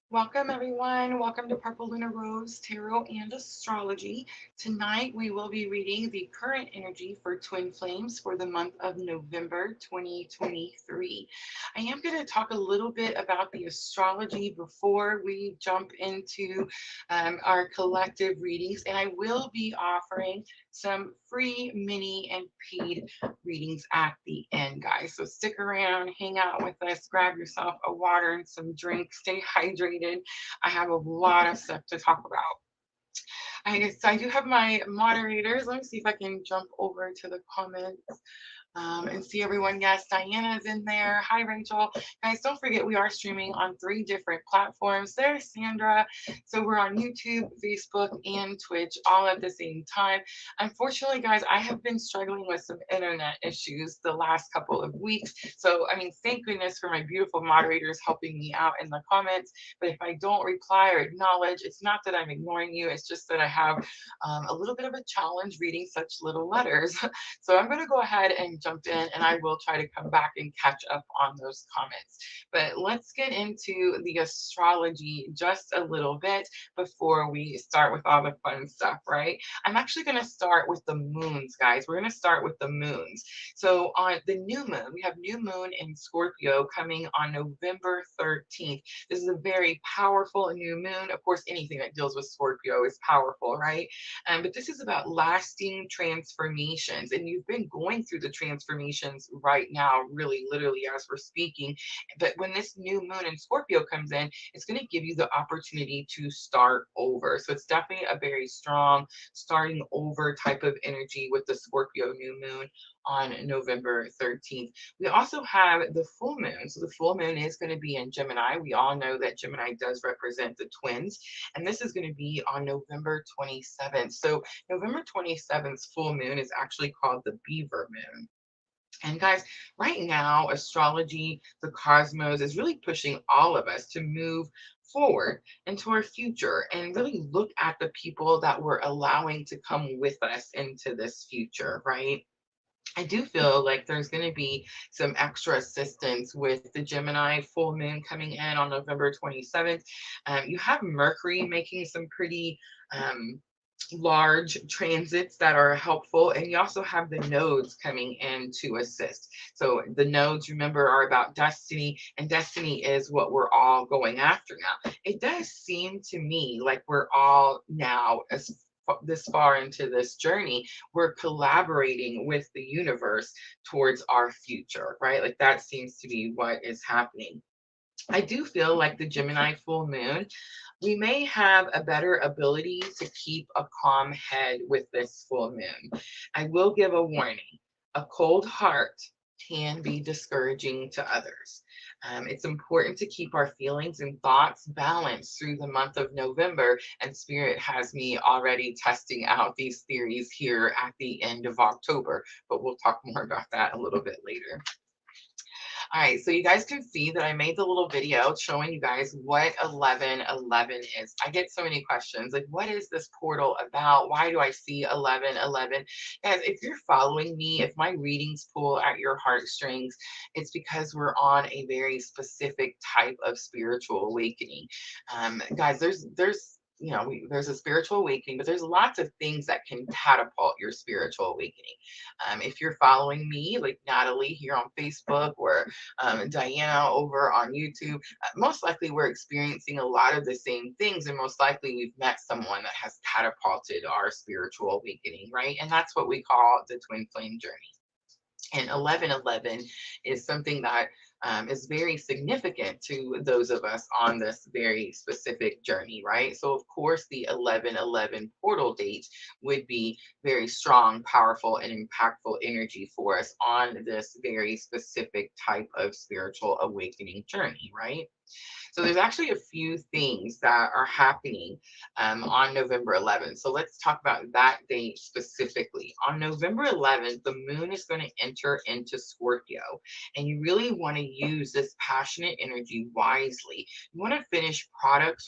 Welcome, everyone. Welcome to Purple Lunar Rose Tarot and Astrology. Tonight, we will be reading the current energy for twin flames for the month of November 2023. I am going to talk a little bit about the astrology before we jump into our collective readings, and I will be offering some free mini and paid readings at the end, guys. So stick around, hang out with us, grab yourself a water and some drinks, stay hydrated. I have a lot of stuff to talk about. I do have my moderators. Let me see if I can jump over to the comments and see everyone. Yes, Diana's in there. Hi, Rachel. Guys, don't forget we are streaming on 3 different platforms. There's Sandra. So we're on YouTube, Facebook, and Twitch all at the same time. Unfortunately, guys, I have been struggling with some internet issues the last couple of weeks. So, I mean, thank goodness for my beautiful moderators helping me out in the comments. But if I don't reply or acknowledge, it's not that I'm ignoring you. It's just that I have a little bit of a challenge reading such little letters. So I'm going to go ahead and jump in and I will try to come back and catch up on those comments. But let's get into the astrology just a little bit before we start with all the fun stuff, right? I'm actually going to start with the moons, guys. We're going to start with the moons. So on the new moon, we have new moon in Scorpio coming on November 13th. This is a very powerful new moon. Of course, anything that deals with Scorpio is powerful, right? But this is about lasting transformations. And you've been going through the transformations right now, really, literally, as we're speaking. But when this new moon in Scorpio comes in, it's going to give you the opportunity to start over. So it's definitely a very strong starting over type of energy with the Scorpio new moon on November 13th. We also have the full moon. So the full moon is going to be in Gemini. We all know that Gemini does represent the twins, and this is going to be on November 27th. So November 27th full moon is actually called the Beaver moon. And guys, right now, astrology, the cosmos is really pushing all of us to move forward into our future and really look at the people that we're allowing to come with us into this future, right? I do feel like there's going to be some extra assistance with the Gemini full moon coming in on November 27th. You have Mercury making some pretty large transits that are helpful, and you also have the nodes coming in to assist. So the nodes, remember, are about destiny, and destiny is what we're all going after now. It does seem to me like we're all now, as this far into this journey, we're collaborating with the universe towards our future, right? Like that seems to be what is happening. I do feel like the Gemini full moon, we may have a better ability to keep a calm head with this full moon. I will give a warning: a cold heart can be discouraging to others. It's important to keep our feelings and thoughts balanced through the month of November, and Spirit has me already testing out these theories here at the end of October, but we'll talk more about that a little bit later. All right, so you guys can see that I made the little video showing you guys what 1111 is. I get so many questions like, what is this portal about? Why do I see 1111? Guys, if you're following me, if my readings pull at your heartstrings, it's because we're on a very specific type of spiritual awakening. Guys, there's a spiritual awakening, but there's lots of things that can catapult your spiritual awakening. If you're following me, like Natalie here on Facebook, or Diana over on YouTube, most likely we're experiencing a lot of the same things, and most likely we've met someone that has catapulted our spiritual awakening, right? And that's what we call the twin flame journey. And 1111 is something that is very significant to those of us on this very specific journey, right? So, of course, the 1111 portal date would be very strong, powerful, and impactful energy for us on this very specific type of spiritual awakening journey, right? So there's actually a few things that are happening on November 11th. So let's talk about that date specifically. On November 11th, the moon is going to enter into Scorpio, and you really want to use this passionate energy wisely. You want to finish projects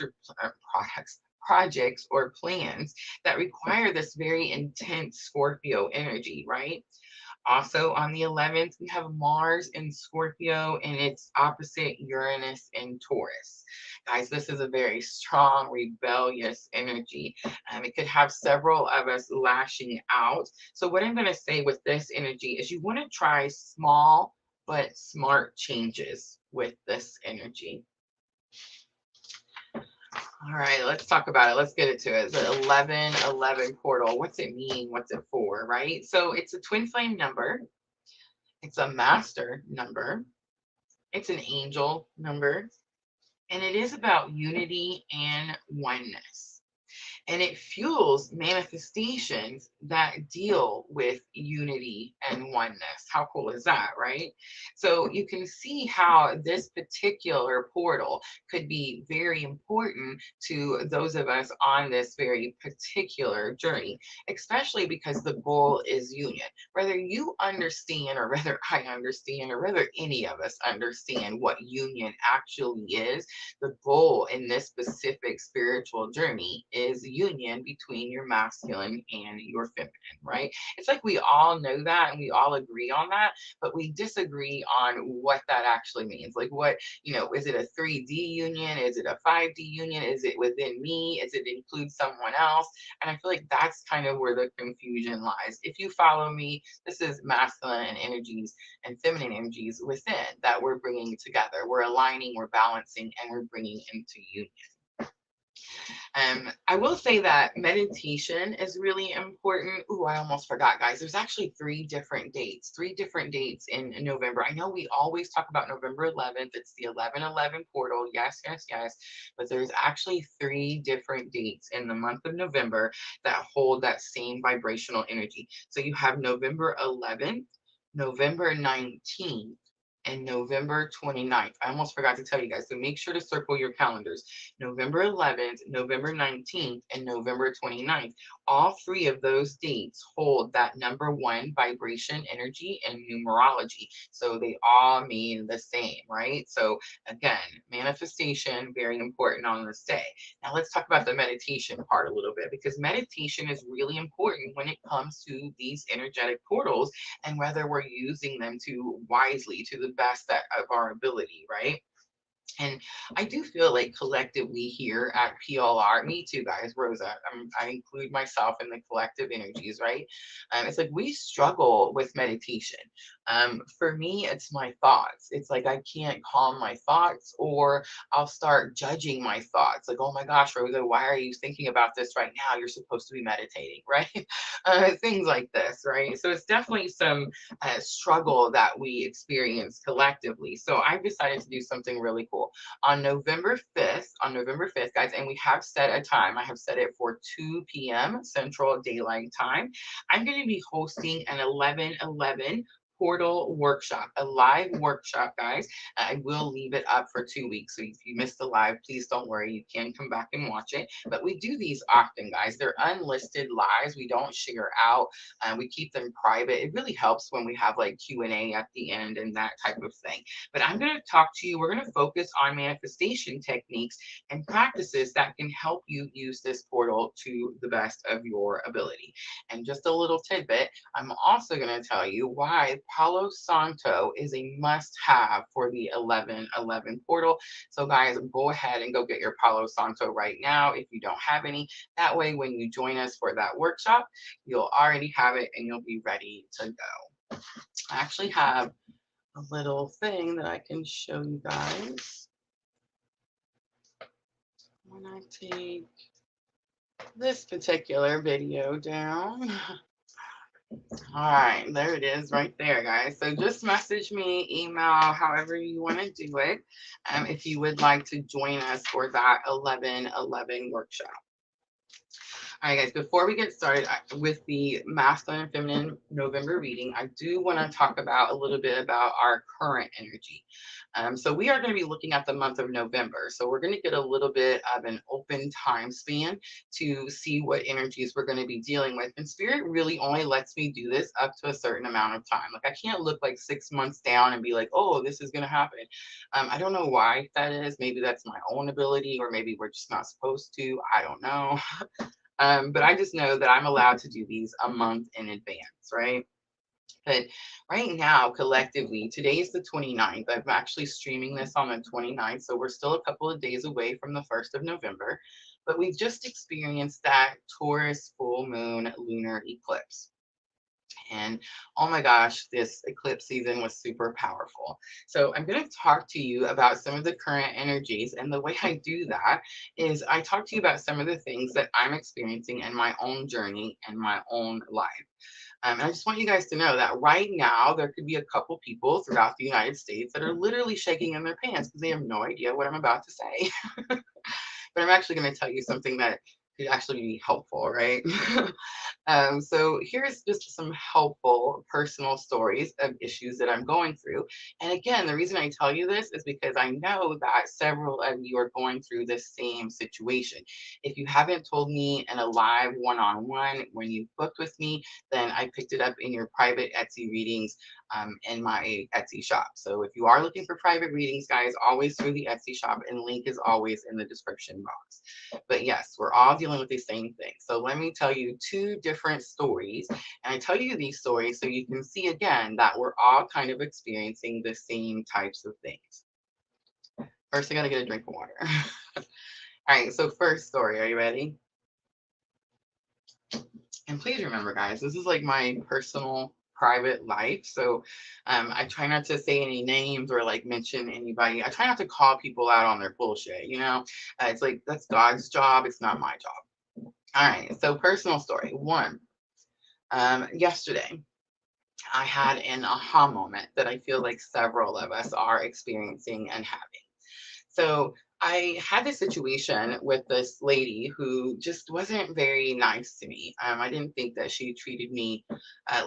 or plans that require this very intense Scorpio energy, right? Also on the 11th, we have Mars in Scorpio and it's opposite Uranus in Taurus. Guys, this is a very strong, rebellious energy. It could have several of us lashing out. So, what I'm going to say with this energy is you want to try small but smart changes with this energy. All right, let's talk about it. Let's get into it. The 1111 portal. What's it mean? What's it for, right? So it's a twin flame number. It's a master number. It's an angel number. And it is about unity and oneness. And it fuels manifestations that deal with unity and oneness. How cool is that, right? So you can see how this particular portal could be very important to those of us on this very particular journey, especially because the goal is union. Whether you understand, or whether I understand, or whether any of us understand what union actually is, the goal in this specific spiritual journey is union between your masculine and your feminine, right? It's like we all know that and we all agree on that, but we disagree on what that actually means. Like, what, is it a 3D union? Is it a 5D union? Is it within me? Is it include someone else? And I feel like that's kind of where the confusion lies. If you follow me, this is masculine energies and feminine energies within that we're bringing together. We're aligning, we're balancing, and we're bringing into union. I will say that meditation is really important. Ooh, I almost forgot, guys. There's actually three different dates in November. I know we always talk about November 11th. It's the 1111 portal. Yes, yes, yes. But there's actually three different dates in the month of November that hold that same vibrational energy. So you have November 11th, November 19th, and November 29th. I almost forgot to tell you guys, so make sure to circle your calendars. November 11th, November 19th, and November 29th. All three of those dates hold that number one vibration energy and numerology. So they all mean the same, right? So again, manifestation, very important on this day. Now let's talk about the meditation part a little bit, because meditation is really important when it comes to these energetic portals and whether we're using them to wisely, to the best of our ability, right? And I do feel like collectively here at PLR, me too, guys, Rosa, I include myself in the collective energies, right? It's like we struggle with meditation. For me, it's my thoughts. It's like I can't calm my thoughts, or I'll start judging my thoughts. Like, oh my gosh, Rosa, why are you thinking about this right now? You're supposed to be meditating, right? Things like this, right? So it's definitely some struggle that we experience collectively. So I've decided to do something really cool on November 5th, guys, and we have set a time. I have set it for 2 p.m. Central Daylight Time. I'm going to be hosting an 11/11 portal workshop, a live workshop, guys. I will leave it up for 2 weeks. So if you missed the live, please don't worry. You can come back and watch it. But we do these often, guys. They're unlisted lives. We don't share out. We keep them private. It really helps when we have like Q&A at the end and that type of thing. But I'm going to talk to you. We're going to focus on manifestation techniques and practices that can help you use this portal to the best of your ability. And just a little tidbit, I'm also going to tell you why Palo Santo is a must-have for the 11/11 portal. So guys, go ahead and go get your Palo Santo right now if you don't have any. That way, when you join us for that workshop, you'll already have it and you'll be ready to go. I actually have a little thing that I can show you guys. When I take this particular video down. All right, there it is right there, guys. So just message me, email, however you want to do it, if you would like to join us for that 11/11 workshop. All right, guys, before we get started with the masculine and feminine November reading, I do want to talk about a little bit about our current energy. So we are going to be looking at the month of November. So we're going to get a little bit of an open time span to see what energies we're going to be dealing with. And Spirit really only lets me do this up to a certain amount of time. Like I can't look like 6 months down and be like, oh, this is going to happen. I don't know why that is. Maybe that's my own ability, or maybe we're just not supposed to. I don't know. But I just know that I'm allowed to do these a month in advance, right? But right now, collectively, today's the 29th. I'm actually streaming this on the 29th, so we're still a couple of days away from the 1st of November. But we've just experienced that Taurus full moon lunar eclipse. And oh my gosh, this eclipse season was super powerful. So I'm going to talk to you about some of the current energies. And the way I do that is I talk to you about some of the things that I'm experiencing in my own journey and my own life. And I just want you guys to know that right now, there could be a couple people throughout the United States that are literally shaking in their pants because they have no idea what I'm about to say. But I'm actually going to tell you something that could actually be helpful, right? So here's just some helpful personal stories of issues that I'm going through. And again, the reason I tell you this is because I know that several of you are going through this same situation. If you haven't told me in a live one-on-one when you booked with me, then I picked it up in your private Etsy readings in my Etsy shop. So if you are looking for private readings, guys, always through the Etsy shop, and link is always in the description box. But yes, we're all dealing with the same thing. So let me tell you two different stories. And I tell you these stories so you can see again that we're all kind of experiencing the same types of things. First, I gotta get a drink of water. All right, so first story, are you ready? And please remember, guys, this is like my personal private life. So I try not to say any names or like mention anybody. I try not to call people out on their bullshit, you know? It's like that's God's job, it's not my job. All right, so personal story. One, yesterday, I had an aha moment that I feel like several of us are experiencing and having. So I had this situation with this lady who just wasn't very nice to me. I didn't think that she treated me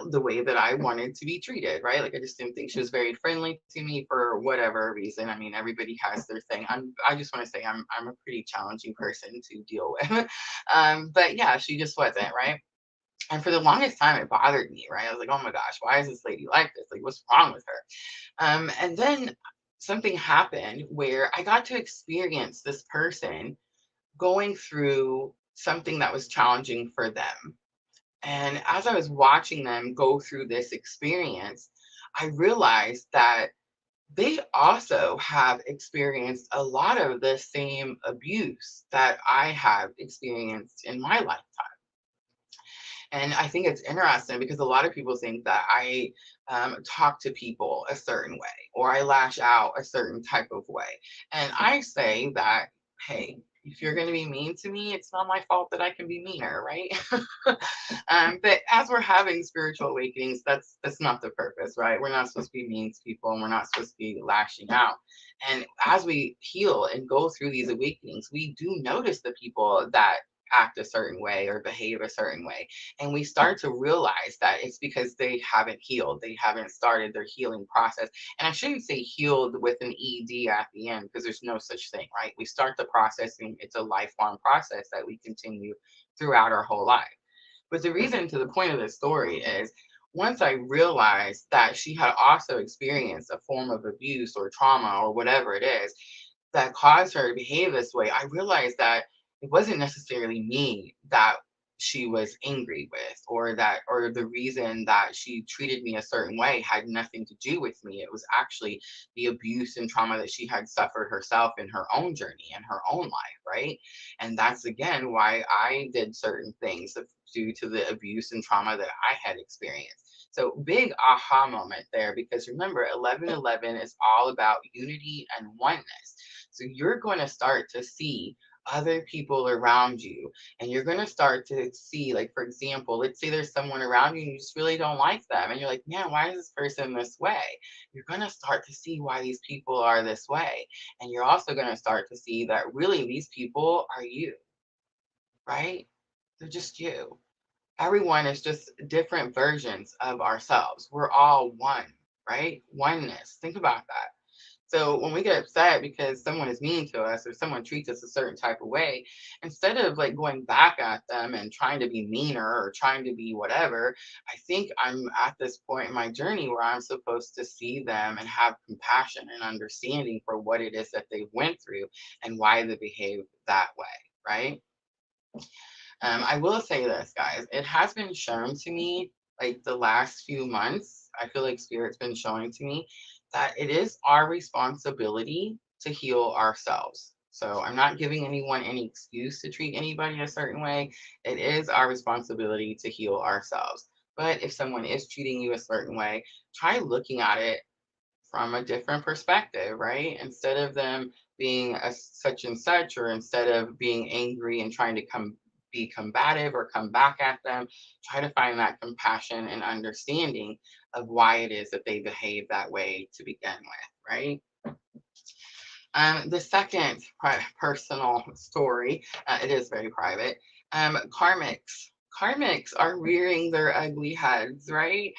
the way that I wanted to be treated, right? Like I just didn't think she was very friendly to me for whatever reason. I mean, everybody has their thing. I just want to say I'm a pretty challenging person to deal with. But yeah, she just wasn't, right? And for the longest time, it bothered me, right? I was like, oh my gosh, why is this lady like this? Like, what's wrong with her? And then something happened where I got to experience this person going through something that was challenging for them. And as I was watching them go through this experience, I realized that they also have experienced a lot of the same abuse that I have experienced in my life. And I think it's interesting because a lot of people think that I talk to people a certain way or I lash out a certain type of way. And I say that, hey, if you're going to be mean to me, it's not my fault that I can be meaner, right? But as we're having spiritual awakenings, that's not the purpose, right? We're not supposed to be mean to people, and we're not supposed to be lashing out. And as we heal and go through these awakenings, we do notice the people that act a certain way or behave a certain way, and we start to realize that it's because they haven't healed, they haven't started their healing process. And I shouldn't say healed with an ed at the end, because there's no such thing, right? We start the process and it's a lifelong process that we continue throughout our whole life. But the reason to the point of this story is once I realized that she had also experienced a form of abuse or trauma or whatever it is that caused her to behave this way, I realized that it wasn't necessarily me that she was angry with, or that, or the reason that she treated me a certain way had nothing to do with me. It was actually the abuse and trauma that she had suffered herself in her own journey and her own life, right? And that's again why I did certain things due to the abuse and trauma that I had experienced. So big aha moment there, because remember, 1111 is all about unity and oneness. So you're going to start to see other people around you, and you're going to start to see, like, for example, let's say there's someone around you and you just really don't like them, and you're like, man, why is this person this way? You're going to start to see why these people are this way. And you're also going to start to see that really these people are you, right? They're just you. Everyone is just different versions of ourselves. We're all one, right? Oneness. Think about that. So when we get upset because someone is mean to us or someone treats us a certain type of way, instead of like going back at them and trying to be meaner or trying to be whatever, I think I'm at this point in my journey where I'm supposed to see them and have compassion and understanding for what it is that they went through and why they behave that way, right? I will say this, guys. It has been shown to me like the last few months, I feel like Spirit's been showing to me that it is our responsibility to heal ourselves. So I'm not giving anyone any excuse to treat anybody a certain way. It is our responsibility to heal ourselves. But if someone is treating you a certain way, try looking at it from a different perspective, right? Instead of them being a such and such, or instead of being angry and trying to be combative or come back at them, try to find that compassion and understanding of why it is that they behave that way to begin with, right? The second personal story, it is very private. Karmics. Karmics are rearing their ugly heads, right?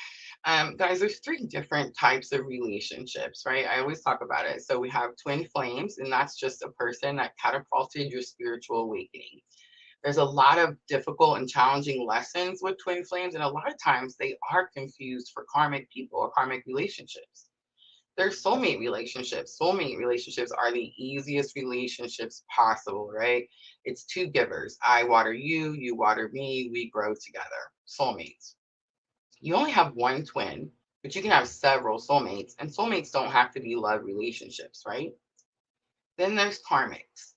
Guys, there's three different types of relationships, right? I always talk about it. So we have twin flames, and that's just a person that catapulted your spiritual awakening. There's a lot of difficult and challenging lessons with twin flames, and a lot of times they are confused for karmic people or karmic relationships. There's soulmate relationships. Soulmate relationships are the easiest relationships possible, right? It's two givers. I water you, you water me, we grow together. Soulmates. You only have one twin, but you can have several soulmates, and soulmates don't have to be love relationships, right? Then there's karmics.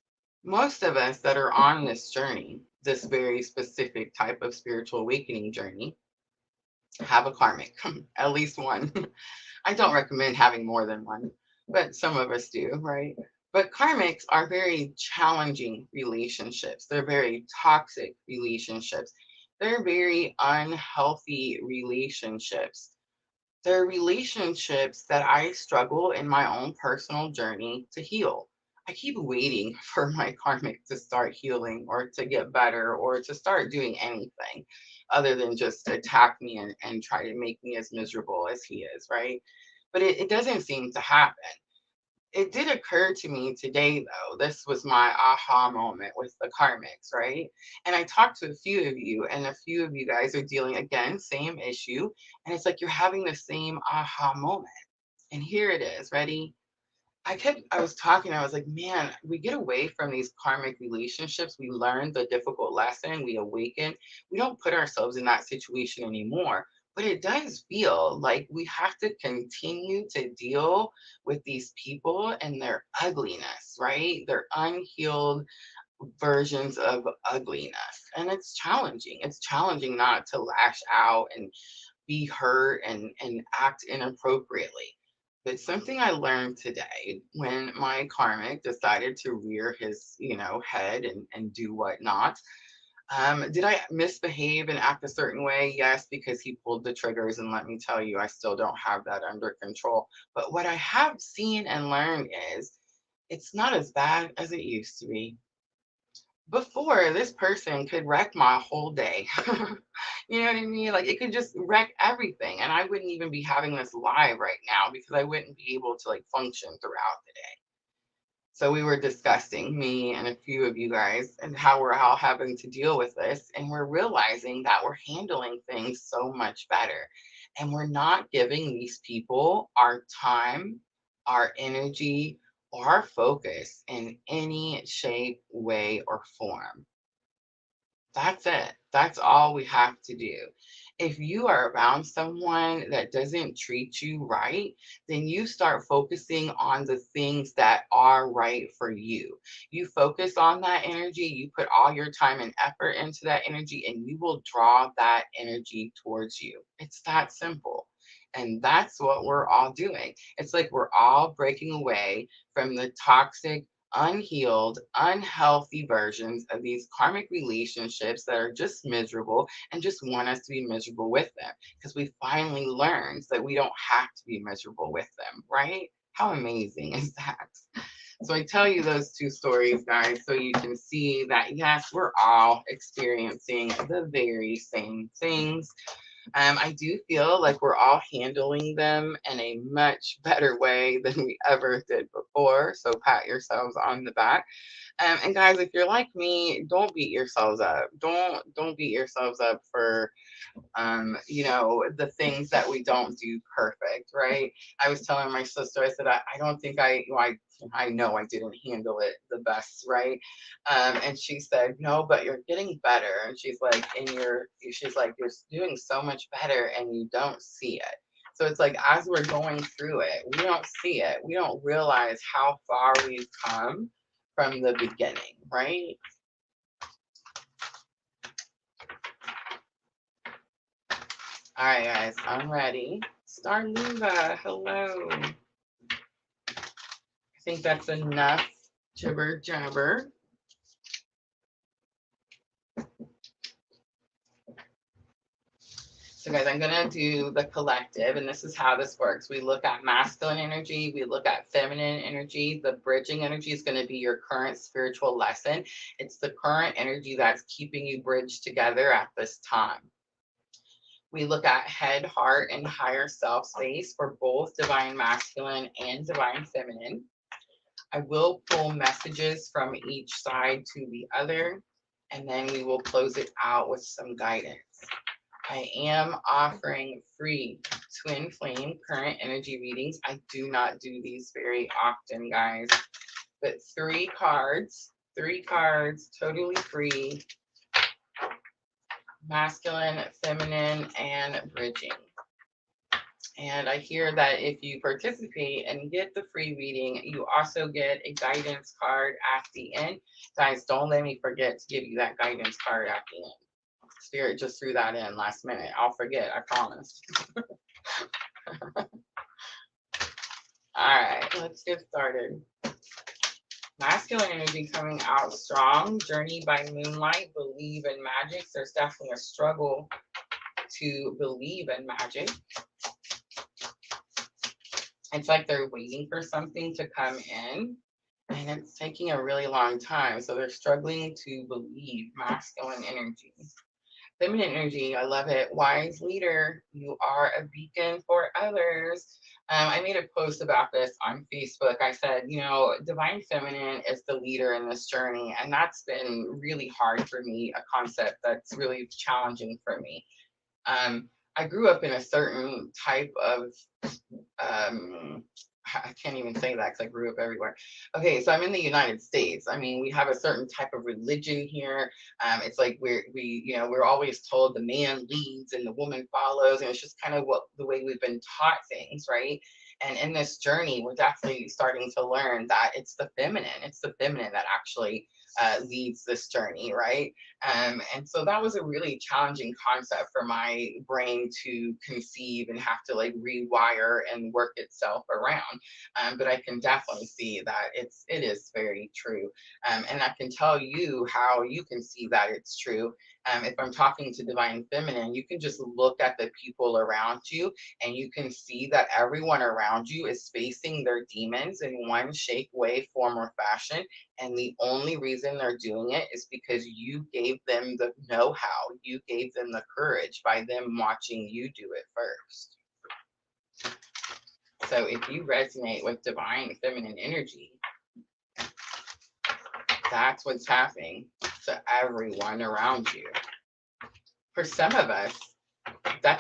Most of us that are on this journey, this very specific type of spiritual awakening journey, have a karmic, at least one. I don't recommend having more than one, but some of us do, right? But karmics are very challenging relationships. They're very toxic relationships. They're very unhealthy relationships. They're relationships that I struggle in my own personal journey to heal. I keep waiting for my karmic to start healing or to get better or to start doing anything other than just attack me and try to make me as miserable as he is, right? But it doesn't seem to happen. It did occur to me today, though. This was my aha moment with the karmics, right? And I talked to a few of you, and a few of you guys are dealing again, same issue. And it's like you're having the same aha moment. And here it is. Ready? I was talking, I was like, man, we get away from these karmic relationships. We learn the difficult lesson, we awaken. We don't put ourselves in that situation anymore. But it does feel like we have to continue to deal with these people and their ugliness, right? Their unhealed versions of ugliness. And it's challenging. It's challenging not to lash out and be hurt and act inappropriately. But something I learned today when my karmic decided to rear his, head and do whatnot. Did I misbehave and act a certain way? Yes, because he pulled the triggers, and let me tell you, I still don't have that under control. But what I have seen and learned is it's not as bad as it used to be. Before, this person could wreck my whole day. You know what I mean? Like it could just wreck everything. And I wouldn't even be having this live right now because I wouldn't be able to like function throughout the day. So we were discussing, me and a few of you guys, and how we're all having to deal with this. And we're realizing that we're handling things so much better. And we're not giving these people our time, our energy, or our focus in any shape, way, or form. That's it. That's all we have to do. If you are around someone that doesn't treat you right, then you start focusing on the things that are right for you. You focus on that energy, you put all your time and effort into that energy, and you will draw that energy towards you. It's that simple. And that's what we're all doing. It's like we're all breaking away from the toxic, unhealed, unhealthy versions of these karmic relationships that are just miserable and just want us to be miserable with them because we finally learned that we don't have to be miserable with them, right? How amazing is that? So I tell you those two stories, guys, so you can see that yes, we're all experiencing the very same things. I do feel like we're all handling them in a much better way than we ever did before. So pat yourselves on the back. And guys, if you're like me, don't beat yourselves up. Don't beat yourselves up for the things that we don't do perfect, right? I was telling my sister, I said, I don't think I I know I didn't handle it the best, right? And she said, no, but you're getting better. And she's like, she's like, you're doing so much better and you don't see it. So it's like, as we're going through it, we don't see it. We don't realize how far we've come from the beginning, right? All right, guys, I'm ready. Star Luva, hello. I think that's enough jibber jabber. So guys, I'm gonna do the collective, and this is how this works. We look at masculine energy, we look at feminine energy. The bridging energy is gonna be your current spiritual lesson. It's the current energy that's keeping you bridged together at this time. We look at head, heart, and higher self space for both divine masculine and divine feminine. I will pull messages from each side to the other, and then we will close it out with some guidance. I am offering free twin flame current energy readings. I do not do these very often, guys, but 3 cards, totally free, masculine, feminine, and bridging. And I hear that if you participate and get the free reading, you also get a guidance card at the end. Guys, don't let me forget to give you that guidance card at the end. Spirit just threw that in last minute. I'll forget, I promise. All right, let's get started. Masculine energy coming out strong. Journey by moonlight. Believe in magic. There's definitely a struggle to believe in magic. It's like they're waiting for something to come in, and it's taking a really long time. So they're struggling to believe. Masculine energy. Feminine energy, I love it. Wise leader, you are a beacon for others. I made a post about this on Facebook. I said, you know, divine feminine is the leader in this journey. And that's been really hard for me, a concept that's really challenging for me. I grew up in a certain type of, I can't even say that because I grew up everywhere. Okay, so I'm in the United States. I mean, we have a certain type of religion here. It's like we're always told the man leads and the woman follows, and it's just kind of the way we've been taught things, right? And in this journey, we're definitely starting to learn that it's the feminine. It's the feminine that actually leads this journey, right? And so that was a really challenging concept for my brain to conceive and have to like rewire and work itself around. But I can definitely see that it is very true. And I can tell you how you can see that it's true. If I'm talking to divine feminine, you can just look at the people around you and you can see that everyone around you is facing their demons in one shape, way, form, or fashion. And the only reason they're doing it is because you gave them the know-how, you gave them the courage by them watching you do it first. So if you resonate with divine feminine energy, that's what's happening to everyone around you. For some of us,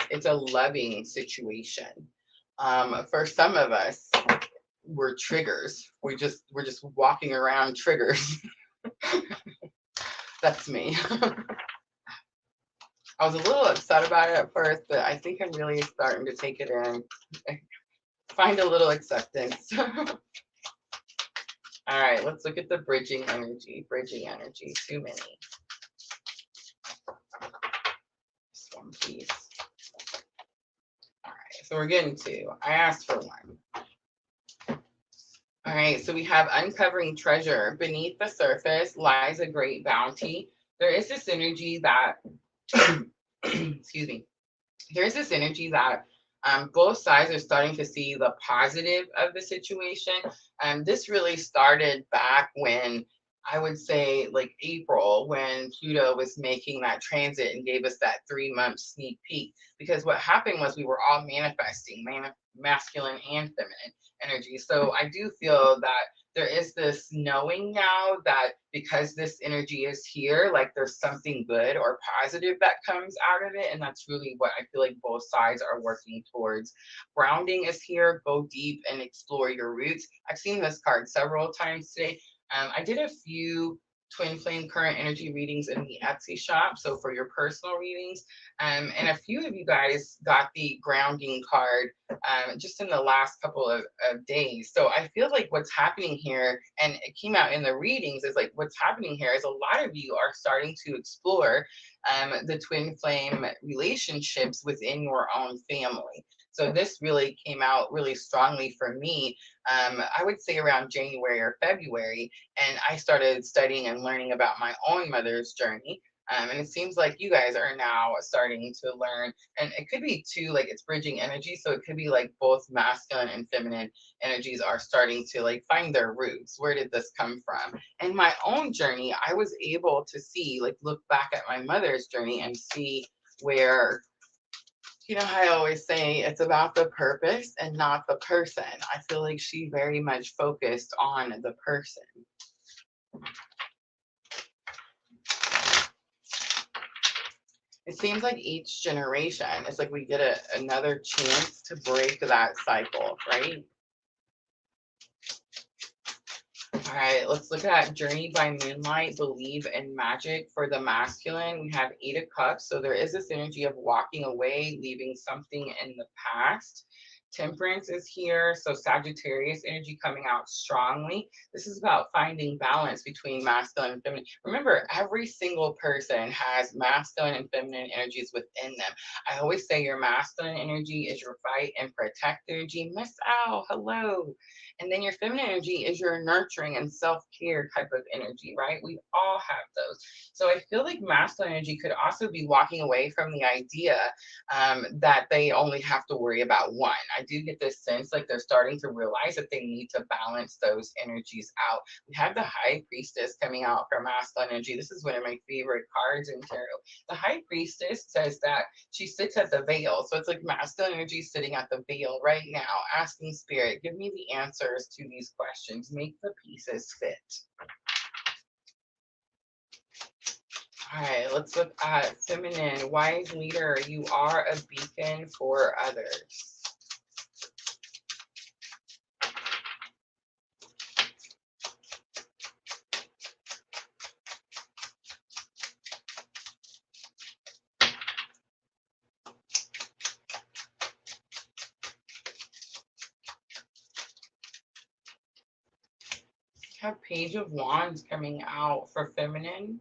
it's a loving situation. For some of us, we're triggers. We're just walking around triggers. That's me. I was a little upset about it at first, but I think I'm really starting to take it in, find a little acceptance. All right, let's look at the bridging energy. Bridging energy, too many. This one, please. All right, so we're getting 2. I asked for 1. All right, so we have uncovering treasure. Beneath the surface lies a great bounty. There is this energy that, excuse me, there's this energy that both sides are starting to see the positive of the situation. This really started back when I would say like April, when Pluto was making that transit and gave us that 3 month sneak peek. Because what happened was we were all manifesting masculine and feminine energy. So I do feel that there is this knowing now that because this energy is here, like there's something good or positive that comes out of it. And that's really what I feel like both sides are working towards. Grounding is here, go deep and explore your roots. I've seen this card several times today. I did a few twin flame current energy readings in the Etsy shop. So for your personal readings, and a few of you guys got the grounding card just in the last couple of days. So I feel like what's happening here, and it came out in the readings, is like what's happening here is a lot of you are starting to explore the twin flame relationships within your own family. So this really came out really strongly for me, I would say around January or February, and I started studying and learning about my own mother's journey. And it seems like you guys are now starting to learn, and it could be too, like it's bridging energy. So it could be like both masculine and feminine energies are starting to like find their roots. Where did this come from? In my own journey, I was able to see, like, look back at my mother's journey and see where, you know, I always say it's about the purpose and not the person. I feel like she very much focused on the person. It seems like each generation, it's like we get another chance to break that cycle, right? All right, let's look at Journey by Moonlight, Believe in Magic for the masculine. We have 8 of Cups. So there is this energy of walking away, leaving something in the past. Temperance is here. So Sagittarius energy coming out strongly. This is about finding balance between masculine and feminine. Remember, every single person has masculine and feminine energies within them. I always say your masculine energy is your fight and protect energy. Miss Al, hello. And then your feminine energy is your nurturing and self-care type of energy, right? We all have those. So I feel like masculine energy could also be walking away from the idea that they only have to worry about one. I do get this sense like they're starting to realize that they need to balance those energies out. We have the High Priestess coming out for masculine energy. This is one of my favorite cards in tarot. The High Priestess says that she sits at the veil. So it's like masculine energy sitting at the veil right now, asking Spirit, give me the answers to these questions. Make the pieces fit. All right, let's look at feminine. Wise leader, you are a beacon for others. Have Page of Wands coming out for feminine.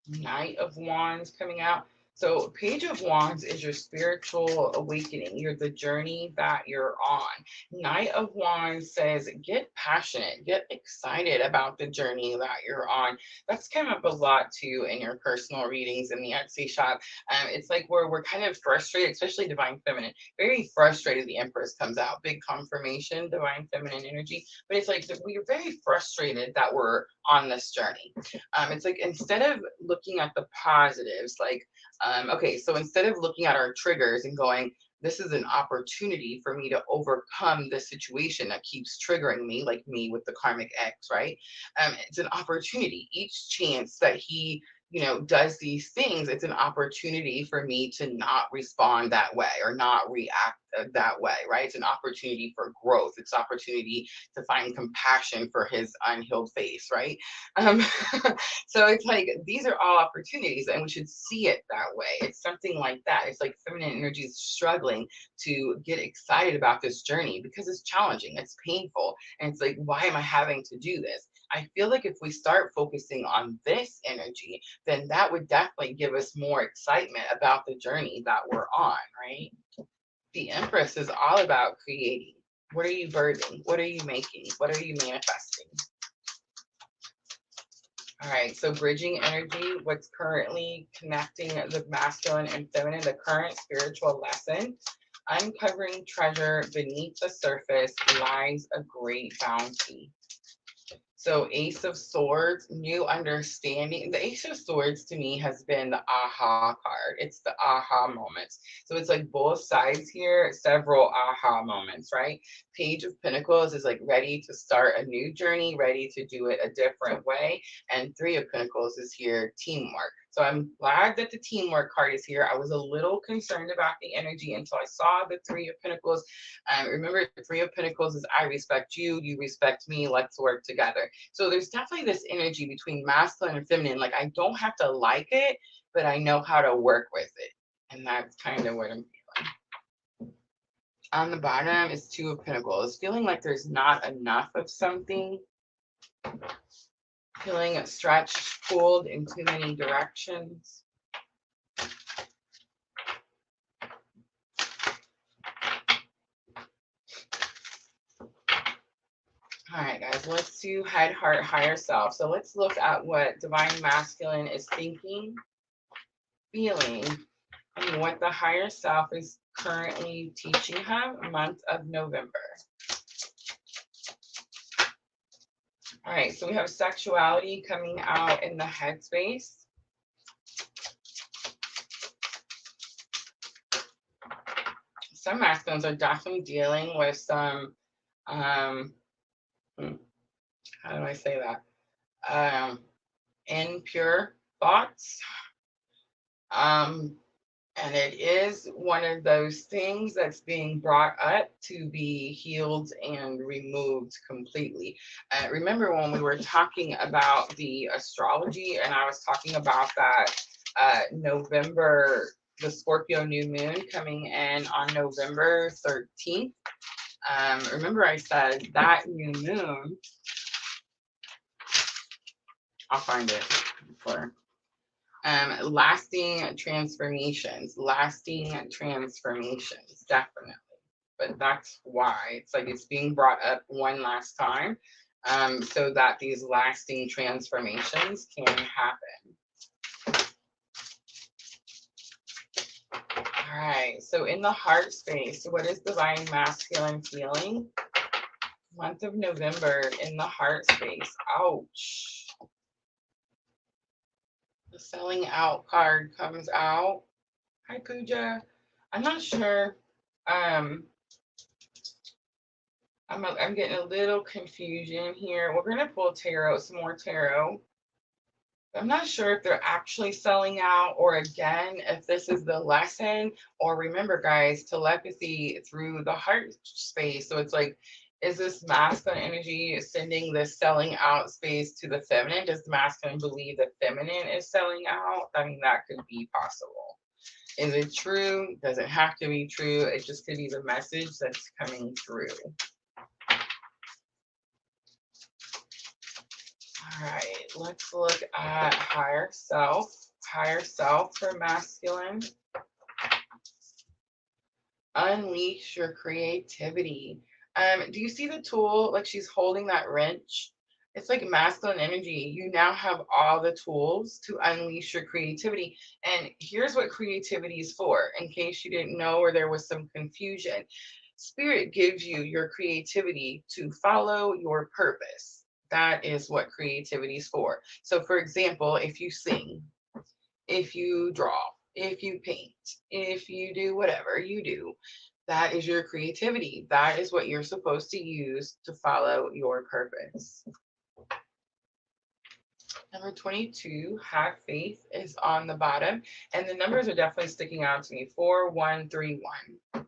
Knight of Wands coming out. So Page of Wands is your spiritual awakening. You're the journey that you're on. Knight of Wands says, get passionate, get excited about the journey that you're on. That's come up a lot too in your personal readings in the Etsy shop. It's like we're kind of frustrated, especially Divine Feminine. Very frustrated. The Empress comes out. Big confirmation, Divine Feminine energy. But it's like we're very frustrated that we're on this journey. It's like instead of looking at the positives, like, okay, so instead of looking at our triggers and going, this is an opportunity for me to overcome the situation that keeps triggering me, like me with the karmic X, right? It's an opportunity. Each chance that he, you know, does these things, it's an opportunity for me to not respond that way or not react that way, right? It's an opportunity for growth. It's opportunity to find compassion for his unhealed face, right? Um, so it's like these are all opportunities, and we should see it that way. It's something like that. It's like feminine energy is struggling to get excited about this journey because it's challenging, it's painful, and it's like, why am I having to do this? I feel like if we start focusing on this energy, then that would definitely give us more excitement about the journey that we're on, right? The Empress is all about creating. What are you birthing? What are you making? What are you manifesting? All right, so bridging energy, what's currently connecting the masculine and feminine, the current spiritual lesson. Uncovering treasure beneath the surface lies a great bounty. So Ace of Swords, new understanding. The Ace of Swords to me has been the aha card. It's the aha moments. So it's like both sides here, several aha moments, right? Page of Pentacles is like ready to start a new journey, ready to do it a different way. And Three of Pentacles is here, teamwork. So I'm glad that the teamwork card is here. I was a little concerned about the energy until I saw the Three of Pentacles. Remember, the Three of Pentacles is I respect you, you respect me, let's work together. So there's definitely this energy between masculine and feminine. Like I don't have to like it, but I know how to work with it. And that's kind of what I'm feeling. On the bottom is Two of Pentacles, feeling like there's not enough of something. Feeling stretched, pulled in too many directions. All right, guys, let's do head, heart, higher self. So let's look at what divine masculine is thinking, feeling, and what the higher self is currently teaching him, month of November. All right, so we have sexuality coming out in the headspace. Some masculines are definitely dealing with some, how do I say that? Impure thoughts. And it is one of those things that's being brought up to be healed and removed completely. Remember when we were talking about the astrology and I was talking about that November, the Scorpio new moon coming in on November 13th. Remember I said that new moon, I'll find it for lasting transformations, definitely. But that's why it's like it's being brought up one last time, so that these lasting transformations can happen. All right, so in the heart space, what is divine masculine feeling? Month of November in the heart space. Ouch. The selling out card comes out. Hi, Pooja. I'm not sure. I'm getting a little confusion here. We're going to pull tarot, some more tarot. I'm not sure if they're actually selling out or again, if this is the lesson. Or remember, guys, telepathy through the heart space. So it's like, is this masculine energy sending this selling out space to the feminine? Does the masculine believe the feminine is selling out? I mean, that could be possible. Is it true? Does it have to be true? It just could be the message that's coming through. All right, let's look at higher self for masculine. Unleash your creativity. Do you see the tool? Like she's holding that wrench. It's like masculine energy. You now have all the tools to unleash your creativity. And here's what creativity is for, in case you didn't know or there was some confusion. Spirit gives you your creativity to follow your purpose. That is what creativity is for. So for example, if you sing, if you draw, if you paint, if you do whatever you do, that is your creativity. That is what you're supposed to use to follow your purpose. Number 22, have faith, is on the bottom. And the numbers are definitely sticking out to me. 4, 1, 3, 1.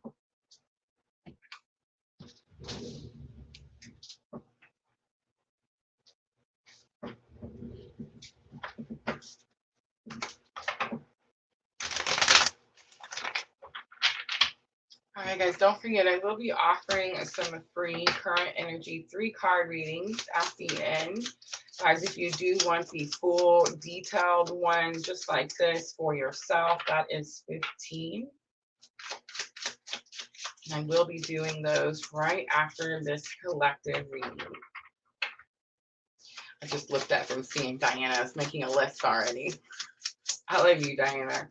All right, guys, don't forget, I will be offering some free current energy 3-card readings at the end. Guys, if you do want the full detailed one, just like this for yourself, that is $15. And I will be doing those right after this collective reading. I just looked up and seeing Diana is making a list already. I love you, Diana.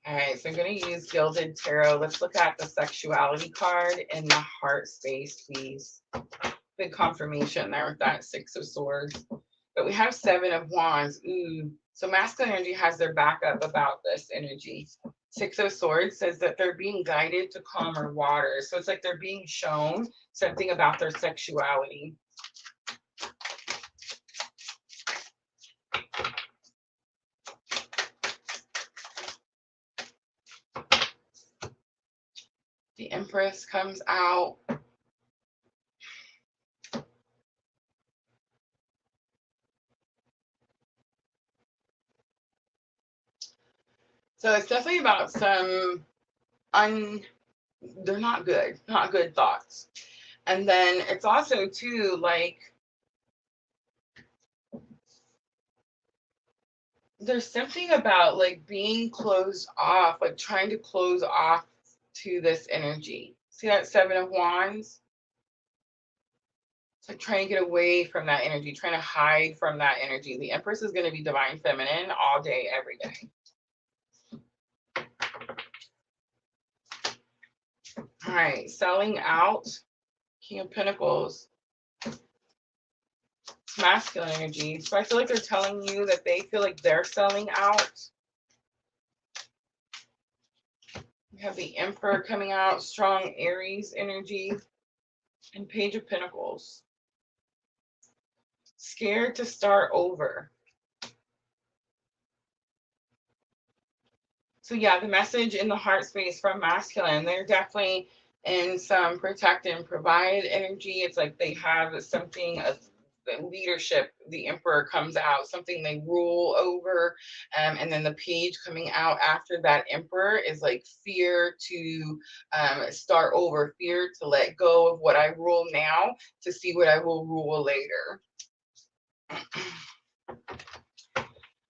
All right, so I'm going to use Gilded Tarot. Let's look at the sexuality card in the heart space, please. Big confirmation there with that Six of Swords. But we have Seven of Wands. Ooh. So masculine energy has their backup about this energy. Six of Swords says that they're being guided to calmer waters. So it's like they're being shown something about their sexuality. The Empress comes out. So it's definitely about some they're not good thoughts. And then it's also too like there's something about like being closed off, like trying to close off to this energy. See that Seven of Wands? It's like trying to get away from that energy, trying to hide from that energy. The Empress is going to be divine feminine all day, every day. All right, selling out, King of Pentacles. It's masculine energy. So I feel like they're telling you that they feel like they're selling out. We have the Emperor coming out, strong Aries energy, and Page of Pentacles. Scared to start over. So yeah, the message in the heart space from masculine, they're definitely in some protect and provide energy. It's like they have something of leadership. The Emperor comes out, something they rule over. And then the page coming out after that Emperor is like fear to start over, fear to let go of what I rule now to see what I will rule later.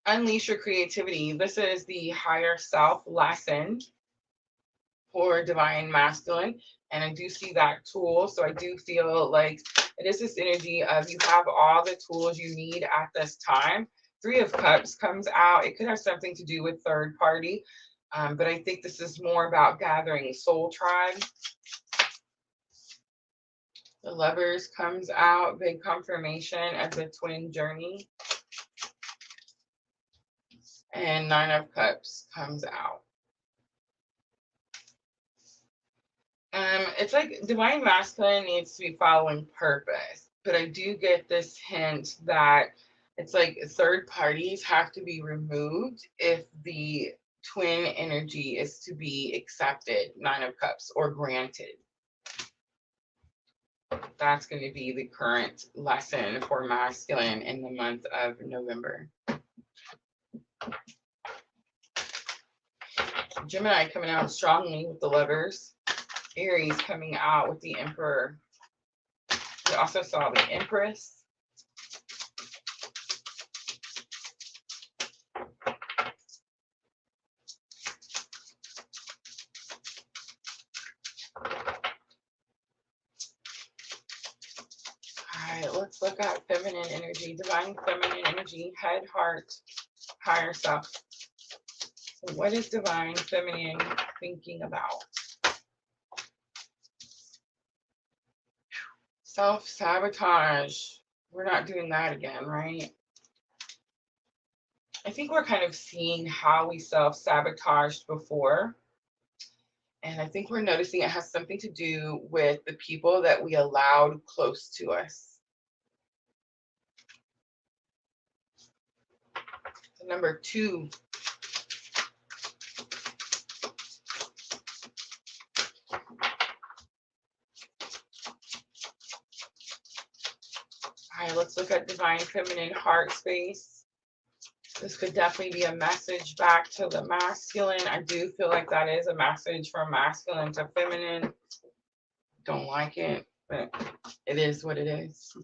Unleash your creativity. This is the higher self lesson for divine masculine. And I do see that tool. So I do feel like it is this energy of you have all the tools you need at this time. Three of Cups comes out. It could have something to do with third party. But I think this is more about gathering soul tribe. The Lovers comes out. Big confirmation of the twin journey. And Nine of Cups comes out. It's like divine masculine needs to be following purpose, but I do get this hint that it's like third parties have to be removed if the twin energy is to be accepted, Nine of Cups, or granted. That's going to be the current lesson for masculine in the month of November. Gemini coming out strongly with the Lovers. Aries coming out with the Emperor. We also saw the Empress. All right, let's look at feminine energy, divine feminine energy, head, heart, higher self. So what is divine feminine thinking about? Self-sabotage. We're not doing that again, right? I think we're kind of seeing how we self-sabotaged before. And I think we're noticing it has something to do with the people that we allowed close to us. So number 2. All right, let's look at divine feminine heart space. This could definitely be a message back to the masculine. I do feel like that is a message from masculine to feminine. Don't like it, but it is what it is.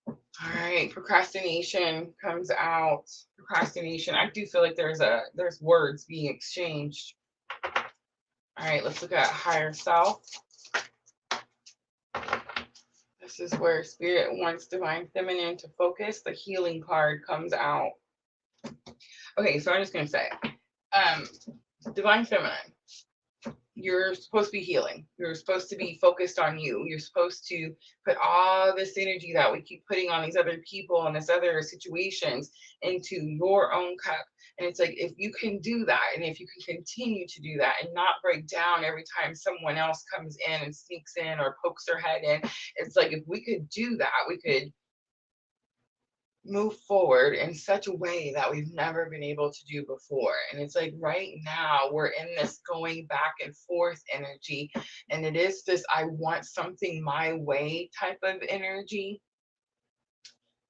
All right, procrastination comes out. Procrastination. I do feel like there's words being exchanged. All right, let's look at higher self. This is where spirit wants divine feminine to focus. The healing card comes out. Okay, so I'm just going to say, divine feminine, you're supposed to be healing. You're supposed to be focused on you. You're supposed to put all this energy that we keep putting on these other people and this other situations into your own cup. And it's like, if you can do that, and if you can continue to do that and not break down every time someone else comes in and sneaks in or pokes their head in, it's like, if we could do that, we could move forward in such a way that we've never been able to do before. And it's like, right now we're in this going back and forth energy, and it is this I want something my way type of energy.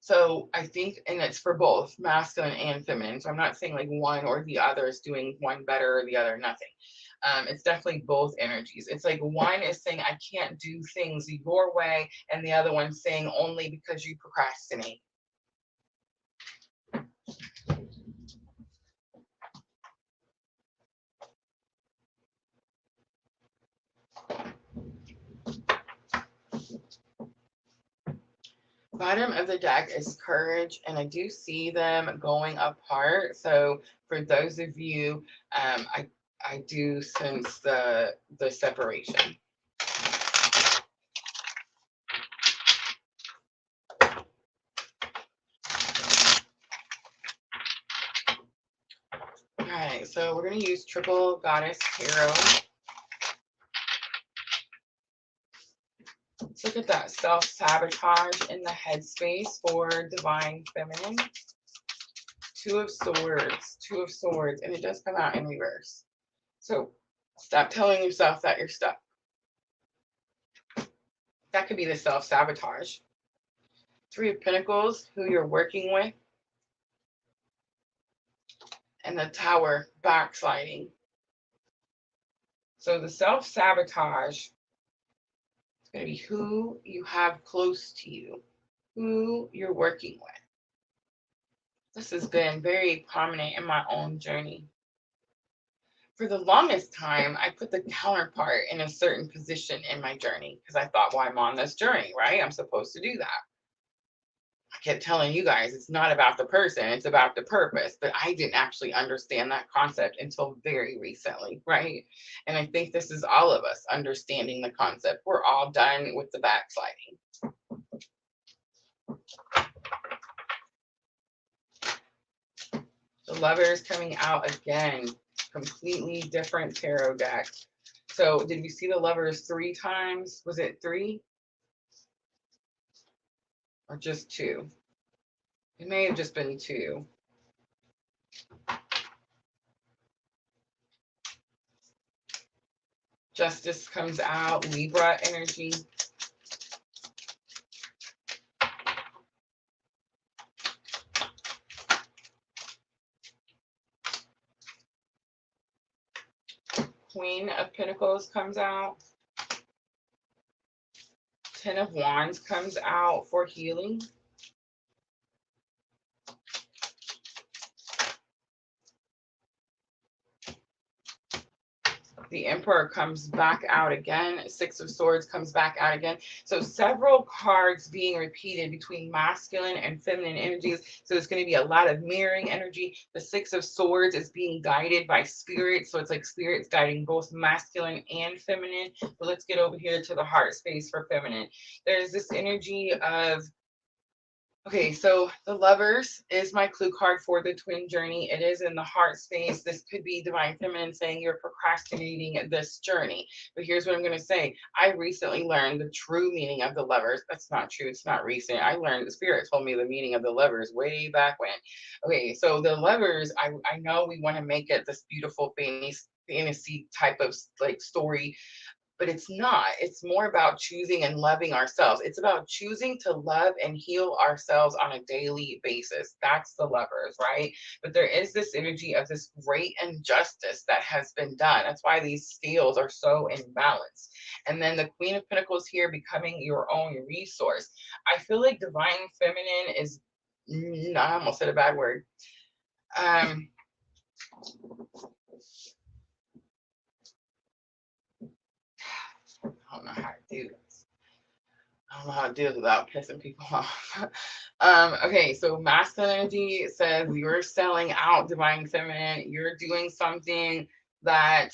So I think, and it's for both masculine and feminine, so I'm not saying like one or the other is doing one better or the other nothing. It's definitely both energies. It's like one is saying I can't do things your way, and the other one saying only because you procrastinate. Bottom of the deck is courage, and I do see them going apart. So for those of you, I do sense the separation. All right, so we're going to use Triple Goddess Tarot. Let's look at that self-sabotage in the headspace for Divine Feminine. Two of Swords, and it does come out in reverse. So stop telling yourself that you're stuck. That could be the self-sabotage. Three of Pentacles, who you're working with. And the Tower, backsliding. So the self-sabotage is going to be who you have close to you, who you're working with. This has been very prominent in my own journey. For the longest time, I put the counterpart in a certain position in my journey because I thought, well, I'm on this journey, right? I'm supposed to do that. I kept telling you guys it's not about the person, it's about the purpose. But I didn't actually understand that concept until very recently, right? And I think this is all of us understanding the concept. We're all done with the backsliding. The Lovers coming out again, completely different tarot deck. So did we see the Lovers 3 times? Was it 3? Or just 2? It may have just been 2. Justice comes out, Libra energy. Queen of Pentacles comes out. Ten of Wands comes out for healing. The Emperor comes back out again. Six of Swords comes back out again. So several cards being repeated between masculine and feminine energies. So it's going to be a lot of mirroring energy. The Six of Swords is being guided by spirit. So it's like spirits guiding both masculine and feminine. But let's get over here to the heart space for feminine. There's this energy of, okay, so the Lovers is my clue card for the twin journey. It is in the heart space. This could be Divine Feminine saying you're procrastinating this journey. But here's what I'm going to say. I recently learned the true meaning of the Lovers. That's not true. It's not recent. I learned, the Spirit told me the meaning of the Lovers way back when. Okay, so the Lovers, I know we want to make it this beautiful fantasy type of like story, but it's not. It's more about choosing and loving ourselves. It's about choosing to love and heal ourselves on a daily basis. That's the Lovers, right? But there is this energy of this great injustice that has been done. That's why these scales are so imbalanced. And then the Queen of Pentacles here becoming your own resource. I feel like Divine Feminine is, I almost said a bad word. I don't know how to do this. I don't know how to do it without pissing people off. Okay, so masculine energy says you're selling out divine feminine. You're doing something that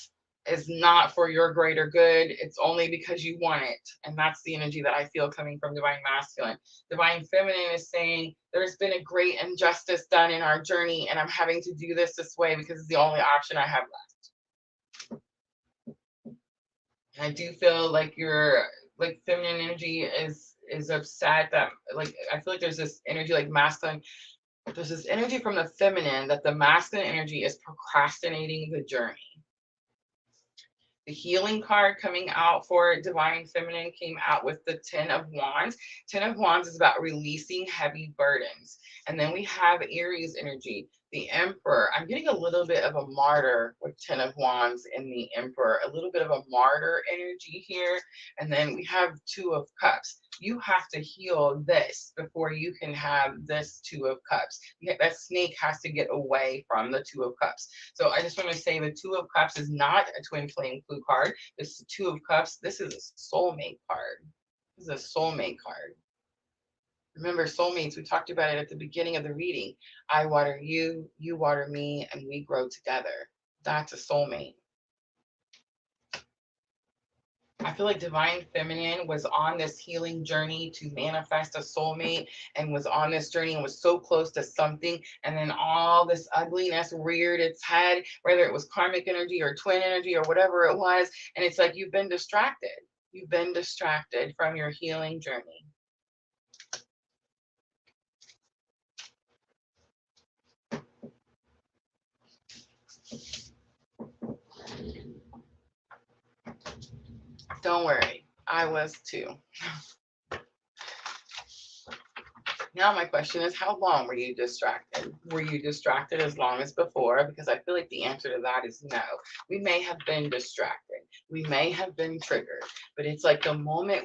is not for your greater good. It's only because you want it. And that's the energy that I feel coming from divine masculine. Divine feminine is saying there's been a great injustice done in our journey, and I'm having to do this way because it's the only option I have left. And I do feel like your like feminine energy is upset that, like, I feel like there's this energy like masculine, there's this energy from the feminine that the masculine energy is procrastinating the journey. The healing card coming out for divine feminine came out with the 10 of wands. 10 of wands is about releasing heavy burdens. And then we have Aries energy, the emperor. I'm getting a little bit of a martyr with 10 of wands in the emperor, a little bit of a martyr energy here. And then we have 2 of cups. You have to heal this before you can have this 2 of cups. That snake has to get away from the 2 of cups. So I just want to say the 2 of cups is not a twin flame clue card. It's the 2 of cups. This is a soulmate card. This is a soulmate card. Remember, soulmates, we talked about it at the beginning of the reading. I water you, you water me, and we grow together. That's a soulmate. I feel like divine feminine was on this healing journey to manifest a soulmate, and was on this journey and was so close to something, and then all this ugliness reared its head, whether it was karmic energy or twin energy or whatever it was. And it's like you've been distracted. You've been distracted from your healing journey. Don't worry, I was too. Now my question is, how long were you distracted? Were you distracted as long as before? Because I feel like the answer to that is no. We may have been distracted. We may have been triggered, but it's like the moment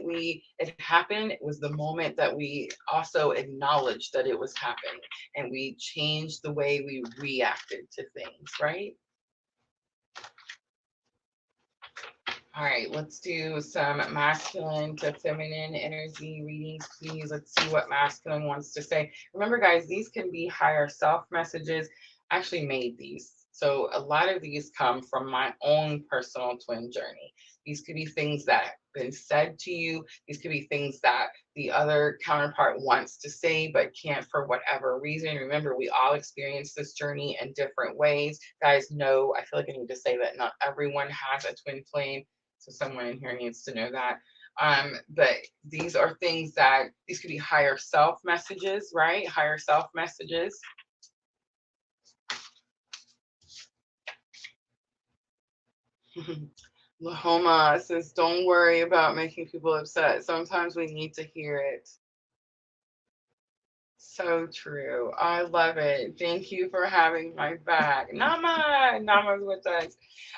it happened, it was the moment that we also acknowledged that it was happening, and we changed the way we reacted to things, right? All right, let's do some masculine to feminine energy readings, please. Let's see what masculine wants to say. Remember, guys, these can be higher self messages. I actually made these. So a lot of these come from my own personal twin journey. These could be things that have been said to you. These could be things that the other counterpart wants to say but can't for whatever reason. Remember, we all experience this journey in different ways. Guys, know, I feel like I need to say that not everyone has a twin flame. So someone in here needs to know that. But these are things that, these could be higher self messages, right? Higher self messages. Lahoma says, don't worry about making people upset. Sometimes we need to hear it. So true. I love it. Thank you for having my back. Nama, Nama's with us.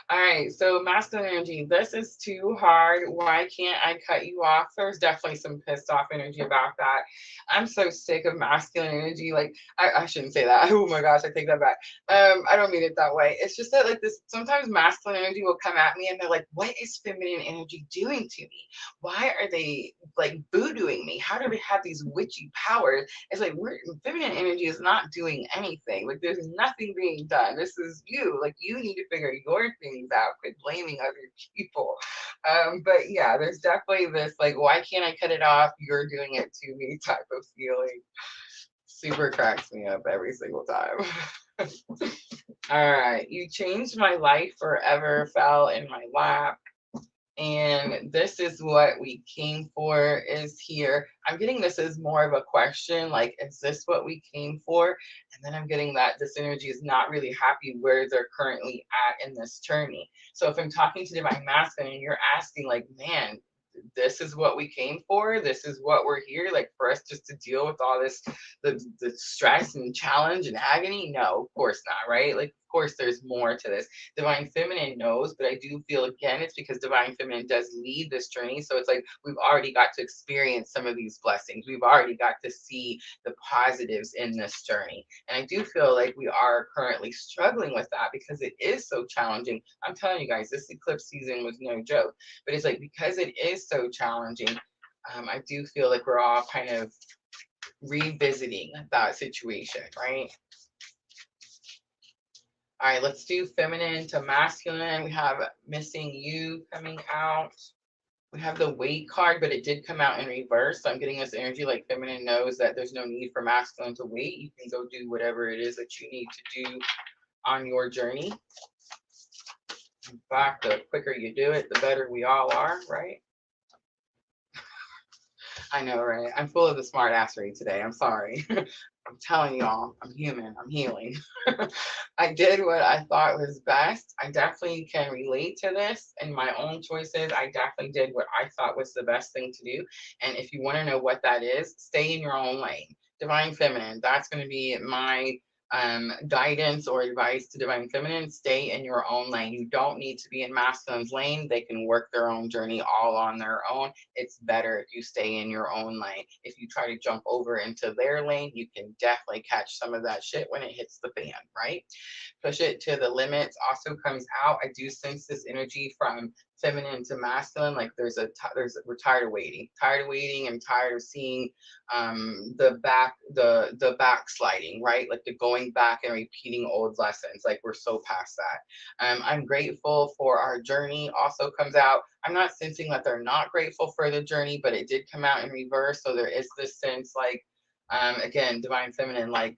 All right. So masculine energy. This is too hard. Why can't I cut you off? There's definitely some pissed off energy about that. I'm so sick of masculine energy. Like, I shouldn't say that. Oh my gosh, I take that back. I don't mean it that way. It's just that, like, this, sometimes masculine energy will come at me and they're like, what is feminine energy doing to me? Why are they like voodooing me? How do we have these witchy powers? It's like, feminine energy is not doing anything. Like, there's nothing being done. This is you. Like, you need to figure your things out. Quit blaming other people. But yeah, there's definitely this like, why can't I cut it off? You're doing it to me type of feeling. Super cracks me up every single time. All right, you changed my life forever, fell in my lap. And this is what we came for is here. I'm getting this as more of a question, like, is this what we came for? And then I'm getting that this energy is not really happy where they're currently at in this journey. So if I'm talking to divine masculine and you're asking like, man, this is what we came for, this is what we're here, like, for us just to deal with all this, the stress and challenge and agony? No, of course not, right? Like, of course there's more to this. Divine feminine knows, but I do feel, again, it's because divine feminine does lead this journey. So it's like we've already got to experience some of these blessings. We've already got to see the positives in this journey. And I do feel like we are currently struggling with that because it is so challenging. I'm telling you guys, this eclipse season was no joke. But it's like, because it is so challenging, I do feel like we're all kind of revisiting that situation, right? All right, let's do feminine to masculine. We have missing you coming out. We have the weight card, but it did come out in reverse. So I'm getting this energy like feminine knows that there's no need for masculine to wait. You can go do whatever it is that you need to do on your journey. In fact, the quicker you do it, the better we all are, right? I know, right? I'm full of the smart assery today. I'm sorry. I'm telling y'all, I'm human. I'm healing. I did what I thought was best. I definitely can relate to this in my own choices. I definitely did what I thought was the best thing to do. And if you want to know what that is, stay in your own lane. Divine Feminine, that's going to be my guidance or advice to Divine Feminine. Stay in your own lane. You don't need to be in Masculine's lane. They can work their own journey all on their own. It's better if you stay in your own lane. If you try to jump over into their lane, you can definitely catch some of that shit when it hits the fan, right? Push it to the limits also comes out. I do sense this energy from feminine to masculine. Like we're tired of waiting and tired of seeing the backsliding, right? Like the going back and repeating old lessons. Like we're so past that. I'm grateful for our journey also comes out. I'm not sensing that they're not grateful for the journey, but it did come out in reverse. So there is this sense like, again, Divine Feminine, like,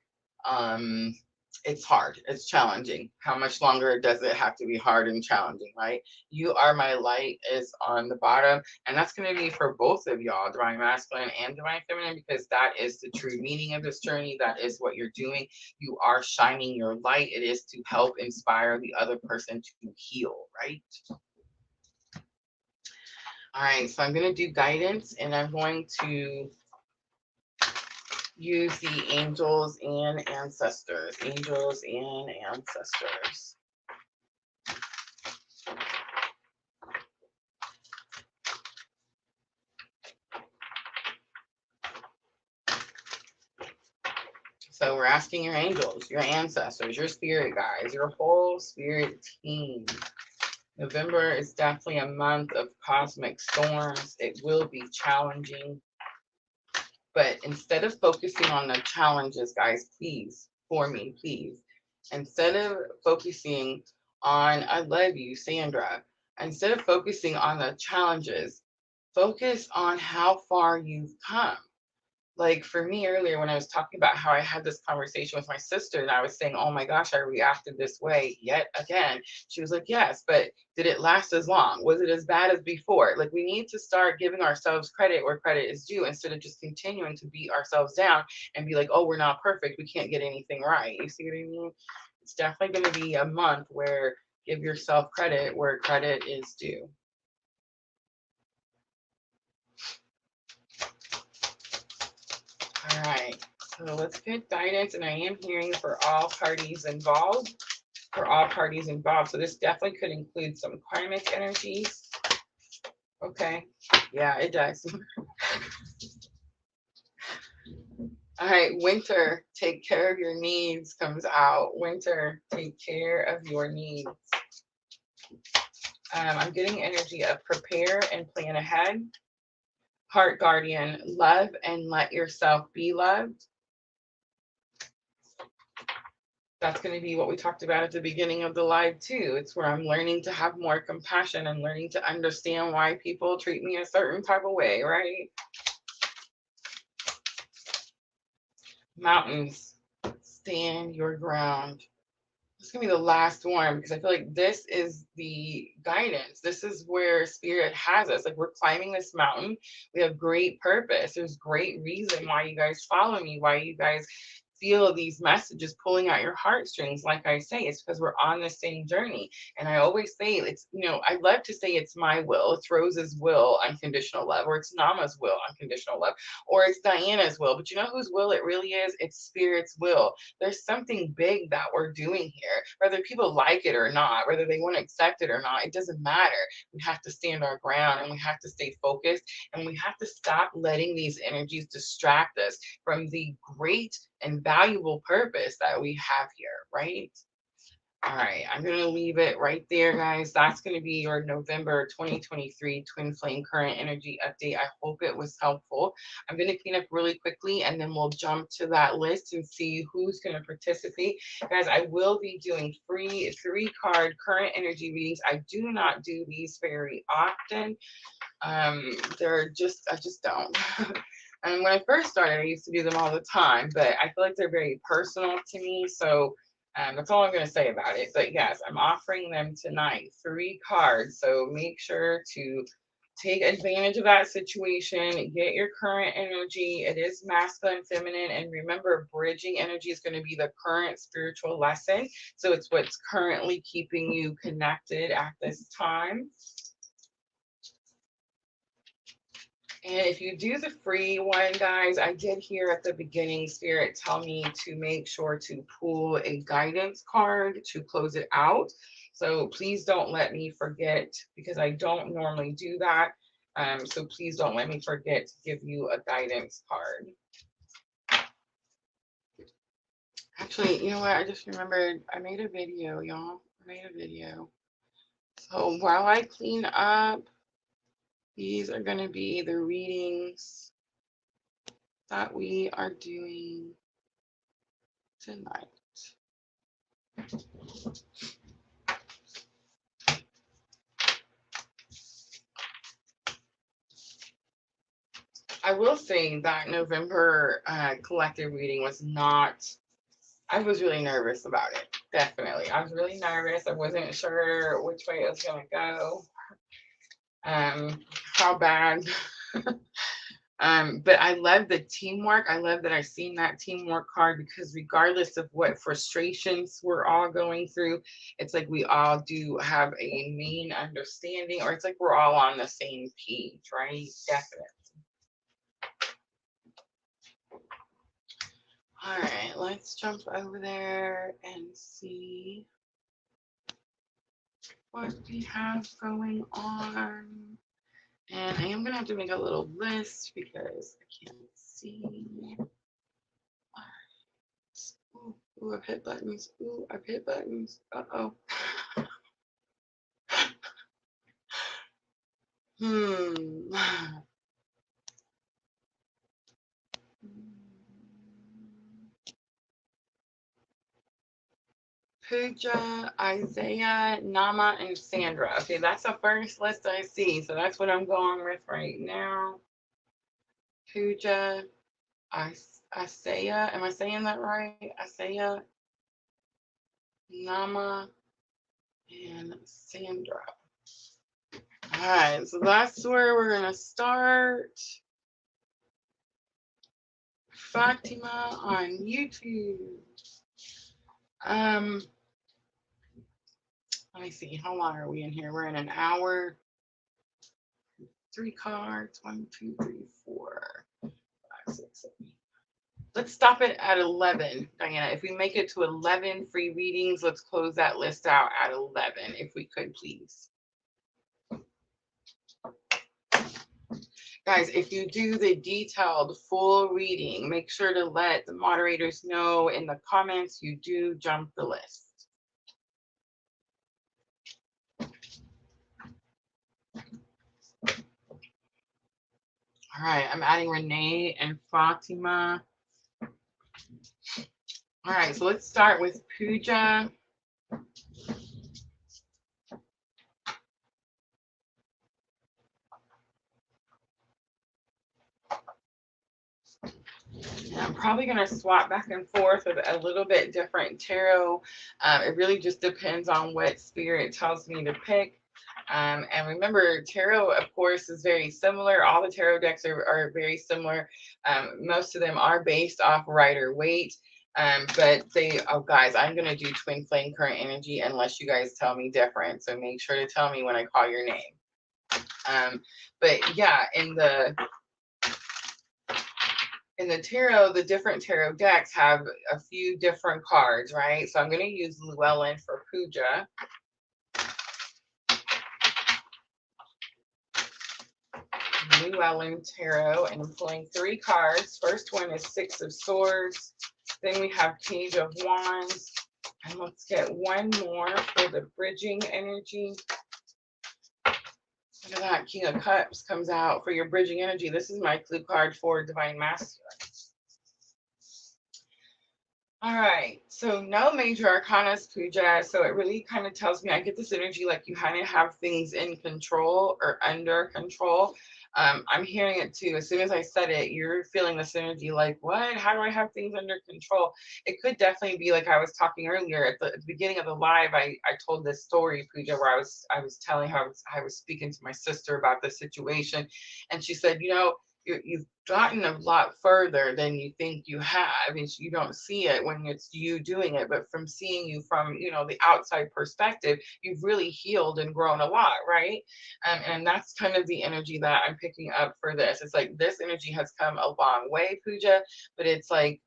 it's hard, it's challenging. How much longer does it have to be hard and challenging, right? You Are My Light is on the bottom, and that's going to be for both of y'all, Divine Masculine and Divine Feminine, because that is the true meaning of this journey. That is what you're doing. You are shining your light. It is to help inspire the other person to heal, right? All right, so I'm going to do guidance, and I'm going to use the angels and ancestors. Angels and ancestors. So we're asking your angels, your ancestors, your spirit guides, your whole spirit team. November is definitely a month of cosmic storms. It will be challenging. But instead of focusing on the challenges, guys, please, for me, please, instead of focusing on, I love you, Sandra, instead of focusing on the challenges, focus on how far you've come. Like for me earlier, when I was talking about how I had this conversation with my sister and I was saying, oh my gosh, I reacted this way yet again. She was like, yes, but did it last as long? Was it as bad as before? Like we need to start giving ourselves credit where credit is due instead of just continuing to beat ourselves down and be like, oh, we're not perfect. We can't get anything right. You see what I mean? It's definitely going to be a month where give yourself credit where credit is due. All right, so let's get guidance, and I am hearing for all parties involved. For all parties involved. So this definitely could include some karmic energies. Okay, yeah, it does. All right, winter, take care of your needs comes out. Winter, take care of your needs. I'm getting energy of prepare and plan ahead. Heart guardian, love and let yourself be loved. That's going to be what we talked about at the beginning of the live too. It's where I'm learning to have more compassion and learning to understand why people treat me a certain type of way, right? Mountains, stand your ground. This is going to be the last one because I feel like this is the guidance. This is where spirit has us. Like we're climbing this mountain. We have great purpose. There's great reason why you guys follow me, why you guys feel these messages pulling at your heartstrings. Like I say, it's because we're on the same journey. And I always say it's, you know, I love to say it's my will, it's Rosa's will, unconditional love, or it's Nama's will, unconditional love, or it's Diana's will. But you know whose will it really is? It's spirit's will. There's something big that we're doing here, whether people like it or not, whether they want to accept it or not, it doesn't matter. We have to stand our ground and we have to stay focused and we have to stop letting these energies distract us from the great and valuable purpose that we have here, right? All right, I'm going to leave it right there, guys. That's going to be your November 2023 Twin Flame Current Energy Update. I hope it was helpful. I'm going to clean up really quickly, and then we'll jump to that list and see who's going to participate. Guys, I will be doing free 3-card current energy readings. I do not do these very often. I just don't. And when I first started, I used to do them all the time, but I feel like they're very personal to me. So that's all I'm going to say about it. But yes, I'm offering them tonight, 3 cards. So make sure to take advantage of that situation, get your current energy. It is masculine, feminine, and remember, bridging energy is going to be the current spiritual lesson. So it's what's currently keeping you connected at this time. And if you do the free one, guys, I did hear at the beginning, Spirit tell me to make sure to pull a guidance card to close it out. So please don't let me forget, because I don't normally do that. So please don't let me forget to give you a guidance card. Actually, you know what? I just remembered I made a video, y'all. I made a video. So while I clean up, these are going to be the readings that we are doing tonight. I will say that November collective reading was not, I was really nervous about it. Definitely. I was really nervous. I wasn't sure which way it was going to go. How bad. But I love the teamwork. I love that I've seen that teamwork card, because regardless of what frustrations we're all going through, it's like we all do have a main understanding, or it's like we're all on the same page, right? Definitely. All right, let's jump over there and see what we have going on. And I am going to have to make a little list because I can't see. Ooh, I've hit buttons. Ooh, I've hit buttons. Uh-oh. Pooja, Isaiah, Nama, and Sandra. Okay, that's the first list I see. So that's what I'm going with right now. Pooja, Isaiah. Am I saying that right? Isaiah, Nama, and Sandra. All right, so that's where we're going to start. Fatima on YouTube. Let me see, how long are we in here? We're in an hour. 3 cards. 1, 2, 3, 4, 5, 6, 7. Let's stop it at 11, Diana. If we make it to 11 free readings, let's close that list out at 11, if we could, please. Guys, if you do the detailed full reading, make sure to let the moderators know in the comments you do jump the list. All right, I'm adding Renee and Fatima. All right, so let's start with Pooja. And I'm probably going to swap back and forth with a little bit different tarot. It really just depends on what spirit tells me to pick. And remember, tarot, of course, is very similar. All the tarot decks are very similar. Most of them are based off Rider-Waite. But they, oh guys, I'm going to do twin flame current energy unless you guys tell me different. So make sure to tell me when I call your name. But yeah, in the tarot, the different tarot decks have a few different cards, right? So I'm going to use Llewellyn for Pooja. Llewellyn Tarot, and I'm pulling 3 cards. First one is 6 of Swords. Then we have Page of Wands. And let's get one more for the bridging energy. Look at that. King of Cups comes out for your bridging energy. This is my clue card for Divine Masculine. All right, so no major arcanas, Pooja. So it really kind of tells me, I get this energy like you kind of have things in control or under control. I'm hearing it too. As soon as I said it, you're feeling this energy like, what? How do I have things under control? It could definitely be like I was talking earlier at the beginning of the live. I told this story, Pooja, where I was telling her I was speaking to my sister about the situation, and she said, you've gotten a lot further than you think you have. And you don't see it when it's you doing it, but from seeing you from, the outside perspective, you've really healed and grown a lot, right? And that's kind of the energy that I'm picking up for this. It's like this energy has come a long way, Pooja, but it's like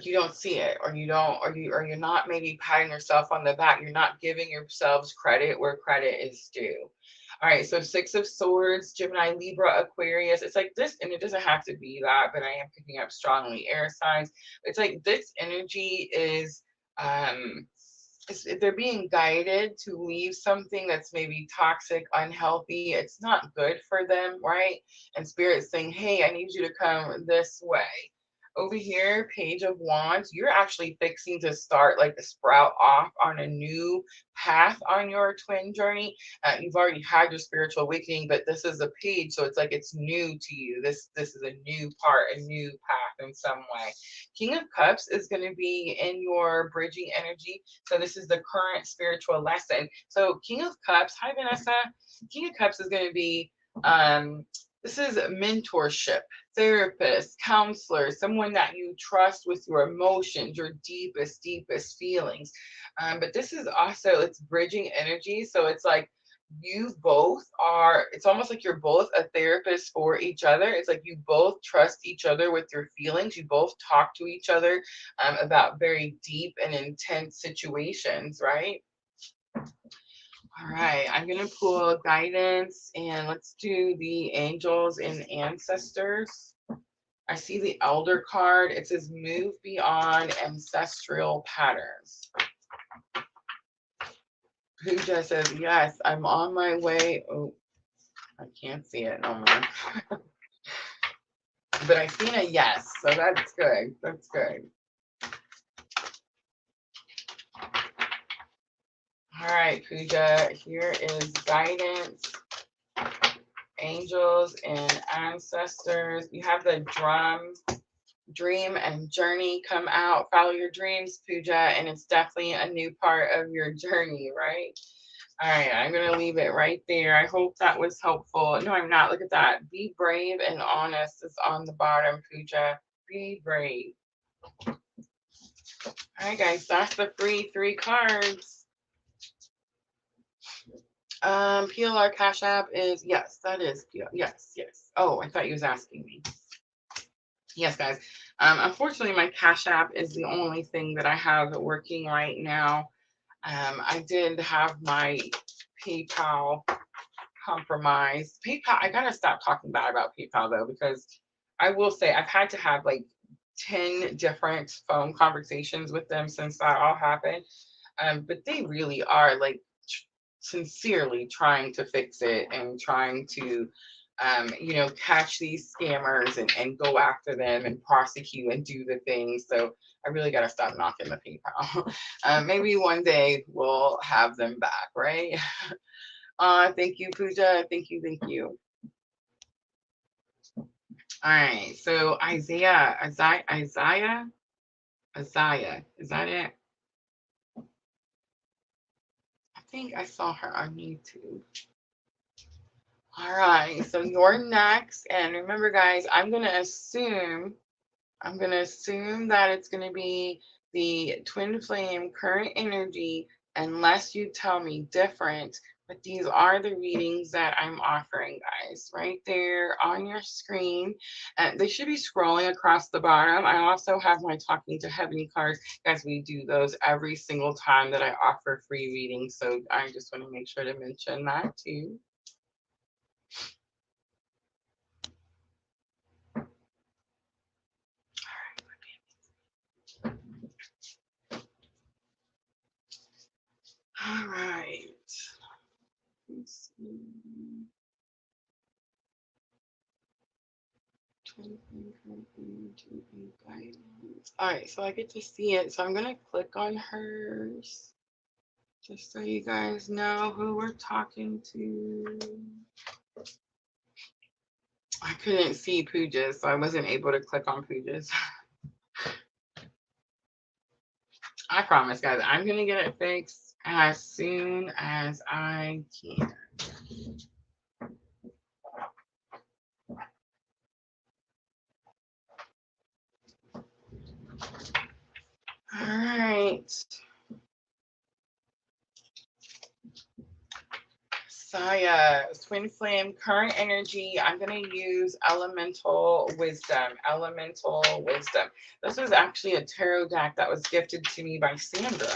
you don't see it, or you don't, or you're not maybe patting yourself on the back. You're not giving yourselves credit where credit is due. All right, so Six of Swords, Gemini, Libra, Aquarius. It's like this, and it doesn't have to be that, but I am picking up strongly air signs. It's like this energy is, they're being guided to leave something that's maybe toxic, unhealthy. It's not good for them, right? And Spirit's saying, hey, I need you to come this way. Over here, Page of Wands, you're actually fixing to start like a sprout off on a new path on your twin journey. You've already had your spiritual awakening, but this is a page, so it's like it's new to you. This is a new part, a new path in some way. King of Cups is going to be in your bridging energy. So this is the current spiritual lesson. So King of Cups, hi Vanessa. King of Cups is going to be this is mentorship, therapist, counselor, someone that you trust with your emotions, your deepest, deepest feelings. But this is also, it's bridging energy. So it's like you both are, it's almost like you're both a therapist for each other. It's like you both trust each other with your feelings. You both talk to each other about very deep and intense situations, right? All right, I'm going to pull guidance, and let's do the angels and ancestors. I see the elder card. It says move beyond ancestral patterns. Pooja says, yes, I'm on my way. Oh, I can't see it no more. But I seen a yes, so that's good. That's good. All right, Pooja, here is guidance, angels and ancestors. You have the dream and journey come out. Follow your dreams, Pooja, and it's definitely a new part of your journey, right? All right, I'm going to leave it right there. I hope that was helpful. No, I'm not. Look at that. Be brave and honest is on the bottom, Pooja. Be brave. All right, guys, that's the free 3 cards. PLR Cash App is, yes, that is, yes. Oh, I thought you was asking me. Yes, guys. Unfortunately, my Cash App is the only thing that I have working right now. I did have my PayPal compromised. PayPal, I gotta stop talking bad about PayPal though, because I will say I've had to have like 10 different phone conversations with them since that all happened. But they really are like sincerely trying to fix it and trying to catch these scammers and go after them and prosecute and do the things. So I really got to stop knocking the PayPal. Maybe one day we'll have them back, right? Thank you, Pooja. Thank you. All right. So Isaiah, is that it? I think I saw her on YouTube. All right, so you're next. And remember, guys, I'm going to assume that it's going to be the twin flame current energy unless you tell me different. But these are the readings that I'm offering, guys, right there on your screen. They should be scrolling across the bottom. I also have my Talking to Heavenly cards. Guys, we do those every single time that I offer free readings. So I just want to make sure to mention that too. All right, so I get to see it. So I'm going to click on hers just so you guys know who we're talking to. I couldn't see Pooja's, so I wasn't able to click on Pooja's. I promise, guys, I'm going to get it fixed as soon as I can. All right. Saya, twin flame, current energy. I'm going to use elemental wisdom. Elemental wisdom. This was actually a tarot deck that was gifted to me by Sandra.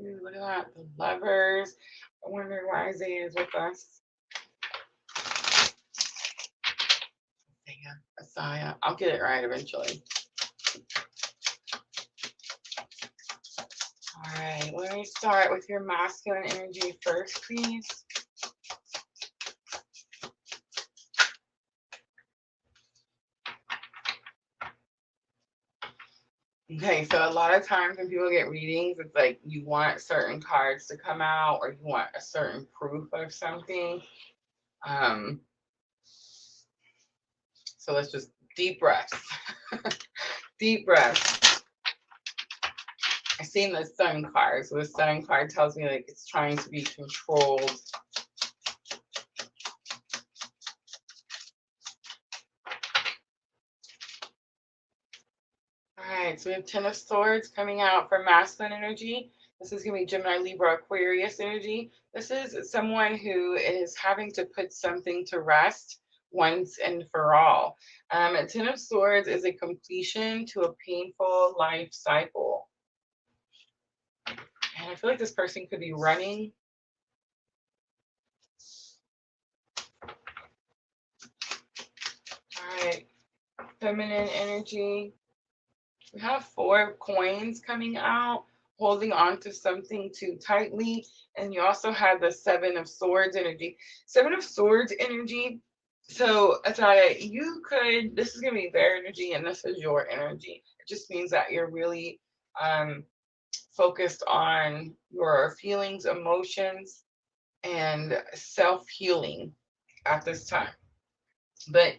Ooh, look at that. The lovers. I wonder why Isaiah is with us. Saya. I'll get it right eventually. All right, let me start with your masculine energy first, please. Okay, so a lot of times when people get readings, it's like you want certain cards to come out or you want a certain proof of something. So let's just deep breaths. Deep breaths. I've seen the sun card. So the sun card tells me like it's trying to be controlled. All right, so we have 10 of Swords coming out for masculine energy. This is going to be Gemini, Libra, Aquarius energy. This is someone who is having to put something to rest once and for all. 10 of Swords is a completion to a painful life cycle. And I feel like this person could be running. All right, feminine energy. We have 4 coins coming out, holding on to something too tightly. And you also have the 7 of Swords energy. 7 of Swords energy. So, Ataya, you could, this is going to be their energy and this is your energy. It just means that you're really focused on your feelings, emotions, and self-healing at this time. But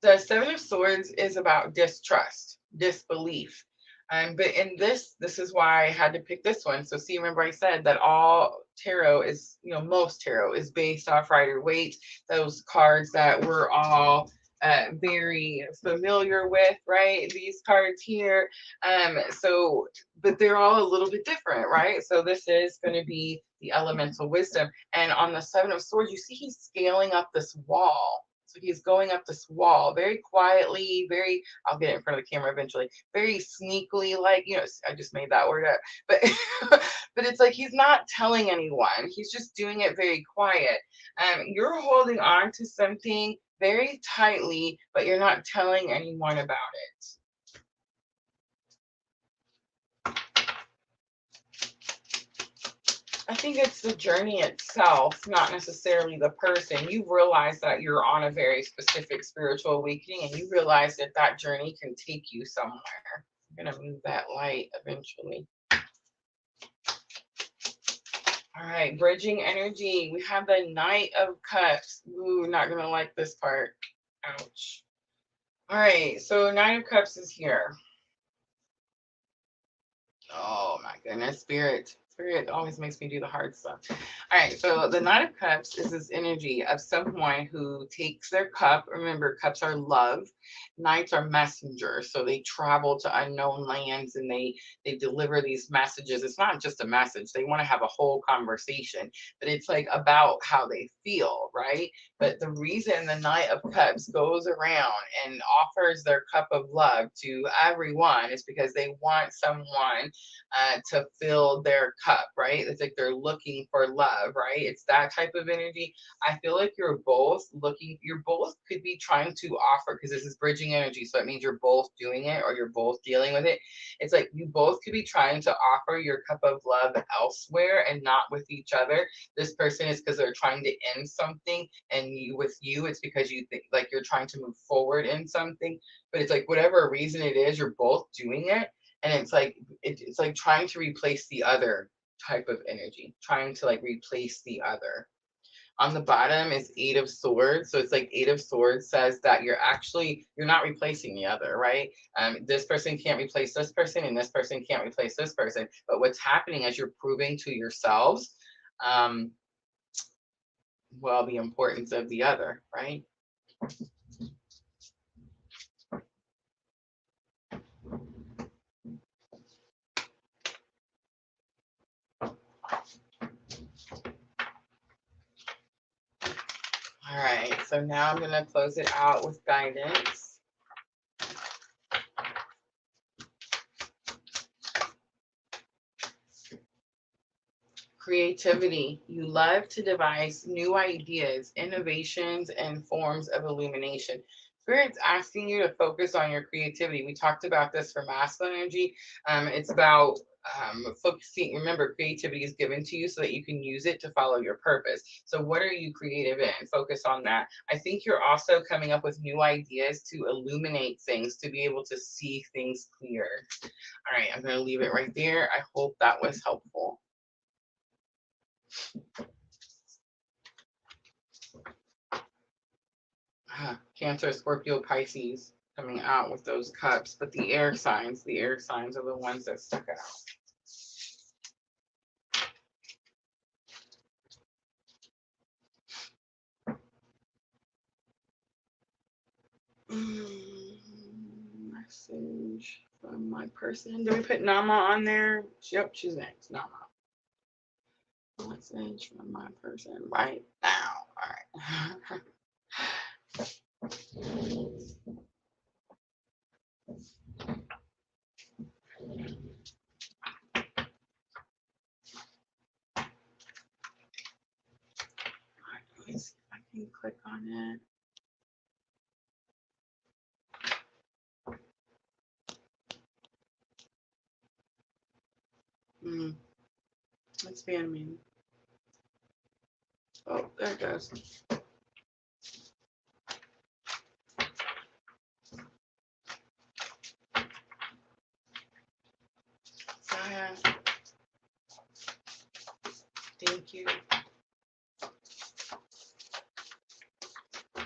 the 7 of Swords is about distrust, disbelief. But in this is why I had to pick this one. So see, remember I said that all tarot is, most tarot is based off Rider-Waite, those cards that we're all very familiar with, right? These cards here. But they're all a little bit different, right? So this is going to be the elemental wisdom. And on the 7 of Swords, you see he's scaling up this wall. So he's going up this wall very quietly, I'll get it in front of the camera eventually, very sneakily, like, I just made that word up, but, but it's like, he's not telling anyone. He's just doing it very quiet. You're holding on to something very tightly, but you're not telling anyone about it. I think it's the journey itself, not necessarily the person. You realize that you're on a very specific spiritual awakening and you realize that that journey can take you somewhere. I'm going to move that light eventually. All right, bridging energy. We have the Knight of Cups. Ooh, not going to like this part. Ouch. All right, so Knight of Cups is here. Oh my goodness, Spirit always makes me do the hard stuff. All right, so the Knight of Cups is this energy of someone who takes their cup. Remember, cups are love. Knights are messengers, so they travel to unknown lands and they deliver these messages. It's not just a message. They want to have a whole conversation, but it's like about how they feel, right? But the reason the Knight of Cups goes around and offers their cup of love to everyone is because they want someone to fill their cup, right? It's like they're looking for love, right? It's that type of energy. I feel like you're both could be trying to offer, because this is bridging energy. So it means you're both doing it or you're both dealing with it. It's like you both could be trying to offer your cup of love elsewhere and not with each other. This person is because they're trying to end something, and with you, it's because you think like you're trying to move forward in something. But it's like whatever reason it is, you're both doing it. And it's like it's like trying to replace the other type of energy, trying to like replace the other. On the bottom is Eight of Swords. So it's like Eight of Swords says that you're not replacing the other, right? This person can't replace this person, and this person can't replace this person. But what's happening is you're proving to yourselves, well, the importance of the other, right? All right, so now I'm going to close it out with guidance. Creativity. You love to devise new ideas, innovations, and forms of illumination. Spirit's asking you to focus on your creativity. We talked about this for masculine energy. It's about focusing. Remember, creativity is given to you so that you can use it to follow your purpose. So what are you creative in? Focus on that. I think you're also coming up with new ideas to illuminate things, to be able to see things clear. All right, I'm going to leave it right there. I hope that was helpful. Cancer, Scorpio, Pisces coming out with those cups, but the air signs are the ones that stuck out. Message from my person. Do we put Nama on there? Yep, she's next. Nama. Message from my person right now. All right. Let me see if I can click on it. Let's be animated. Oh, there it goes. Thank you.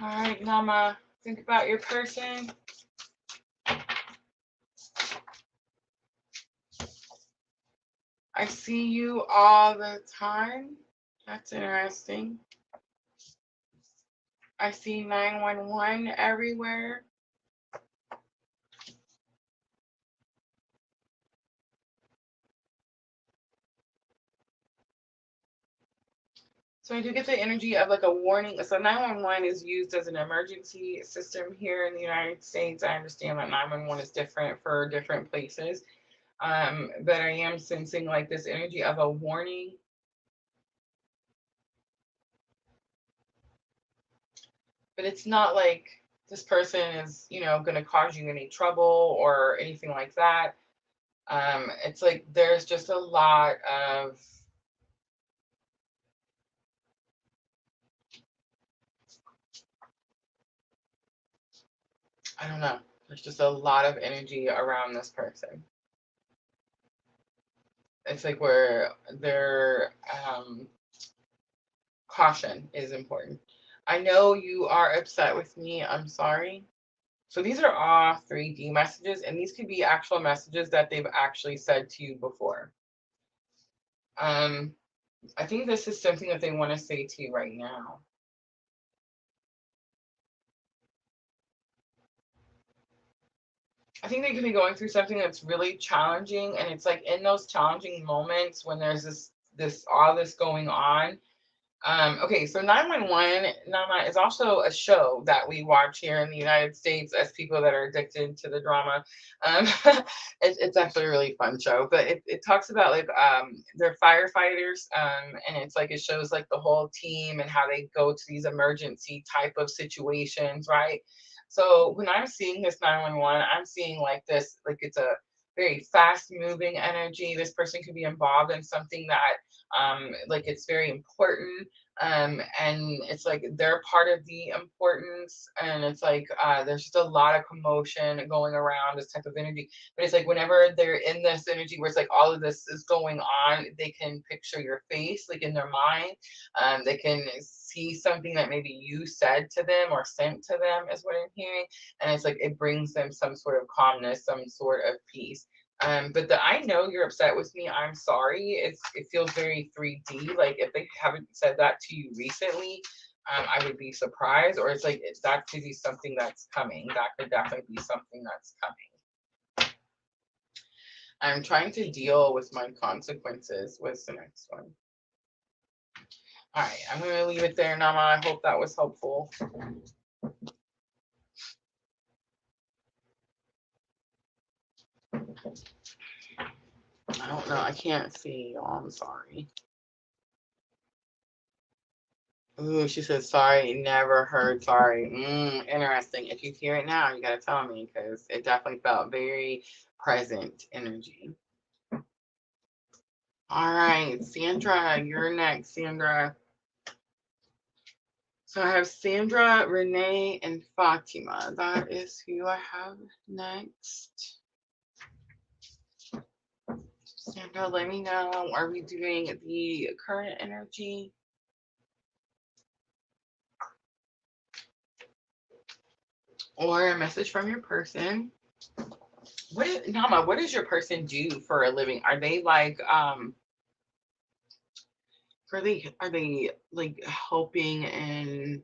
All right, Nama, think about your person. I see you all the time. That's interesting. I see 911 everywhere. So I do get the energy of like a warning. So 911 is used as an emergency system here in the United States. I understand that 911 is different for different places. But I am sensing like this energy of a warning. But it's not like this person is, going to cause you any trouble or anything like that. It's like there's just a lot of I don't know. There's just a lot of energy around this person. It's like where their caution is important. I know you are upset with me. I'm sorry. So these are all 3D messages, and these could be actual messages that they've actually said to you before. I think this is something that they want to say to you right now. I think they could be going through something that's really challenging, and it's like in those challenging moments when there's all this going on, Okay, so 911 Nama is also a show that we watch here in the United States as people that are addicted to the drama. Um, it's actually a really fun show, but it talks about like they're firefighters, and it's like it shows like the whole team and how they go to these emergency type of situations, right? So when I'm seeing this 911, I'm seeing like this, like it's a very fast moving energy. This person could be involved in something that like it's very important, and it's like they're part of the importance, and it's like there's just a lot of commotion going around this type of energy. But it's like whenever they're in this energy where it's like all of this is going on, they can picture your face like in their mind. They can see something that maybe you said to them or sent to them is what I'm hearing, and it's like it brings them some sort of calmness, some sort of peace. But the I know you're upset with me, I'm sorry. It feels very 3D. Like if they haven't said that to you recently, I would be surprised. Or it's like that could be something that's coming. That could definitely be something that's coming. I'm trying to deal with my consequences. What's the next one? All right, I'm gonna leave it there, Nama. I hope that was helpful. I don't know. I can't see. Oh, I'm sorry. Ooh, she said sorry, never heard sorry. Interesting. If you hear it now, you gotta tell me because it definitely felt very present energy. All right, Sandra, you're next, Sandra. So I have Sandra, Renee, and Fatima. That is who I have next. Sandra, let me know. Are we doing the current energy? Or a message from your person? Nama, what does your person do for a living? Are they like are they like helping in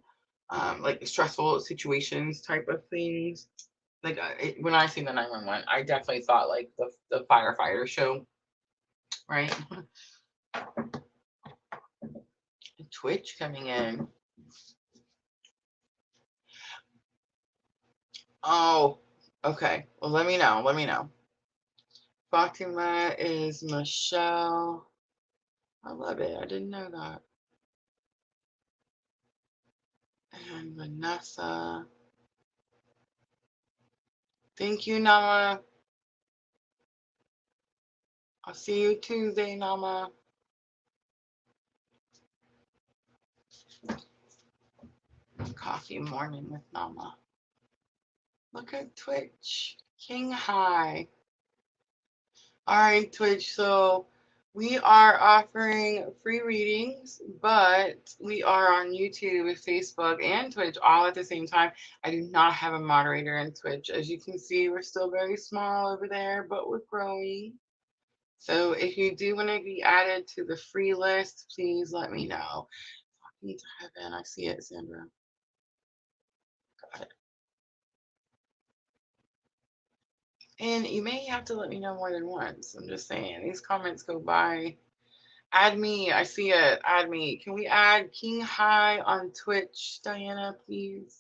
like stressful situations type of things? Like when I see the 911, I definitely thought like the firefighter show, right? Twitch coming in. Oh, okay. Well, let me know. Let me know. Fatima is Michelle. I love it. I didn't know that. And Vanessa. Thank you, Nama. I'll see you Tuesday, Nama. Coffee morning with Nama. Look at Twitch. King High. All right, Twitch. So we are offering free readings, but we are on YouTube, Facebook, and Twitch all at the same time. I do not have a moderator in Twitch. As you can see, we're still very small over there, but we're growing. So if you do want to be added to the free list, please let me know. Talking to heaven. I see it, Sandra. Got it. And you may have to let me know more than once. I'm just saying, these comments go by. Add me. I see it. Add me. Can we add King High on Twitch, Diana, please?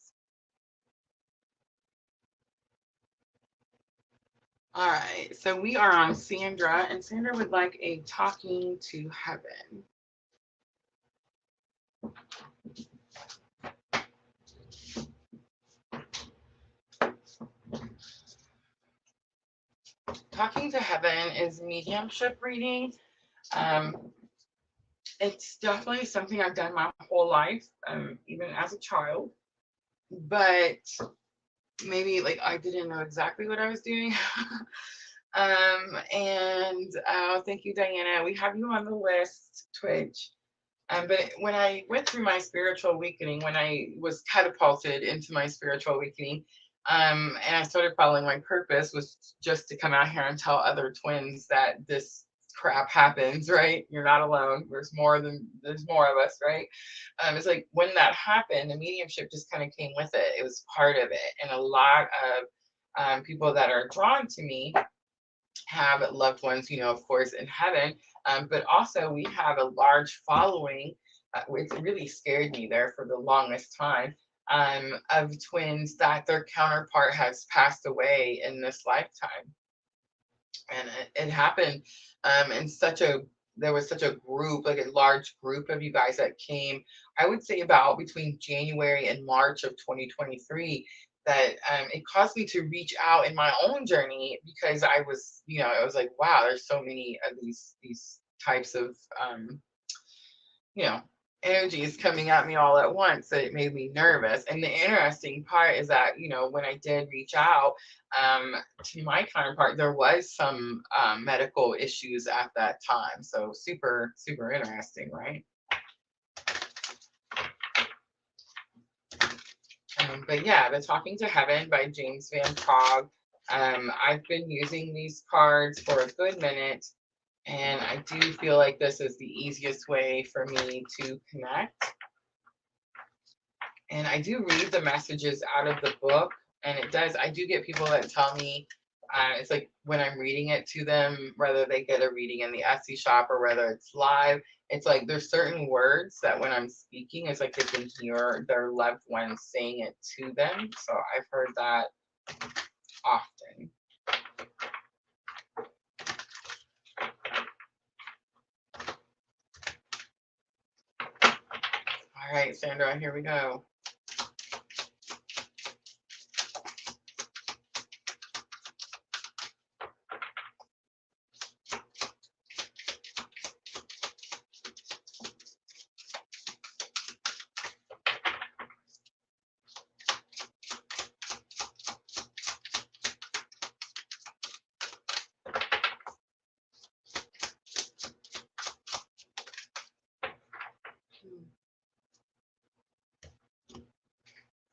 All right. So we are on Sandra, and Sandra would like a talking to heaven. Talking to heaven is mediumship reading. It's definitely something I've done my whole life, even as a child. But maybe like I didn't know exactly what I was doing. And thank you, Diana. We have you on the list, Twitch. But when I went through my spiritual awakening, when I was catapulted into my spiritual awakening, and I started following my purpose was just to come out here and tell other twins that this crap happens, right? You're not alone. There's more of us, right? It's like when that happened, the mediumship just kind of came with it. It was part of it. And a lot of people that are drawn to me have loved ones, of course, in heaven. But also we have a large following It really scared me there for the longest time, of twins that their counterpart has passed away in this lifetime. And it happened in such a there was such a group, like a large group of you guys that came, I would say about between January and March of 2023, that it caused me to reach out in my own journey, because I was, I was like, wow, there's so many of these types of you know, energies coming at me all at once, that it made me nervous. And the interesting part is that, when I did reach out to my counterpart, there was some medical issues at that time. So super, super interesting, right? But yeah, the Talking to Heaven by James Van Praagh. I've been using these cards for a good minute, and I do feel like this is the easiest way for me to connect. And I do read the messages out of the book, and I do get people that tell me, it's like when I'm reading it to them, whether they get a reading in the Etsy shop or whether it's live, it's like there's certain words that when I'm speaking, it's like they can hear their loved ones saying it to them. So I've heard that often. All right, Sandra, here we go.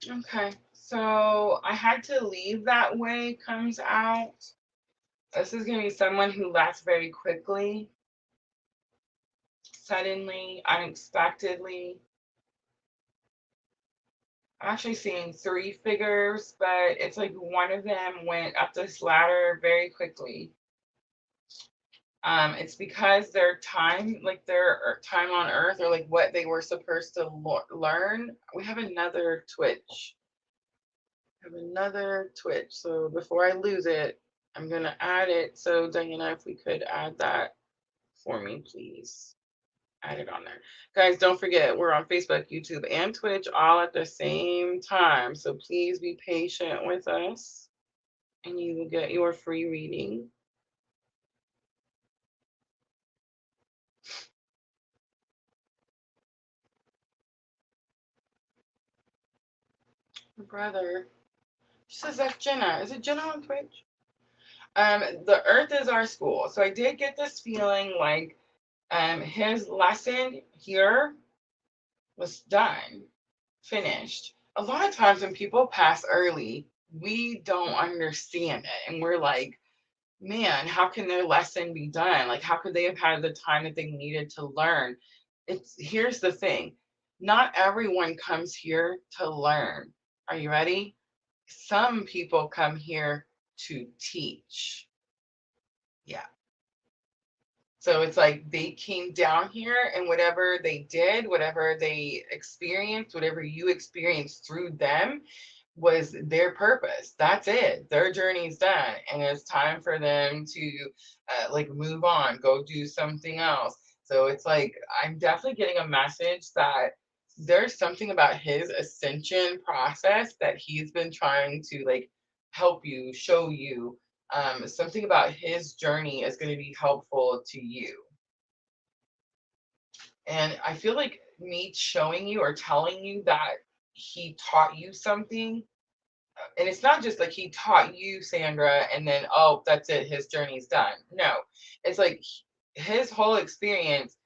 Okay, so I had to leave that way comes out. This is going to be someone who left very quickly, suddenly, unexpectedly. I'm actually seeing 3 figures, but it's like one of them went up this ladder very quickly. It's because their time, like their time on Earth, or like what they were supposed to learn. We have another Twitch. So before I lose it, I'm gonna add it. So Diana, if we could add that for me, please. Add it on there. Guys, don't forget, we're on Facebook, YouTube, and Twitch all at the same time. So please be patient with us, and you will get your free reading. Brother. She says that's Jenna. Is it Jenna on Twitch? The Earth is our school. So I did get this feeling like his lesson here was done, finished. A lot of times when people pass early, we don't understand it. And we're like, man, how can their lesson be done? Like, how could they have had the time that they needed to learn? Here's the thing. Not everyone comes here to learn. Are you ready? Some people come here to teach. Yeah. So it's like they came down here, and whatever they did, whatever they experienced, whatever you experienced through them was their purpose. That's it. Their journey's done. And it's time for them to like move on, go do something else. So it's like, I'm definitely getting a message that there's something about his ascension process that he's been trying to like help you, show you. Something about his journey is going to be helpful to you. And I feel like me showing you or telling you that he taught you something, and it's not just like he taught you, Sandra, and then, oh, that's it, his journey's done. No, it's like his whole experience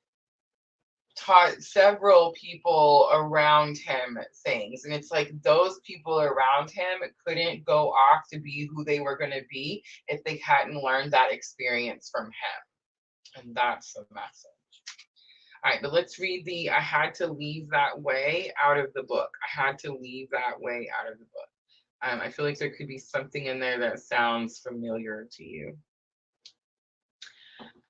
taught several people around him things. And it's like those people around him couldn't go off to be who they were going to be if they hadn't learned that experience from him. And that's the message. All right, but let's read the I had to leave that way out of the book. I had to leave that way out of the book. I feel like there could be something in there that sounds familiar to you.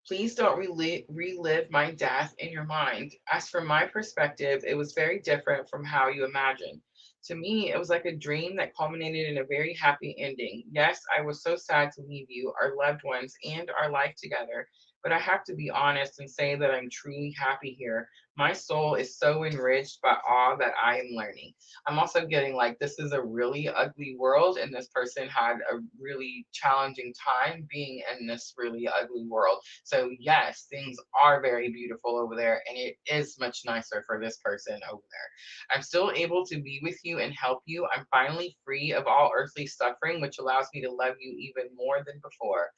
Please don't relive my death in your mind. As for my perspective, it was very different from how you imagined. To me, it was like a dream that culminated in a very happy ending. Yes, I was so sad to leave you, our loved ones, and our life together, but I have to be honest and say that I'm truly happy here. My soul is so enriched by all that I am learning. I'm also getting like this is a really ugly world, and this person had a really challenging time being in this really ugly world. So, yes, things are very beautiful over there, and it is much nicer for this person over there. I'm still able to be with you and help you. I'm finally free of all earthly suffering, which allows me to love you even more than before.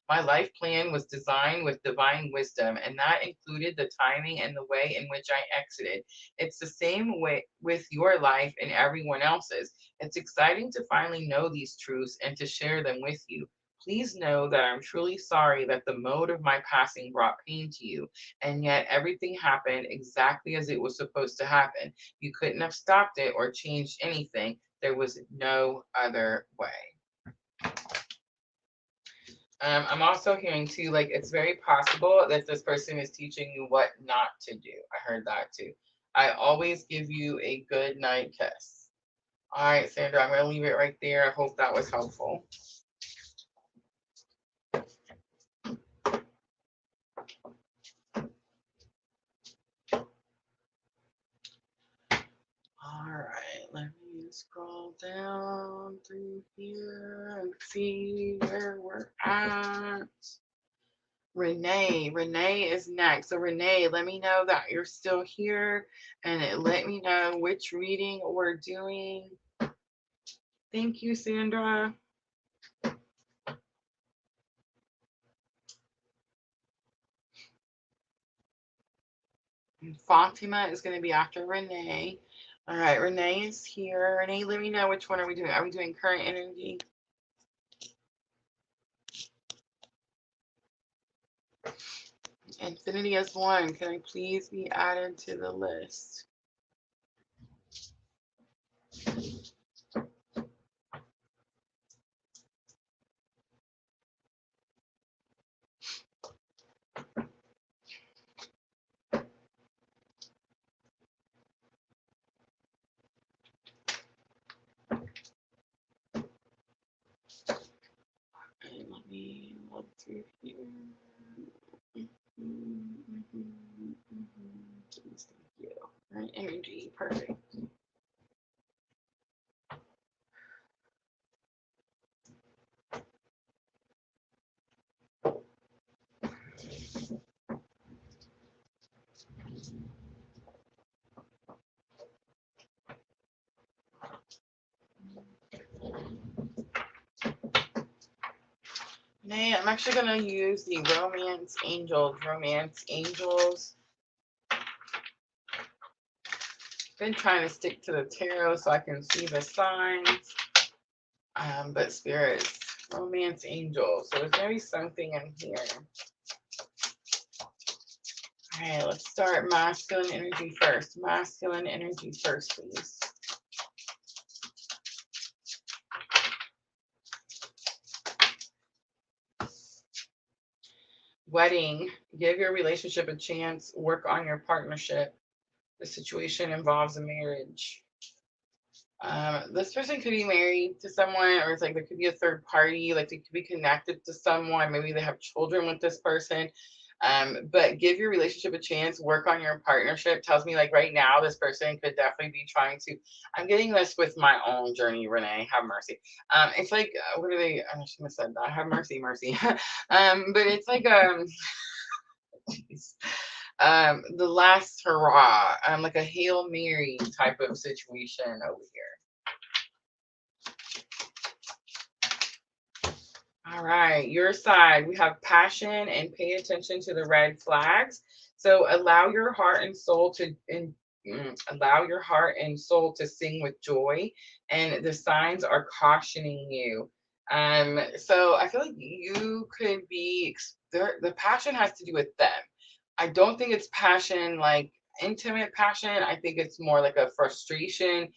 My life plan was designed with divine wisdom, and that included the timing and the way in which I exited. It's the same way with your life and everyone else's. It's exciting to finally know these truths and to share them with you. Please know that I'm truly sorry that the mode of my passing brought pain to you, and yet everything happened exactly as it was supposed to happen. You couldn't have stopped it or changed anything. There was no other way. I'm also hearing too, like it's very possible that this person is teaching you what not to do. I heard that too. I always give you a good night kiss. All right, Sandra, I'm going to leave it right there. I hope that was helpful. All right, let me scroll down through here and see where we're at. Renee is next. So Renee, let me know that you're still here and let me know which reading we're doing. Thank you, Sandra. And Fatima is going to be after Renee. All right, Renee is here. Renee, let me know which one are we doing. Are we doing current energy? Infinity is one. Can I please be added to the list? Okay, let me look through here. Please, thank you. Current energy, perfect. Nay, I'm actually going to use the Romance Angels. Romance Angels. Been trying to stick to the tarot so I can see the signs. But spirits, Romance Angels. So there's going to be something in here. All right, let's start masculine energy first. Masculine energy first, please. Wedding, give your relationship a chance, work on your partnership. The situation involves a marriage. This person could be married to someone, or it's like there could be a third party, like they could be connected to someone. Maybe they have children with this person. But give your relationship a chance, work on your partnership. Tells me like right now, this person could definitely be trying to. I'm getting this with my own journey, Renee. Have mercy. It's like, what are they? I shouldn't have said that. Have mercy, mercy. But it's like, geez. The last hurrah, like a Hail Mary type of situation over here. All right, your side, we have passion and pay attention to the red flags. So allow your heart and soul to allow your heart and soul to sing with joy, and the signs are cautioning you. So I feel like you could be the passion has to do with them. I don't think it's passion like intimate passion. I think it's more like a frustration,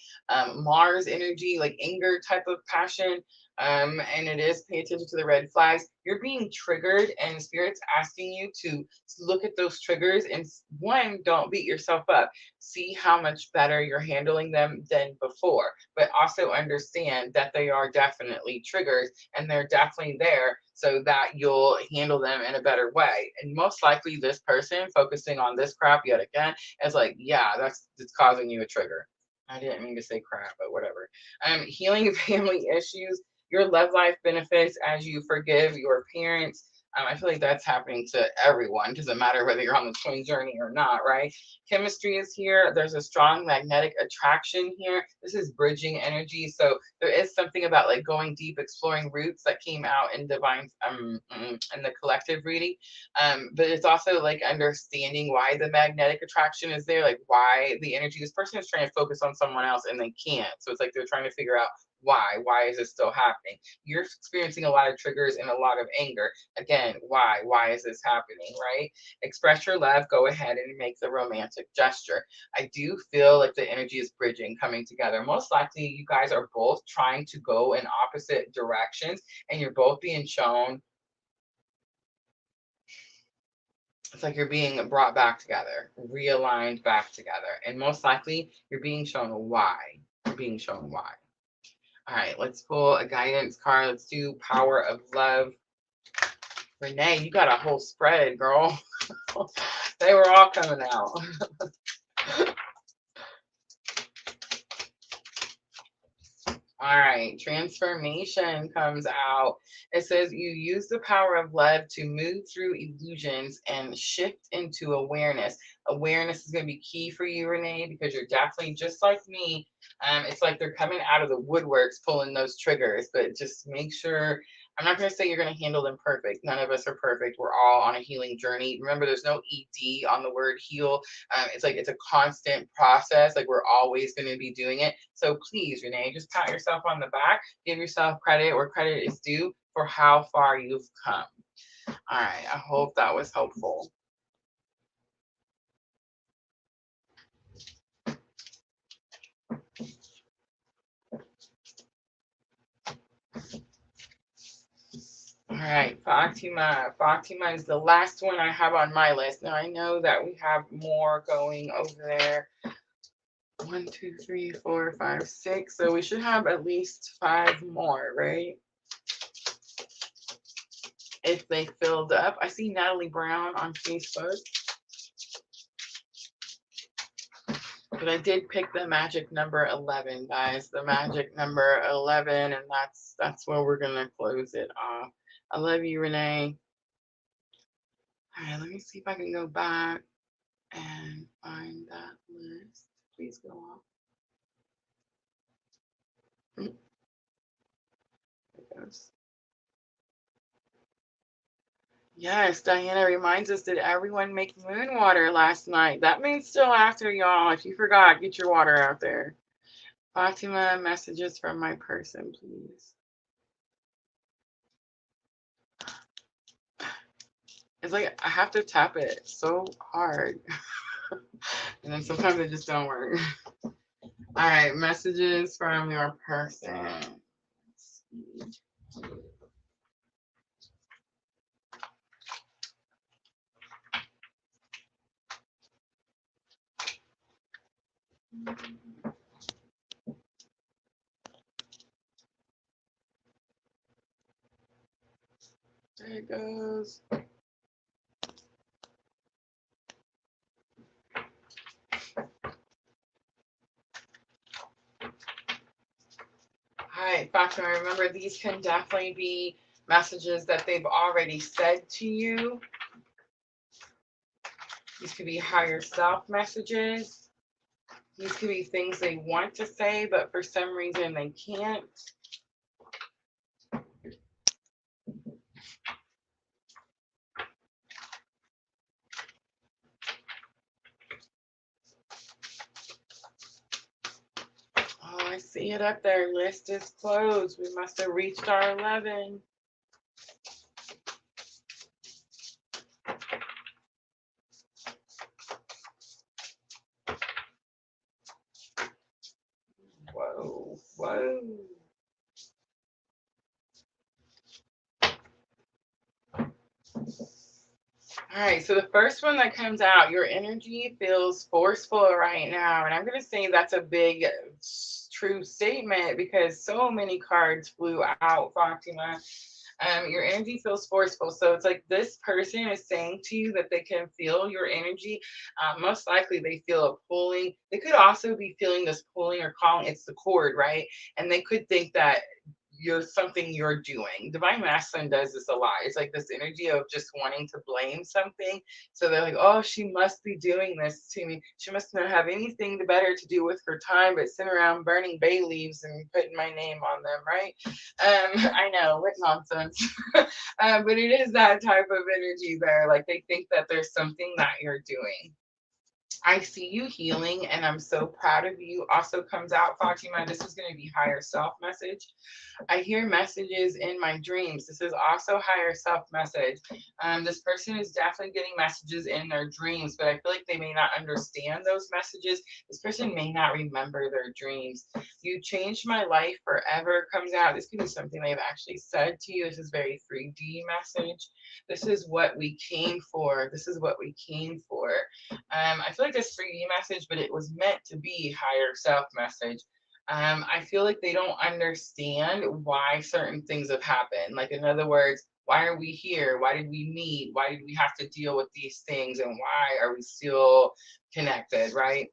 Mars energy, like anger type of passion. And it is pay attention to the red flags. You're being triggered, and Spirit's asking you to look at those triggers and one, don't beat yourself up. See how much better you're handling them than before, but also understand that they are definitely triggers and they're definitely there so that you'll handle them in a better way. And most likely, this person focusing on this crap yet again is like, yeah, it's causing you a trigger. I didn't mean to say crap, but whatever. Healing family issues, your love life benefits as you forgive your parents. I feel like that's happening to everyone. Doesn't matter whether you're on the twin journey or not, right? Chemistry is here. There's a strong magnetic attraction here. This is bridging energy. So there is something about like going deep, exploring roots that came out in divine in the collective reading. But it's also like understanding why the magnetic attraction is there, like why the energy. This person is trying to focus on someone else and they can't. So it's like they're trying to figure out why is this still happening. You're experiencing a lot of triggers and a lot of anger. Again, why is this happening, right? Express your love, go ahead and make the romantic gesture. I do feel like the energy is bridging, coming together. Most likely you guys are both trying to go in opposite directions and you're both being shown, it's like you're being brought back together, realigned back together, and most likely you're being shown why. You're being shown why. All right, let's pull a guidance card. Let's do Power of Love. Renee, you got a whole spread, girl. They were all coming out. All right, transformation comes out. It says you use the power of love to move through illusions and shift into awareness. Awareness is going to be key for you, Renee, because you're definitely just like me. It's like they're coming out of the woodworks, pulling those triggers, but just make sure. I'm not going to say you're going to handle them perfect. None of us are perfect. We're all on a healing journey. Remember, there's no ED on the word heal. It's like it's a constant process. Like we're always going to be doing it. So please, Renee, just pat yourself on the back. Give yourself credit where credit is due for how far you've come. All right. I hope that was helpful. All right, Fatima. Fatima is the last one I have on my list. Now I know that we have more going over there. 1, 2, 3, 4, 5, 6. So we should have at least 5 more, right? If they filled up. I see Natalie Brown on Facebook. But I did pick the magic number 11, guys. The magic number 11, and that's where we're gonna close it off. I love you, Renee. All right, let me see if I can go back and find that list. Please go off. There it goes. Yes, Diana reminds us, did everyone make moon water last night? That means still after, y'all. If you forgot, get your water out there. Fatima, messages from my person, please. It's like I have to tap it so hard. And then sometimes it just don't work. All right, messages from your person. There it goes. All right, Fatima, remember these can definitely be messages that they've already said to you. These could be higher self messages. These could be things they want to say, but for some reason they can't. Oh, I see it up there. List is closed. We must have reached our 11. Whoa, whoa. right, so the first one that comes out, your energy feels forceful right now. And I'm going to say that's a big, true statement because so many cards flew out, Fatima. Your energy feels forceful. So it's like this person is saying to you that they can feel your energy. Most likely they feel a pulling. They could also be feeling this pulling or calling. It's the cord, right? And they could think that you're something you're doing. Divine Masculine does this a lot. It's like this energy of just wanting to blame something. So they're like, oh, she must be doing this to me. She must not have anything better to do with her time but sit around burning bay leaves and putting my name on them, right? I know, what nonsense. But it is that type of energy there. Like they think that there's something that you're doing. I see you healing, and I'm so proud of you. Also comes out, Fatima. This is going to be higher self message. I hear messages in my dreams. This is also higher self message. This person is definitely getting messages in their dreams, but I feel like they may not understand those messages. This person may not remember their dreams. You changed my life forever comes out. This could be something they've actually said to you. This is very 3D message. This is what we came for. This is what we came for. I feel like this 3D message, but it was meant to be higher self message. I feel like they don't understand why certain things have happened. Like, in other words, why are we here? Why did we meet? Why did we have to deal with these things? And why are we still connected, right?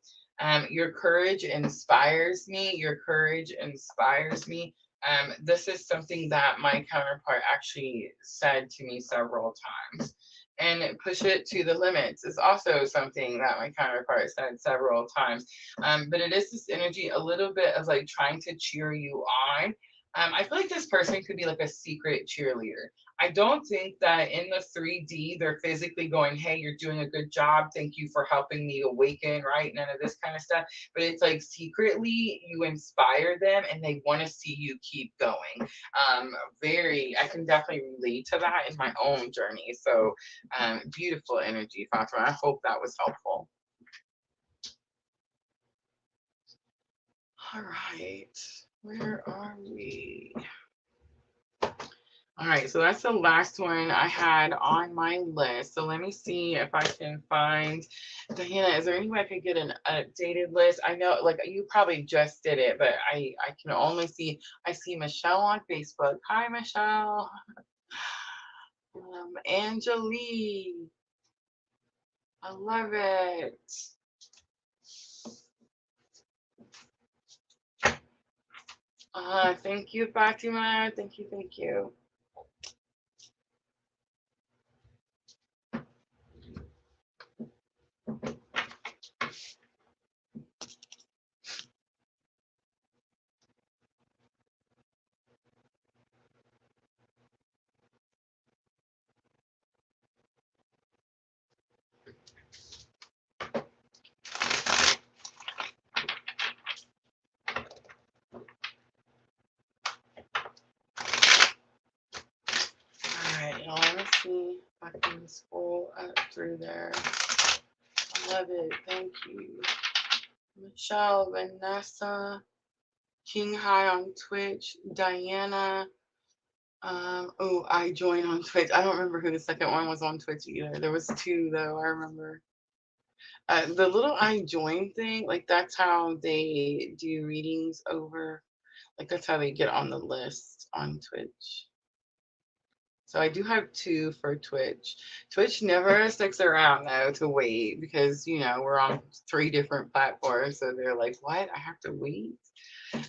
Your courage inspires me. Your courage inspires me. This is something that my counterpart actually said to me several times. And push it to the limits is also something that my counterpart said several times. But it is this energy, a little bit of like trying to cheer you on. I feel like this person could be like a secret cheerleader. I don't think that in the 3D they're physically going, hey, you're doing a good job. Thank you for helping me awaken, right? None of this kind of stuff. But it's like secretly you inspire them and they want to see you keep going. I can definitely relate to that in my own journey. So beautiful energy, Fatima. I hope that was helpful. All right, where are we? All right, so that's the last one I had on my list. So let me see if I can find, Diana, is there any way I could get an updated list? I know, like, you probably just did it, but I can only see, I see Michelle on Facebook. Hi, Michelle. Angelique. I love it. Thank you, Fatima. Thank you, thank you. All right, now let me see if I can scroll up through there. I love it. Thank you. Michelle, Vanessa, King High on Twitch, Diana. Oh, I joined on Twitch. I don't remember who the second one was on Twitch either. There was two though, I remember. The little I join thing, like that's how they do readings over, like that's how they get on the list on Twitch. So I do have two for Twitch. Twitch never sticks around though to wait because we're on 3 different platforms. So they're like, what? I have to wait.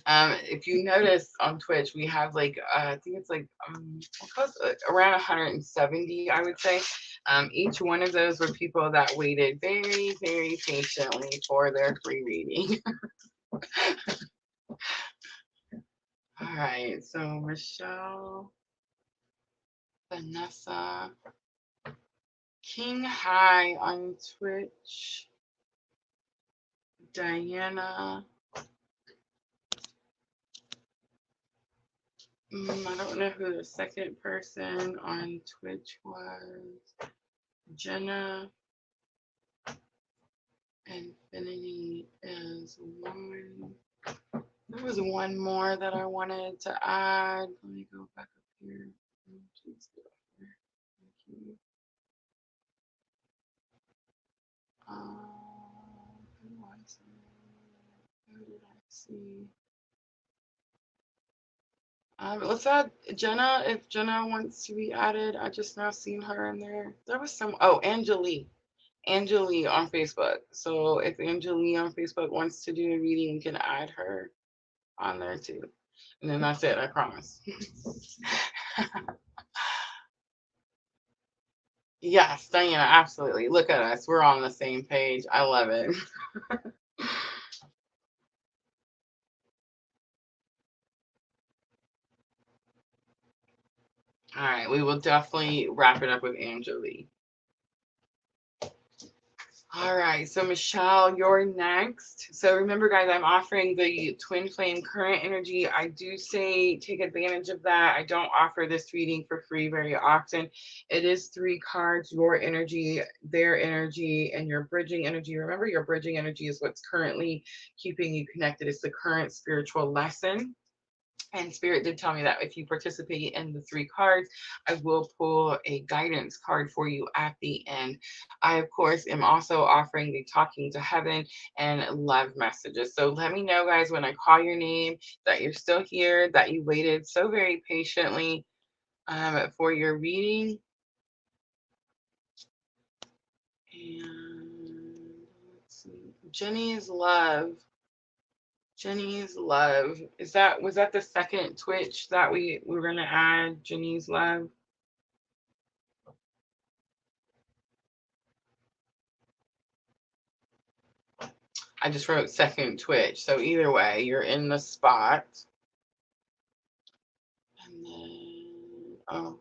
If you notice on Twitch, we have like I think it's like close, around 170, I would say. Each one of those were people that waited very, very patiently for their free reading. All right, so Michelle, Vanessa, King High on Twitch, Diana. I don't know who the second person on Twitch was. Jenna. Infinity is one. There was one more that I wanted to add. Let me go back up here. Who did I see? Let's add Jenna if Jenna wants to be added. I just now seen her in there. There was some. Oh, Angelique. Angelique on Facebook. So if Angelique on Facebook wants to do a reading, we can add her on there too. And then that's it, I promise. Yes, Diana, absolutely. Look at us. We're on the same page. I love it. All right, we will definitely wrap it up with Angelique. All right, so Michelle, you're next. So remember, guys, I'm offering the twin flame current energy. I do say take advantage of that. I don't offer this reading for free very often. It is 3 cards, your energy, their energy, and your bridging energy. Remember, your bridging energy is what's currently keeping you connected. It's the current spiritual lesson. And Spirit did tell me that if you participate in the 3 cards, I will pull a guidance card for you at the end. I, of course, am also offering the Talking to Heaven and love messages. So let me know, guys, when I call your name, that you're still here, that you waited so very patiently for your reading. And let's see. Jenny's love. Jenny's love. Was that the second Twitch that we were gonna add? Jenny's love. I just wrote second Twitch. So either way, you're in the spot. And then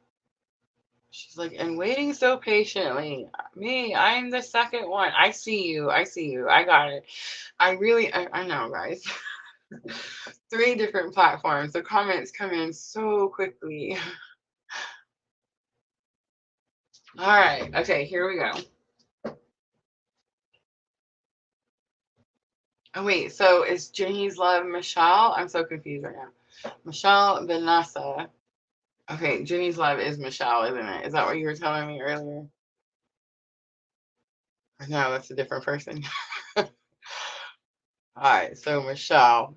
she's like, and waiting so patiently. Me, I'm the second one. I see you. I see you. I got it. I know, guys. 3 different platforms. The comments come in so quickly. All right. Okay, here we go. Oh, wait. So is Jenny's love Michelle? I'm so confused right now. Michelle Vanessa. Okay, Jenny's love is Michelle, isn't it? Is that what you were telling me earlier? No, that's a different person. All right, so Michelle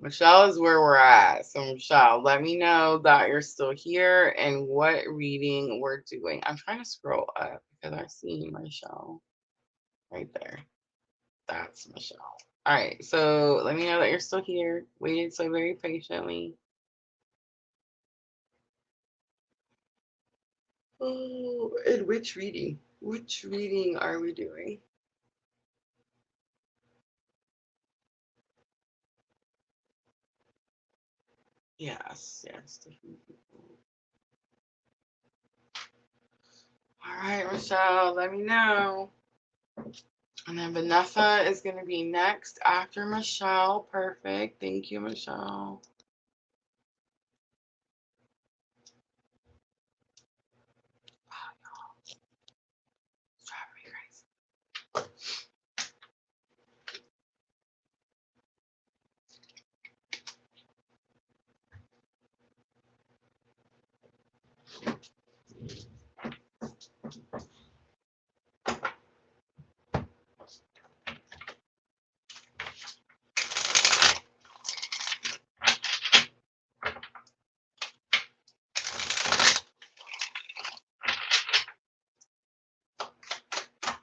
is where we're at. So Michelle, let me know that you're still here and what reading we're doing. I'm trying to scroll up because I see Michelle right there. That's Michelle. All right, so let me know that you're still here. Waited so very patiently. Oh, and which reading? Which reading are we doing? Yes. All right, Michelle, let me know. And then Vanessa is going to be next after Michelle. Perfect. Thank you, Michelle.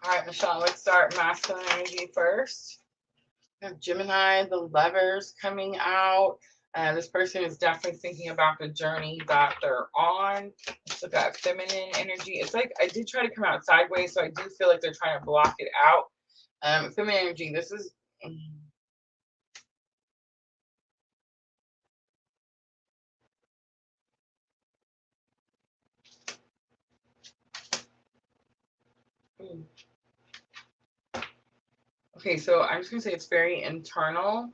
All right, Michelle, let's start masculine energy first. We have Gemini, the lovers coming out. This person is definitely thinking about the journey that they're on. Let's look at feminine energy. It's like I did try to come out sideways, so I do feel like they're trying to block it out. Feminine energy, this is... Okay, so I'm just going to say it's very internal.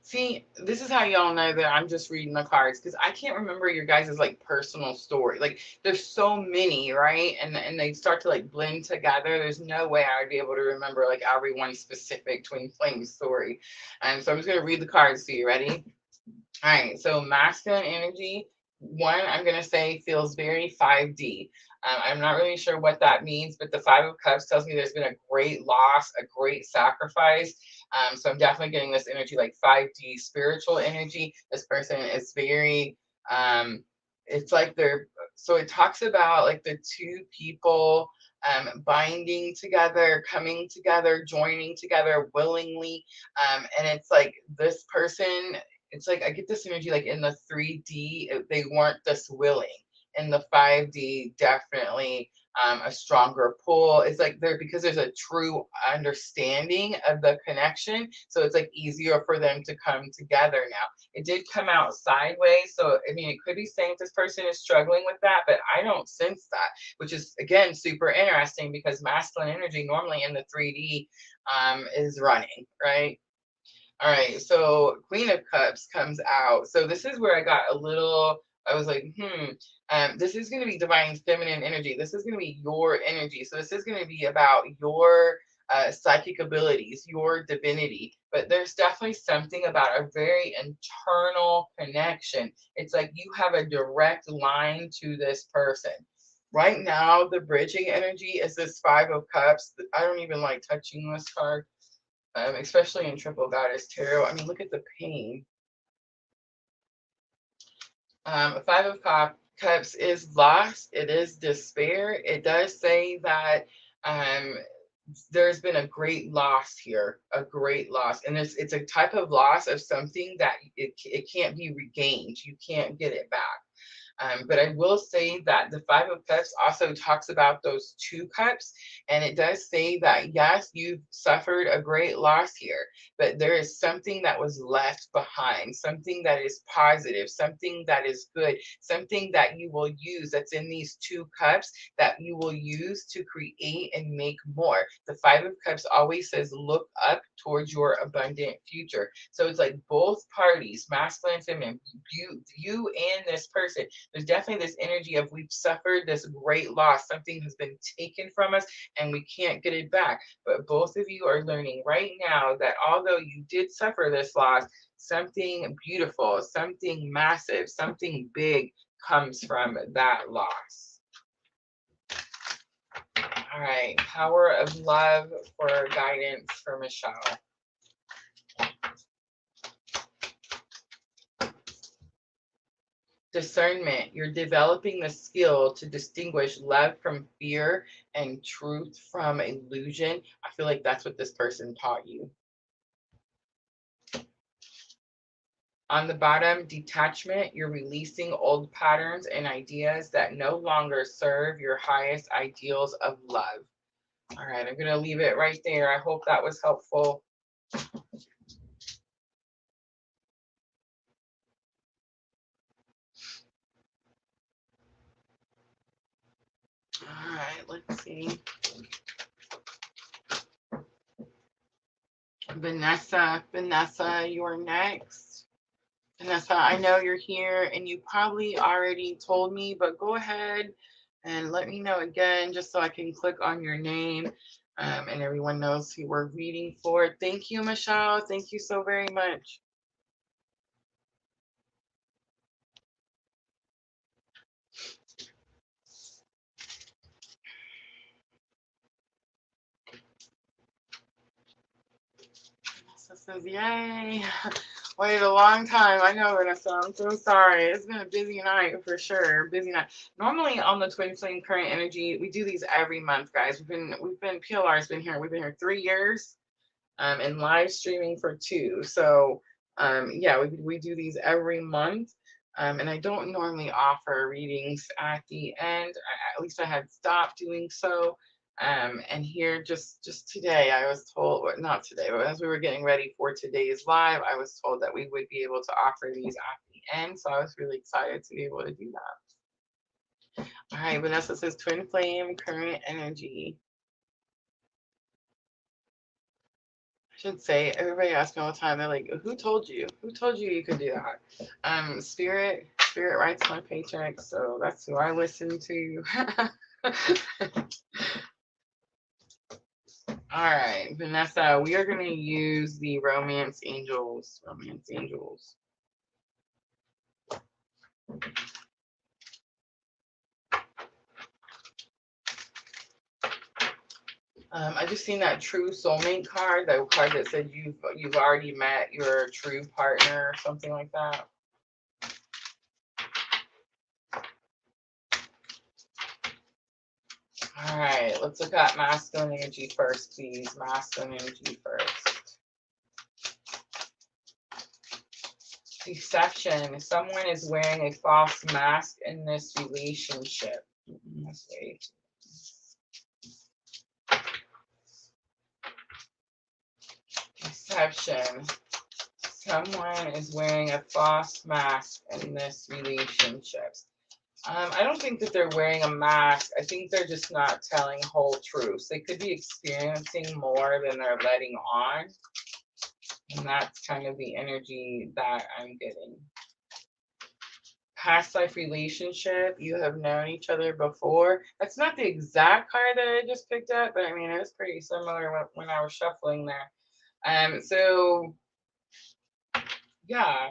See, this is how y'all know that I'm just reading the cards because I can't remember your guys' like personal story. Like there's so many, right? And they start to like blend together. There's no way I would be able to remember like every specific twin flame story. And so I'm just gonna read the cards to you. Ready? All right, so masculine energy one, I'm going to say feels very 5D. I'm not really sure what that means, but the Five of Cups tells me there's been a great loss, a great sacrifice. So I'm definitely getting this energy like 5D spiritual energy. This person is very, it's like they're, so it talks about like the two people binding together, coming together, joining together willingly. And it's like this person, it's like I get this energy like in the 3D, they weren't this willing. In the 5D, definitely a stronger pull. It's like there because there's a true understanding of the connection. So it's like easier for them to come together now. It did come out sideways. So, I mean, it could be saying this person is struggling with that, but I don't sense that, which is, again, super interesting because masculine energy normally in the 3D is running, right? All right, so Queen of Cups comes out. So this is where I got a little, I was like, this is going to be divine feminine energy. This is going to be your energy. So this is going to be about your psychic abilities, your divinity. But there's definitely something about a very internal connection. It's like you have a direct line to this person. Right now, the bridging energy is this Five of Cups. I don't even like touching this card, especially in Triple Goddess Tarot. I mean, look at the pain. Five of Cups is loss. It is despair. It does say that there's been a great loss here, a great loss. And it's a type of loss of something that it can't be regained. You can't get it back. But I will say that the Five of Cups also talks about those two cups. And it does say that, yes, you've suffered a great loss here, but there is something that was left behind, something that is positive, something that is good, something that you will use that's in these two cups that you will use to create and make more. The Five of Cups always says, look up towards your abundant future. So it's like both parties, masculine and feminine, you and this person, there's definitely this energy of we've suffered this great loss. Something has been taken from us and we can't get it back. But both of you are learning right now that although you did suffer this loss, something beautiful, something massive, something big comes from that loss. All right, power of love for guidance for Michelle. Discernment. You're developing the skill to distinguish love from fear and truth from illusion. I feel like that's what this person taught you. On the bottom, detachment. You're releasing old patterns and ideas that no longer serve your highest ideals of love. All right, I'm going to leave it right there. I hope that was helpful. All right, let's see. Vanessa, you're next. Vanessa, I know you're here and you probably already told me, but go ahead and let me know again just so I can click on your name and everyone knows who we're reading for. Thank you, Michelle. Thank you so very much. Vanessa says, yay. Waited a long time. I know, Vanessa. I'm so sorry. It's been a busy night for sure. Busy night. Normally on the Twin Flame Current Energy, we do these every month, guys. PLR's been here. We've been here 3 years, and live streaming for 2. So, yeah, we do these every month. And I don't normally offer readings at the end. At least I had stopped doing so. And here just today, I was told, or not today, but as we were getting ready for today's live, I was told that we would be able to offer these at the end. So I was really excited to be able to do that. All right, Vanessa says Twin Flame Current Energy. I should say, everybody asks me all the time, they're like, who told you? Who told you you could do that? Spirit writes my paycheck, so that's who I listen to. All right, Vanessa, we are going to use the Romance Angels. I just seen that true soulmate card, that card that said you've already met your true partner or something like that. All right, let's look at masculine energy first, please. Masculine energy first. Deception. Someone is wearing a false mask in this relationship. Let's wait. Deception. Someone is wearing a false mask in this relationship. I don't think that they're wearing a mask. I think they're just not telling whole truths. They could be experiencing more than they're letting on. And that's kind of the energy that I'm getting. Past life relationship, you have known each other before. That's not the exact card that I just picked up, but I mean, it was pretty similar when I was shuffling there. So yeah,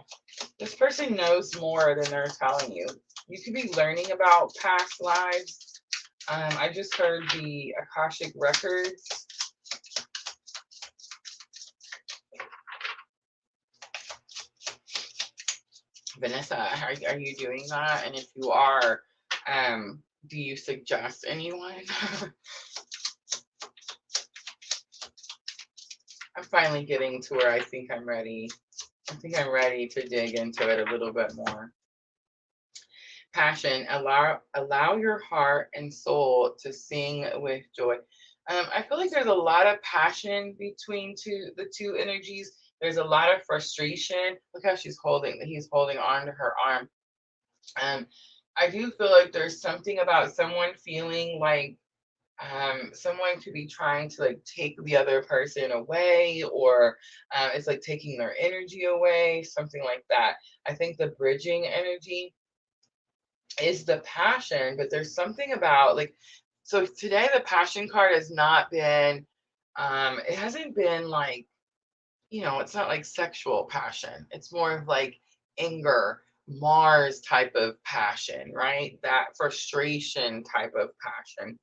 this person knows more than they're telling you. You could be learning about past lives. I just heard the Akashic Records. Vanessa, are you doing that? And if you are, do you suggest anyone? I'm finally getting to where I think I'm ready. I think I'm ready to dig into it a little bit more. Passion. Allow your heart and soul to sing with joy. I feel like there's a lot of passion between the two energies. There's a lot of frustration. Look how he's holding on to her arm. I do feel like there's something about someone feeling like someone could be trying to like take the other person away, or it's like taking their energy away, something like that. I think the bridging energy is the passion, but there's something about like, so today the passion card has not been, it hasn't been like, it's not like sexual passion. It's more of like anger, Mars type of passion, right? That frustration type of passion.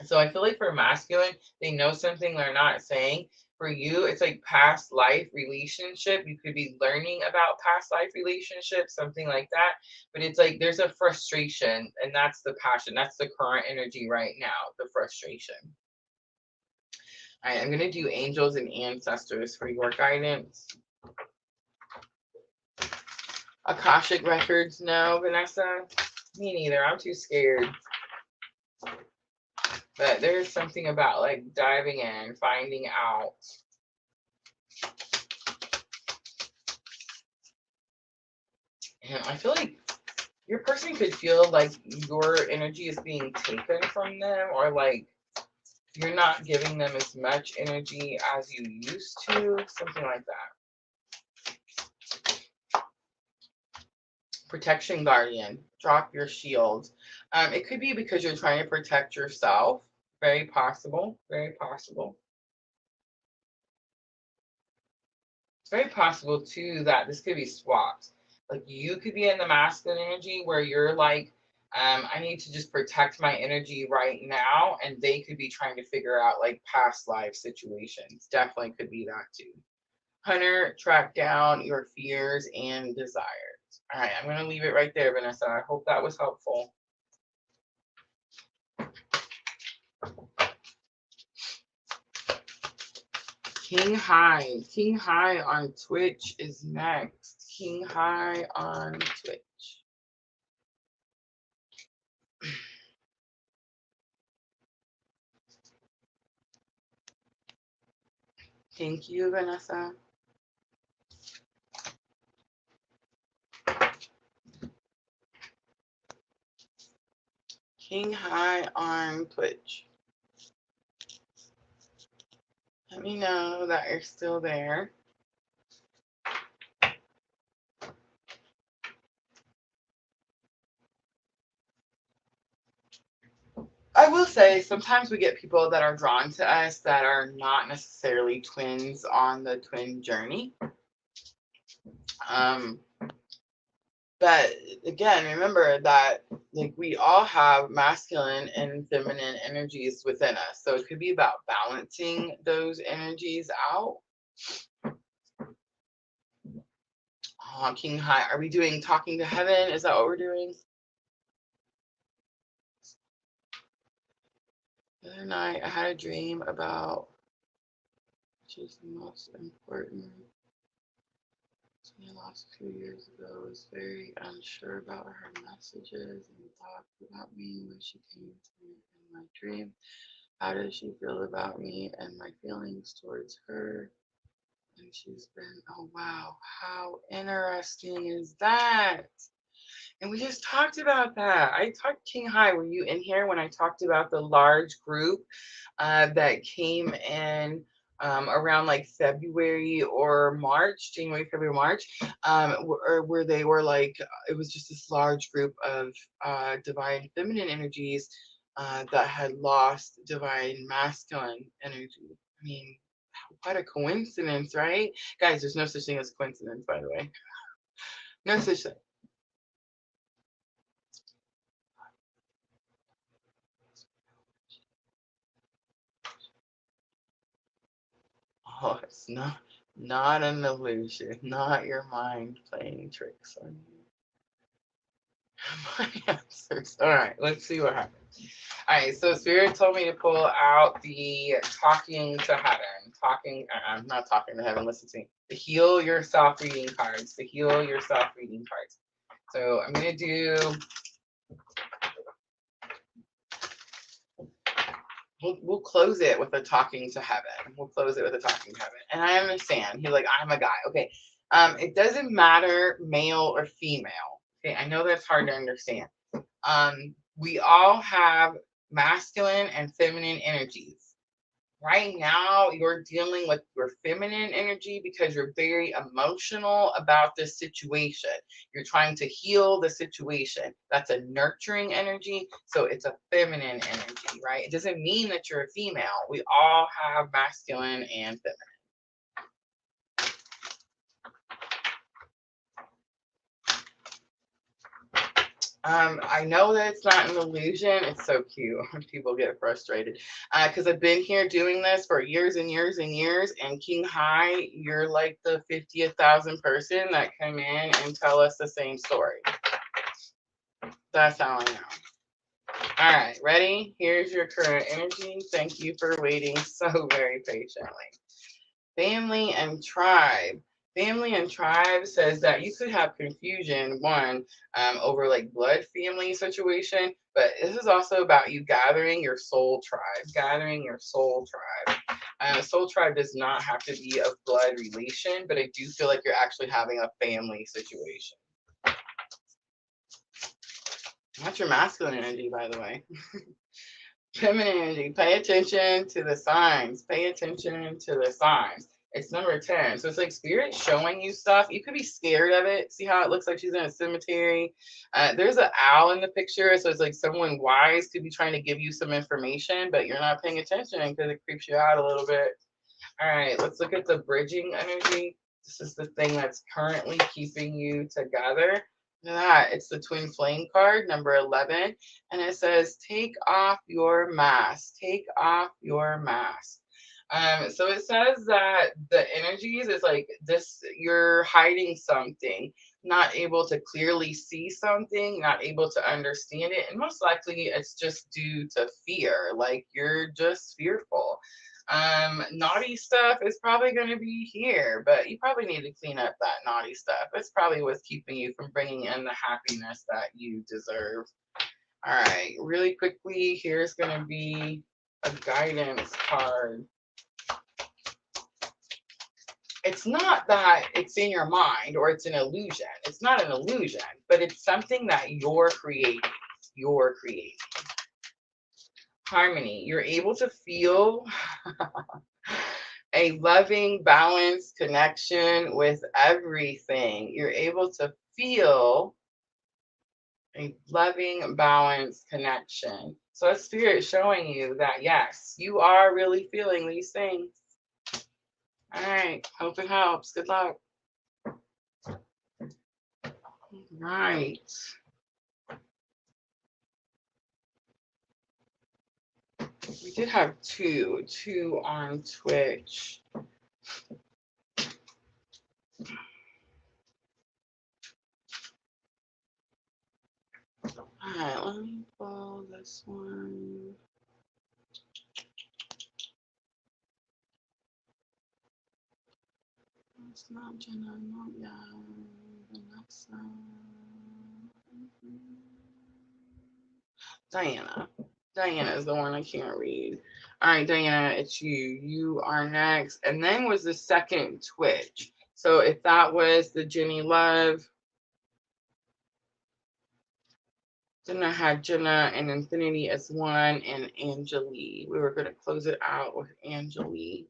So I feel like for masculine, they know something they're not saying. For you, it's like past life relationship. You could be learning about past life relationships, something like that. But it's like there's a frustration, and that's the passion. That's the current energy right now, the frustration. All right, I'm going to do angels and ancestors for your guidance. Akashic records, no, Vanessa. Me neither. I'm too scared. But there's something about like diving in, finding out. And I feel like your person could feel like your energy is being taken from them, or like you're not giving them as much energy as you used to, something like that. Protection guardian, drop your shield. It could be because you're trying to protect yourself. Very possible, very possible. It's very possible too that this could be swapped. Like you could be in the masculine energy where you're like, I need to just protect my energy right now, and they could be trying to figure out like past life situations. Definitely could be that too. Hunter, track down your fears and desires. All right, I'm going to leave it right there, Vanessa. I hope that was helpful. King High on Twitch is next. King High on Twitch. Thank you, Vanessa. King High on Twitch. Let me know that you're still there. I will say sometimes we get people that are drawn to us that are not necessarily twins on the twin journey. But again, remember that like we all have masculine and feminine energies within us. So it could be about balancing those energies out. King High. Are we doing talking to heaven? Is that what we're doing? The other night I had a dream about which is the most important. She lost 2 years ago. I was very unsure about her messages and thoughts about me when she came to me in my dream. How does she feel about me and my feelings towards her? And she's been, oh wow, how interesting is that? And we just talked about that. I talked, King High, were you in here when I talked about the large group that came in around like February or March, January, February, March, where they were like, it was just this large group of divine feminine energies that had lost divine masculine energy. I mean, what a coincidence, right? Guys, there's no such thing as coincidence, by the way. No such thing. Oh, it's not an illusion, not your mind playing tricks on you. My answers. All right, let's see what happens. All right, so Spirit told me to pull out the talking to heaven. I'm not talking to heaven, listen to me. The heal yourself reading cards. The heal yourself reading cards. So I'm going to do, we'll close it with a talking to heaven. We'll close it with a talking to heaven. And I understand. He's like, I'm a guy. Okay. It doesn't matter male or female. Okay, I know that's hard to understand. We all have masculine and feminine energies. Right now, you're dealing with your feminine energy because you're very emotional about this situation. You're trying to heal the situation. That's a nurturing energy. So it's a feminine energy, right? It doesn't mean that you're a female. We all have masculine and feminine. I know that it's not an illusion. It's so cute when people get frustrated because I've been here doing this for years and years and years. And King High, you're like the 50,000th person that come in and tell us the same story. That's how I know. All right, ready? Here's your current energy. Thank you for waiting so very patiently. Family and tribe. Family and tribe says that you could have confusion, one, over like blood family situation, but this is also about you gathering your soul tribe, gathering your soul tribe. Soul tribe does not have to be of blood relation, but I do feel like you're actually having a family situation. That's your masculine energy, by the way. Feminine energy, pay attention to the signs. Pay attention to the signs. It's number 10. So it's like spirit showing you stuff. You could be scared of it. See how it looks like she's in a cemetery? There's an owl in the picture. So it's like someone wise could be trying to give you some information, but you're not paying attention because it creeps you out a little bit. All right, let's look at the bridging energy. This is the thing that's currently keeping you together. Look at that. It's the twin flame card, number 11. And it says, take off your mask. Take off your mask. So it says that the energies is like this, you're hiding something, not able to clearly see something, not able to understand it. And most likely it's just due to fear. Like you're just fearful. Naughty stuff is probably going to be here, but you probably need to clean up that naughty stuff. It's probably what's keeping you from bringing in the happiness that you deserve. All right, really quickly, here's going to be a guidance card. It's not that it's in your mind or it's an illusion. It's not an illusion, but it's something that you're creating. You're creating. Harmony. You're able to feel a loving, balanced connection with everything. You're able to feel a loving, balanced connection. So that's spirit showing you that, yes, you are really feeling these things. All right. Hope it helps. Good luck. Right. We did have two on Twitch. All right, let me pull this one. It's not Jenna, not Vanessa. Diana. Diana is the one I can't read. All right, Diana, it's you. You are next. And then was the second Twitch. So if that was the Jenny Love, then I had Jenna and Infinity as one and Angelique. We were going to close it out with Angelique.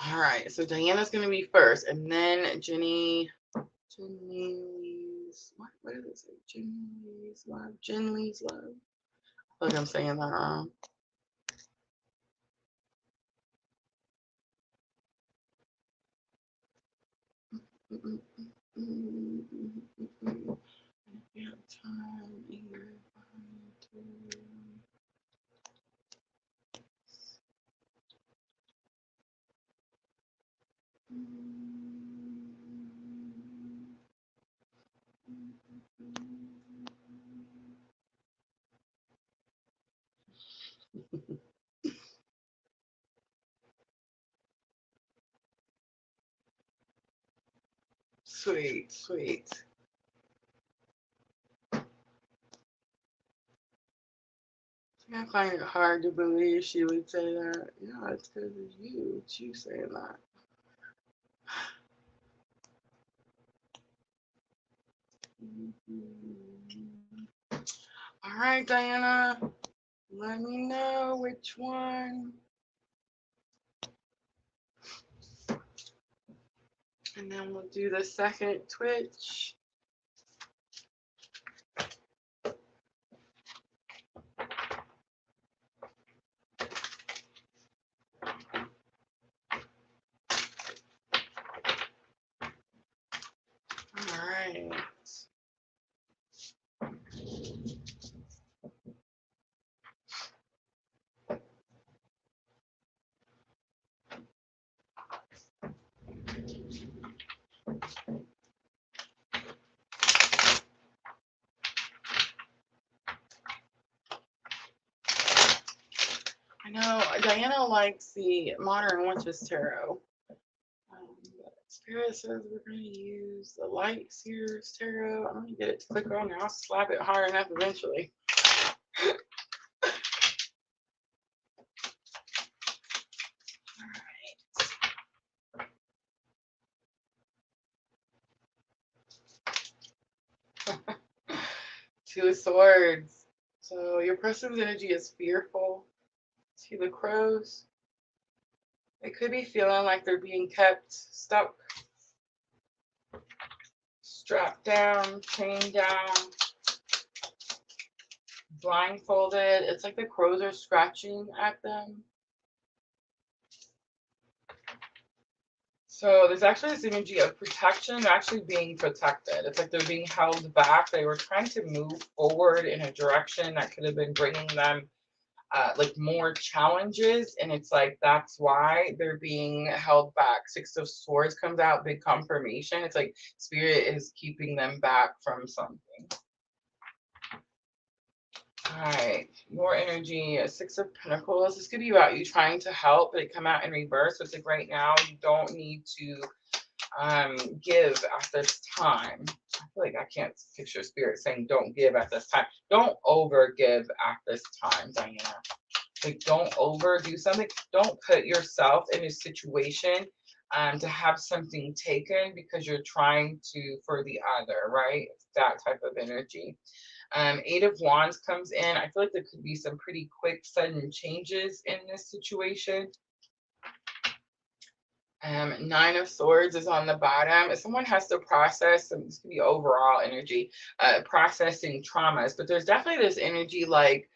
All right, so Diana's going to be first, and then Jenny's, what did it say? Jenny's Love. I feel like I'm saying that wrong. Sweet, sweet. I find it hard to believe she would say that. Yeah, it's because of you. It's you saying that. All right, Diana. Let me know which one. And then we'll do the second Twitch. All right. I know Diana likes the Modern Witches Tarot. Spirit says we're going to use the Light Seers Tarot. I'm going to get it to click on and I'll slap it hard enough eventually. Two of Swords. So your person's energy is fearful. See the crows? They could be feeling like they're being kept stuck, strapped down, chained down, blindfolded. It's like the crows are scratching at them. So there's actually this energy of protection, actually being protected. It's like they're being held back. They were trying to move forward in a direction that could have been bringing them like more challenges, and it's like that's why they're being held back. Six of Swords comes out, big confirmation. It's like Spirit is keeping them back from something. All right, your energy, Six of Pentacles. This could be about you trying to help, but it come out in reverse. So it's like right now you don't need to give at this time. I feel like I can't picture Spirit saying don't give at this time. Don't over give at this time, Diana. Like don't overdo something. Don't put yourself in a situation to have something taken because you're trying to for the other, right? That type of energy. Eight of Wands comes in. I feel like there could be some pretty quick, sudden changes in this situation. Nine of Swords is on the bottom. If someone has to process, this could be overall energy, processing traumas, but there's definitely this energy like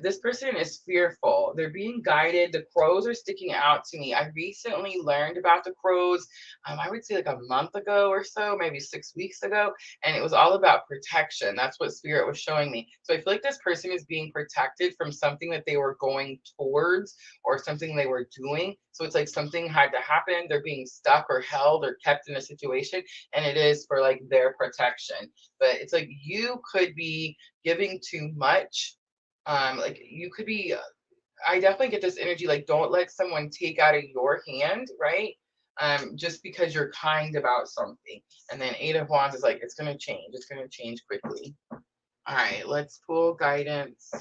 This person is fearful. They're being guided. The crows are sticking out to me. I recently learned about the crows, I would say like a month ago or so, maybe 6 weeks ago, and it was all about protection. That's what spirit was showing me. So I feel like this person is being protected from something that they were going towards or something they were doing. So it's like something had to happen. They're being stuck or held or kept in a situation, and it is for like their protection. But it's like you could be giving too much, like you could be, I definitely get this energy like don't let someone take out of your hand, right? Just because you're kind about something. And then Eight of Wands is like it's going to change, it's going to change quickly. All right, let's pull guidance.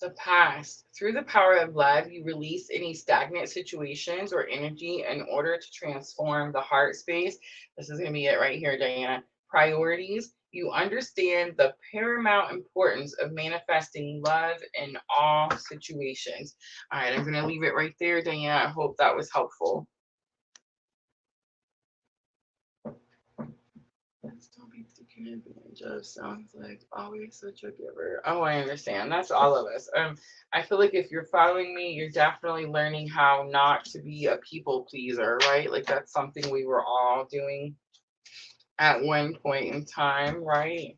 The past. Through the power of love, you release any stagnant situations or energy in order to transform the heart space. This is going to be it right here, Diana. Priorities. You understand the paramount importance of manifesting love in all situations. All right, I'm going to leave it right there, Diana. I hope that was helpful. Don't be taken advantage of. Sounds like always such a giver. Oh, I understand. That's all of us. I feel like if you're following me, you're definitely learning how not to be a people pleaser, right? Like that's something we were all doing at one point in time, right?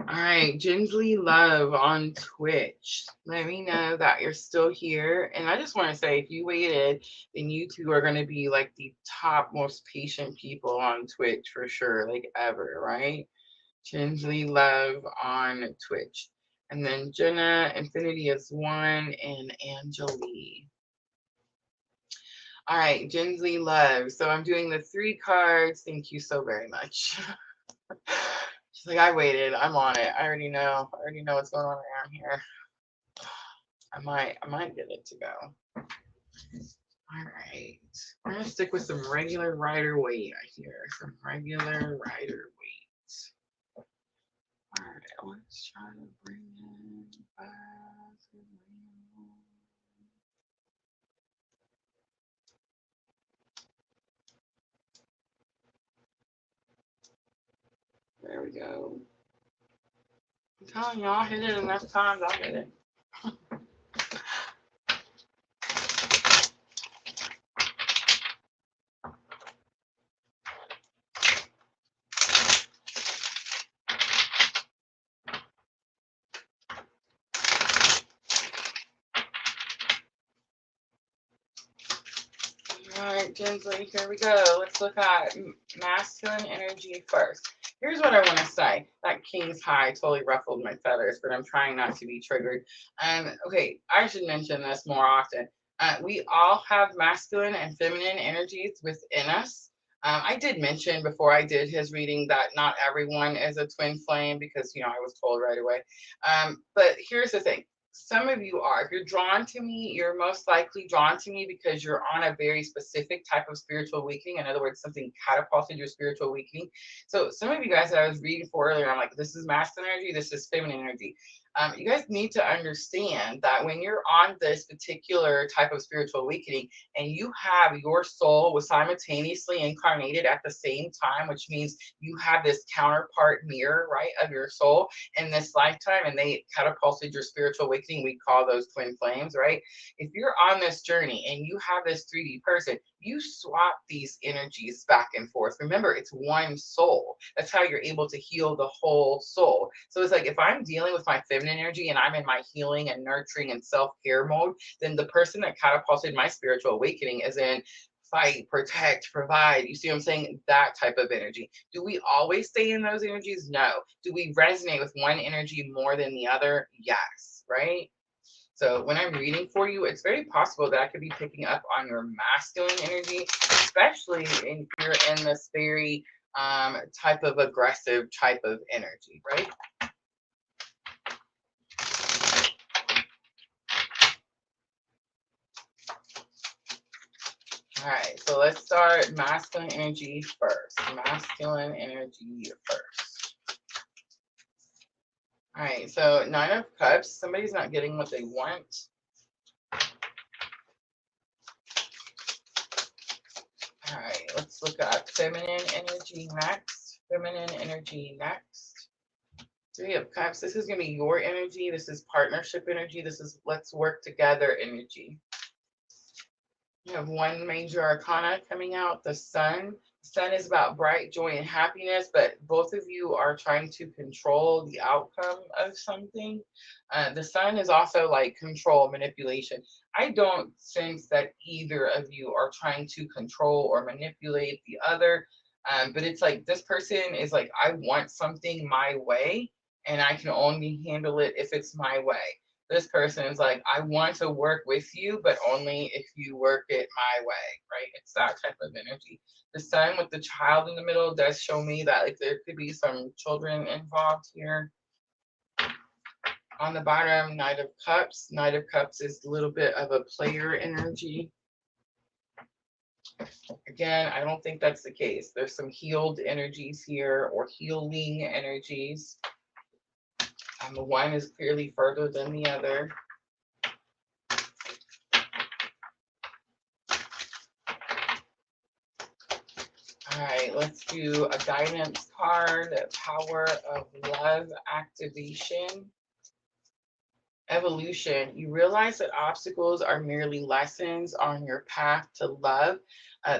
All right, Ginsley Love on Twitch. Let me know that you're still here. And I just want to say, if you waited, then you two are going to be like the top most patient people on Twitch for sure, like ever, right? Ginsley Love on Twitch. And then Jenna, Infinity is 1, and Angelie. All right, Ginsley Love. So I'm doing the 3 cards. Thank you so very much. She's like, I waited. I'm on it. I already know. I already know what's going on around here. I might get it to go. All right. We're gonna stick with some regular Rider Waite here. Some regular Rider Waite. All right, let's try to bring in back. There we go. I'm telling y'all, hit it enough times, I'll hit it. All right, Ginsley, here we go. Let's look at masculine energy first. Here's what I want to say. That King's High totally ruffled my feathers, but I'm trying not to be triggered. Okay, I should mention this more often. We all have masculine and feminine energies within us. I did mention before I did his reading that not everyone is a twin flame because, you know, I was told right away. But here's the thing. Some of you are. If you're drawn to me, you're most likely drawn to me because you're on a very specific type of spiritual awakening. In other words, something catapulted your spiritual awakening. So some of you guys that I was reading for earlier, I'm like, this is masculine energy, this is feminine energy. You guys need to understand that when you're on this particular type of spiritual awakening and you have your soul was simultaneously incarnated at the same time, which means you have this counterpart mirror, right, of your soul in this lifetime, and they catapulted your spiritual awakening. We call those twin flames, right? If you're on this journey and you have this 3D person, you swap these energies back and forth. Remember, it's one soul. That's how you're able to heal the whole soul. So it's like if I'm dealing with my feminine energy and I'm in my healing and nurturing and self-care mode, then the person that catapulted my spiritual awakening is in fight, protect, provide. You see what I'm saying? That type of energy. Do we always stay in those energies? No. Do we resonate with one energy more than the other? Yes, right? So when I'm reading for you, it's very possible that I could be picking up on your masculine energy, especially if you're in this very type of aggressive type of energy, right? All right, so let's start masculine energy first. Masculine energy first. All right, so 9 of Cups. Somebody's not getting what they want. All right, let's look at feminine energy next. Feminine energy next. 3 of Cups. This is going to be your energy. This is partnership energy. This is let's work together energy. You have 1 major arcana coming out, the Sun. The Sun is about bright joy and happiness, but both of you are trying to control the outcome of something. The Sun is also like control, manipulation. I don't sense that either of you are trying to control or manipulate the other, but it's like this person is like, I want something my way, and I can only handle it if it's my way. This person is like, I want to work with you, but only if you work it my way, right? It's that type of energy. The Sun with the child in the middle does show me that like there could be some children involved here. On the bottom, Knight of Cups. Knight of Cups is a little bit of a player energy. Again, I don't think that's the case. There's some healed energies here or healing energies. The one is clearly further than the other. All right, let's do a guidance card, power of love activation. Evolution. You realize that obstacles are merely lessons on your path to love.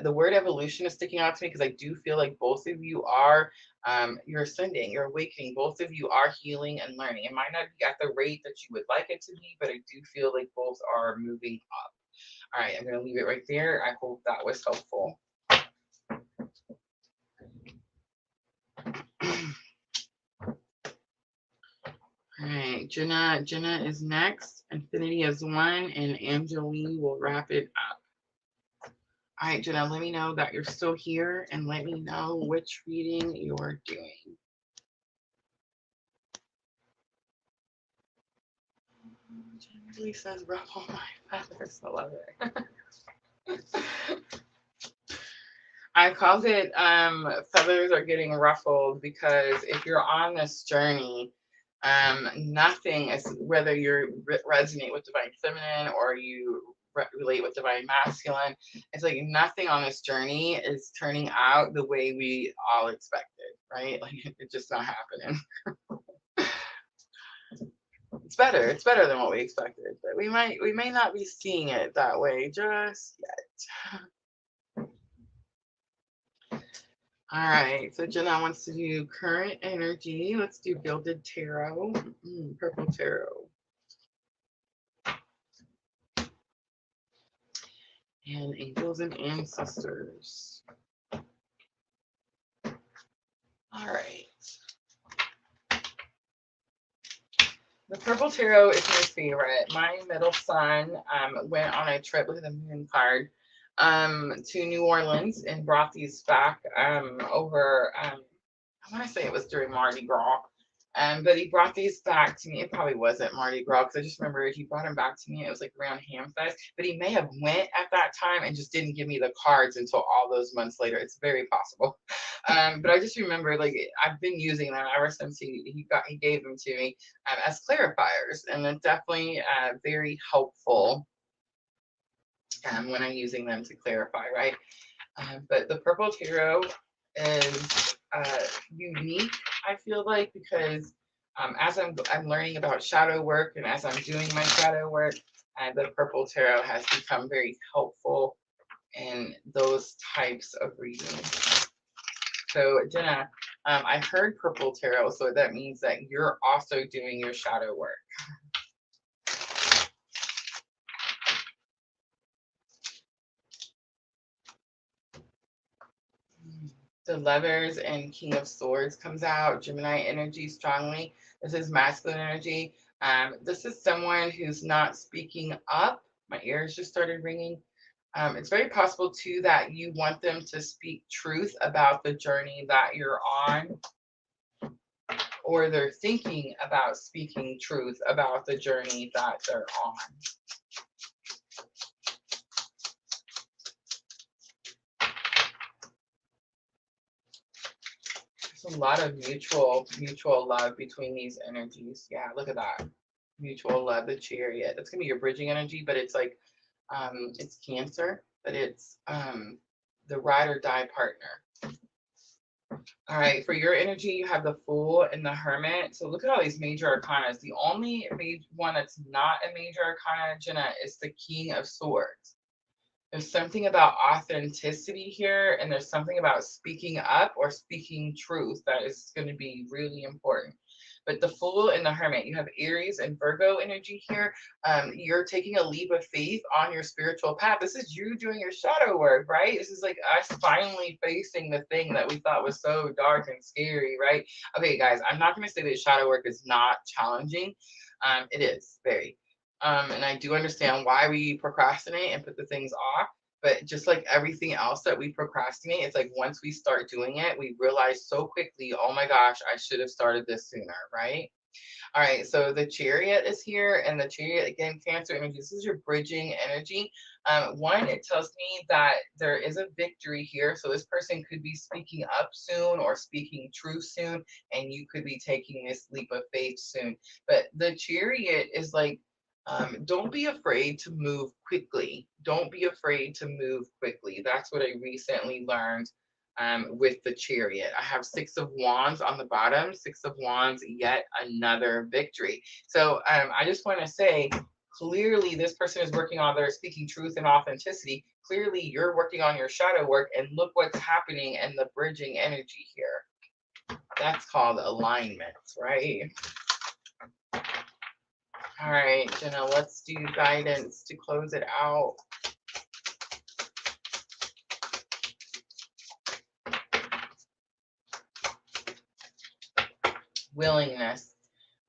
The word evolution is sticking out to me because I do feel like both of you are, you're ascending, you're awakening. Both of you are healing and learning. It might not be at the rate that you would like it to be, but I do feel like both are moving up. All right, I'm going to leave it right there. I hope that was helpful. All right, Jenna is next. Infinity is 1, and Angeline will wrap it up. All right, Jenna, let me know that you're still here, and let me know which reading you're doing. Jenna really says ruffle my feathers. I love it. I called it feathers are getting ruffled because if you're on this journey, nothing is, whether you resonate with divine feminine or you relate with divine masculine, it's like nothing on this journey is turning out the way we all expected, right? Like it's just not happening. It's better than what we expected, but we may not be seeing it that way just yet. All right, so Jenna wants to do current energy. Let's do Gilded Tarot, Purple Tarot. And Angels and Ancestors. All right. The Purple Tarot is my favorite. My middle son went on a trip with a moon card to New Orleans and brought these back over, I want to say it was during Mardi Gras. But he brought these back to me. It probably wasn't Mardi Gras because I just remember he brought them back to me. It was like around Hamfest, but he may have went at that time and just didn't give me the cards until all those months later. It's very possible. But I just remember like I've been using them ever since he gave them to me as clarifiers, and it's definitely very helpful when I'm using them to clarify, right? But the Purple Tarot is unique, I feel like, because as I'm learning about shadow work and as I'm doing my shadow work, the Purple Tarot has become very helpful in those types of readings. So Jenna, I heard Purple Tarot, so that means that you're also doing your shadow work. The Lovers and King of Swords comes out. Gemini energy strongly. This is masculine energy. This is someone who's not speaking up. My ears just started ringing. It's very possible too that you want them to speak truth about the journey that you're on, or they're thinking about speaking truth about the journey that they're on. There's a lot of mutual love between these energies. Yeah, look at that. Mutual love, the Chariot. That's gonna be your bridging energy, but it's like it's Cancer, but it's the ride or die partner. All right, for your energy, you have the Fool and the Hermit. So look at all these major arcana. The only one that's not a major arcana, Jenna, is the King of Swords. There's something about authenticity here, and there's something about speaking up or speaking truth that is going to be really important. But the Fool and the Hermit, you have Aries and Virgo energy here. You're taking a leap of faith on your spiritual path. This is you doing your shadow work, right? This is like us finally facing the thing that we thought was so dark and scary, right? Okay, guys, I'm not going to say that shadow work is not challenging. It is very. And I do understand why we procrastinate and put the things off. But just like everything else that we procrastinate, it's like once we start doing it, we realize so quickly, oh my gosh, I should have started this sooner, right? All right, so the Chariot is here, and the Chariot, again, Cancer energy. This is your bridging energy. One, it tells me that there is a victory here. So this person could be speaking up soon or speaking truth soon, and you could be taking this leap of faith soon. But the Chariot is like, don't be afraid to move quickly. Don't be afraid to move quickly. That's what I recently learned with the Chariot. I have 6 of Wands on the bottom, 6 of Wands, yet another victory. So I just want to say, clearly this person is working on their speaking truth and authenticity. Clearly you're working on your shadow work, and look what's happening in the bridging energy here. That's called alignment, right? All right, Jenna, let's do guidance to close it out. Willingness.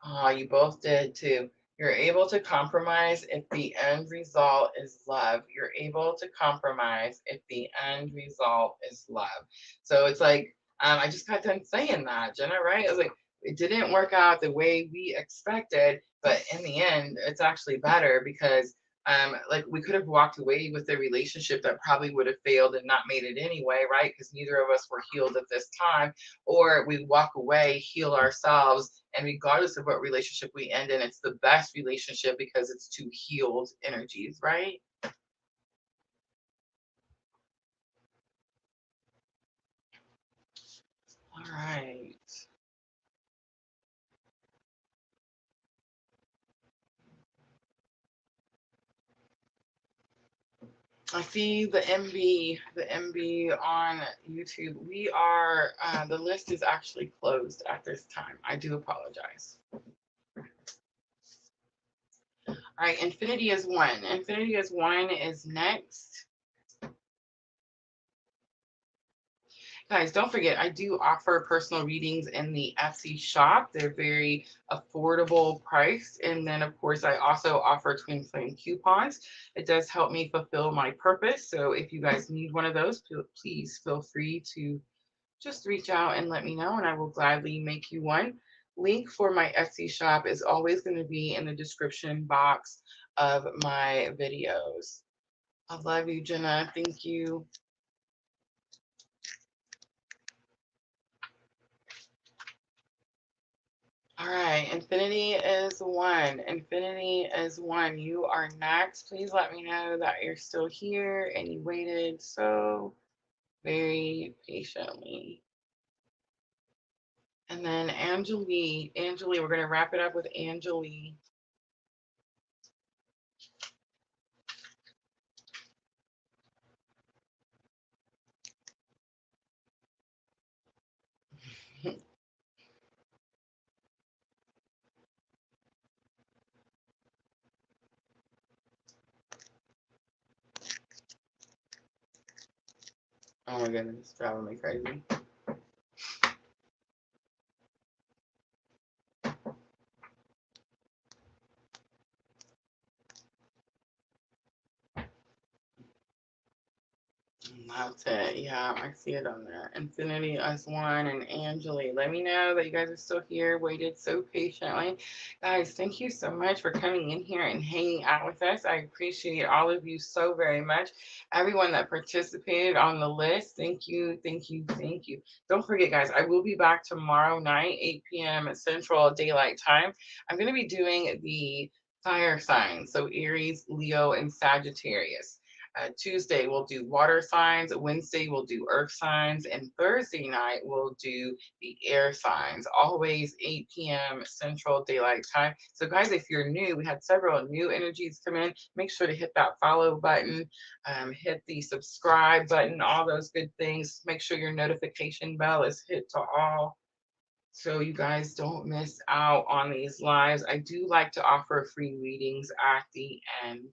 Oh, you both did too. You're able to compromise if the end result is love. You're able to compromise if the end result is love. So it's like, I just got done saying that, Jenna, right? I was like, it didn't work out the way we expected, but in the end, it's actually better because like we could have walked away with a relationship that probably would have failed and not made it anyway, right? Because neither of us were healed at this time. Or we walk away, heal ourselves, and regardless of what relationship we end in, it's the best relationship because it's two healed energies, right? All right. I see the MB on YouTube. We are, the list is actually closed at this time. I do apologize. All right, Infinity is one. Infinity is one is next. Guys, don't forget, I do offer personal readings in the Etsy shop. They're very affordable price. And then, of course, I also offer twin flame coupons. It does help me fulfill my purpose. So if you guys need one of those, please feel free to just reach out and let me know, and I will gladly make you one. Link for my Etsy shop is always going to be in the description box of my videos. I love you, Jenna. Thank you. All right, Infinity is one. Infinity is one. You are next. Please let me know that you're still here and you waited so very patiently. And then Angeli, we're going to wrap it up with Angeli. Oh my goodness, it's driving me crazy. That's it. Yeah, I see it on there. Infinity S1 and Angeli. Let me know that you guys are still here, waited so patiently. Guys, thank you so much for coming in here and hanging out with us. I appreciate all of you so very much. Everyone that participated on the list, thank you, thank you, thank you. Don't forget, guys, I will be back tomorrow night, 8 p.m. Central Daylight Time. I'm going to be doing the fire signs, so Aries, Leo, and Sagittarius. Tuesday, we'll do water signs. Wednesday, we'll do earth signs. And Thursday night, we'll do the air signs, always 8 p.m. Central Daylight Time. So, guys, if you're new, we had several new energies come in. Make sure to hit that follow button, hit the subscribe button, all those good things. Make sure your notification bell is hit to all so you guys don't miss out on these lives. I do like to offer free readings at the end.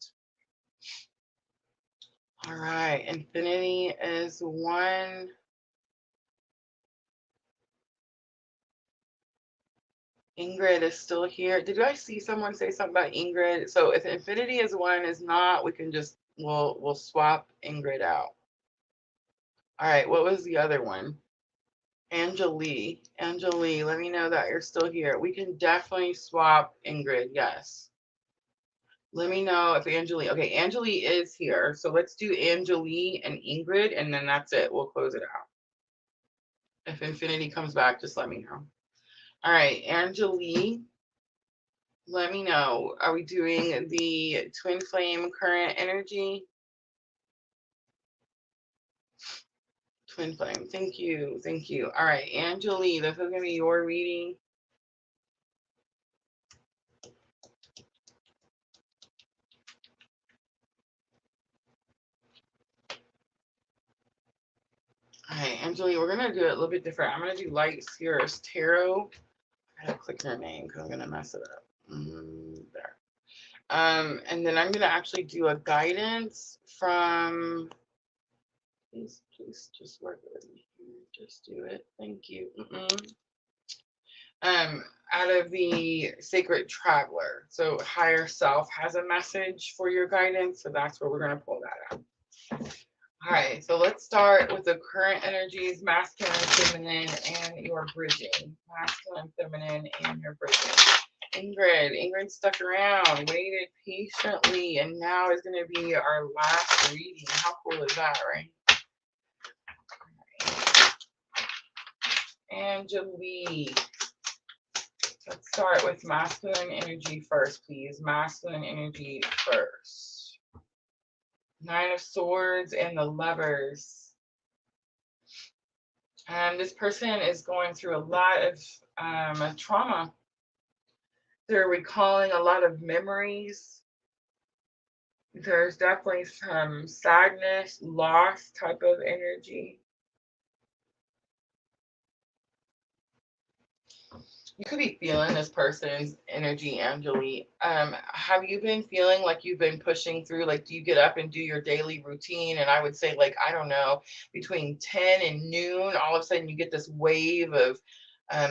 All right, infinity is 1. Ingrid is still here. Did I see someone say something about Ingrid? So if infinity is 1 is not, we can just we'll swap Ingrid out. All right, what was the other one? Angeli. Angeli, let me know that you're still here. We can definitely swap Ingrid. Yes. Let me know if Angeli. Okay, Angeli is here. So let's do Angeli and Ingrid, and then that's it. We'll close it out. If infinity comes back, just let me know. All right, Angeli, let me know. Are we doing the twin flame current energy? Twin flame. Thank you. Thank you. All right, Angeli, this is going to be your reading. All right, Angeli, we're going to do it a little bit different. I'm going to do Light Seer's Tarot. I gotta click her name because I'm going to mess it up. There. And then I'm going to actually do a guidance from, please just work with me here. Just do it. Thank you. Out of the Sacred Traveler. So higher self has a message for your guidance. So that's where we're going to pull that out. All right, so let's start with the current energies, masculine, feminine, and your bridging. Masculine, feminine, and your bridging. Ingrid stuck around, waited patiently, and now is going to be our last reading. How cool is that, right? Angeli. Let's start with masculine energy first, please. Masculine energy first. 9 of Swords and the Lovers. This person is going through a lot of trauma. They're recalling a lot of memories. There's definitely some sadness, loss type of energy. You could be feeling this person's energy, Angeli. Have you been feeling like you've been pushing through? Like, do you get up and do your daily routine? And I would say, like, I don't know, between 10 and noon, all of a sudden you get this wave of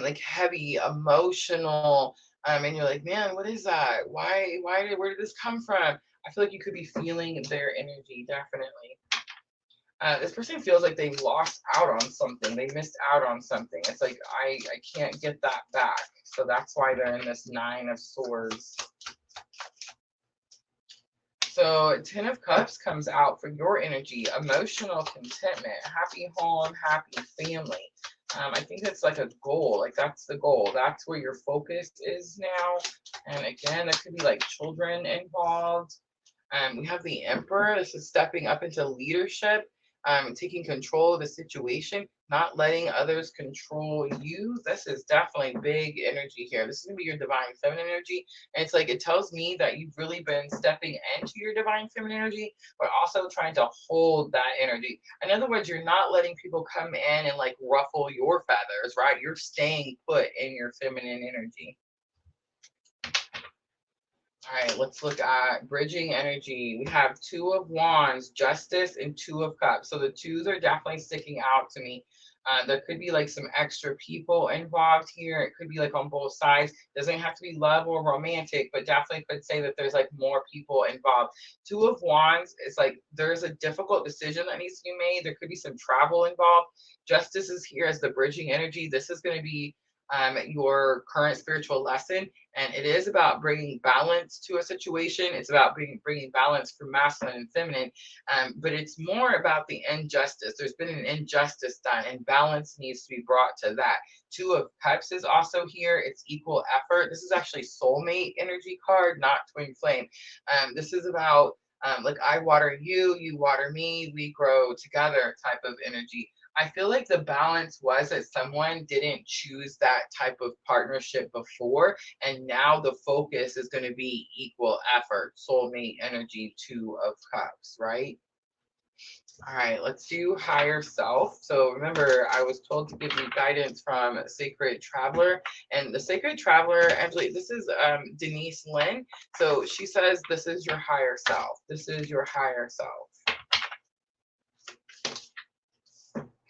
like heavy emotional, and you're like, man, what is that? Where did this come from? I feel like you could be feeling their energy, definitely. This person feels like they lost out on something. They missed out on something. It's like, I can't get that back. So that's why they're in this 9 of Swords. So 10 of Cups comes out for your energy. Emotional contentment, happy home, happy family. I think that's like a goal. Like, that's the goal. That's where your focus is now. And again, there could be like children involved. We have the Emperor. This is stepping up into leadership. Taking control of the situation, not letting others control you. This is definitely big energy here. This is going to be your divine feminine energy. And it's like, it tells me that you've really been stepping into your divine feminine energy, but also trying to hold that energy. In other words, you're not letting people come in and like ruffle your feathers, right? You're staying put in your feminine energy. All right, let's look at bridging energy. We have Two of Wands, Justice, and Two of Cups. So the twos are definitely sticking out to me. There could be like some extra people involved here. It could be like on both sides. Doesn't have to be love or romantic, but definitely could say that there's like more people involved. Two of Wands is like there's a difficult decision that needs to be made. There could be some travel involved. Justice is here as the bridging energy. This is going to be your current spiritual lesson, and it is about bringing balance to a situation. It's about bringing balance for masculine and feminine, but it's more about the injustice. There's been an injustice done, and balance needs to be brought to that. Two of Cups is also here. It's equal effort. This is actually soulmate energy card, not twin flame. This is about like I water you, you water me, we grow together type of energy. I feel like the balance was that someone didn't choose that type of partnership before, and now the focus is going to be equal effort, soulmate energy, Two of Cups, right? All right, let's do higher self. So remember, I was told to give you guidance from Sacred Traveler, and the Sacred Traveler, actually, this is Denise Lynn. So she says, this is your higher self. This is your higher self.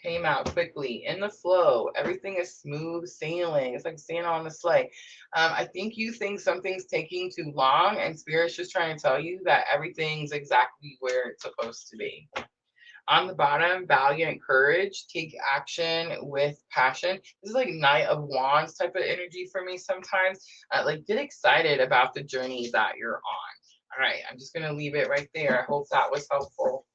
Came out quickly in the flow. Everything is smooth sailing. It's like sailing on the sleigh. I think you think something's taking too long, and Spirit's just trying to tell you that everything's exactly where it's supposed to be. On the bottom, valiant courage, take action with passion. This is like Knight of Wands type of energy for me sometimes. Like get excited about the journey that you're on. All right, I'm just going to leave it right there. I hope that was helpful.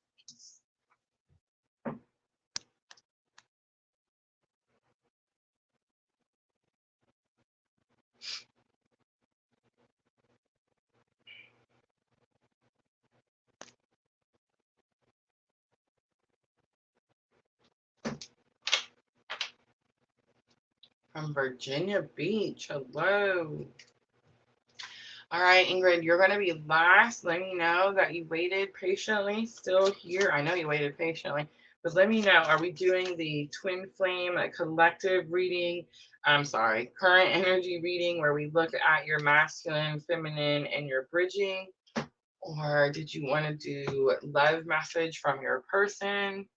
From Virginia Beach, hello. All right, Ingrid, you're going to be last. Let me know that you waited patiently, still here. I know you waited patiently, but let me know. Are we doing the twin flame collective reading? I'm sorry, current energy reading where we look at your masculine, feminine, and your bridging? Or did you want to do love message from your person?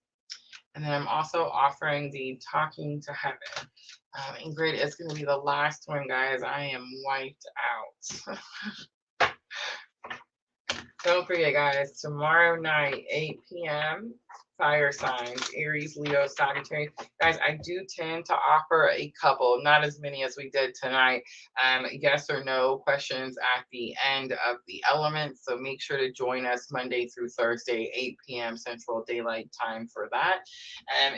And then I'm also offering the talking to heaven. Ingrid, it's going to be the last one, guys. I am wiped out. Don't forget, guys, tomorrow night, 8 p.m., fire signs, Aries, Leo, Sagittarius. Guys, I do tend to offer a couple, not as many as we did tonight, yes or no questions at the end of the elements. So make sure to join us Monday through Thursday, 8 p.m. Central Daylight Time for that.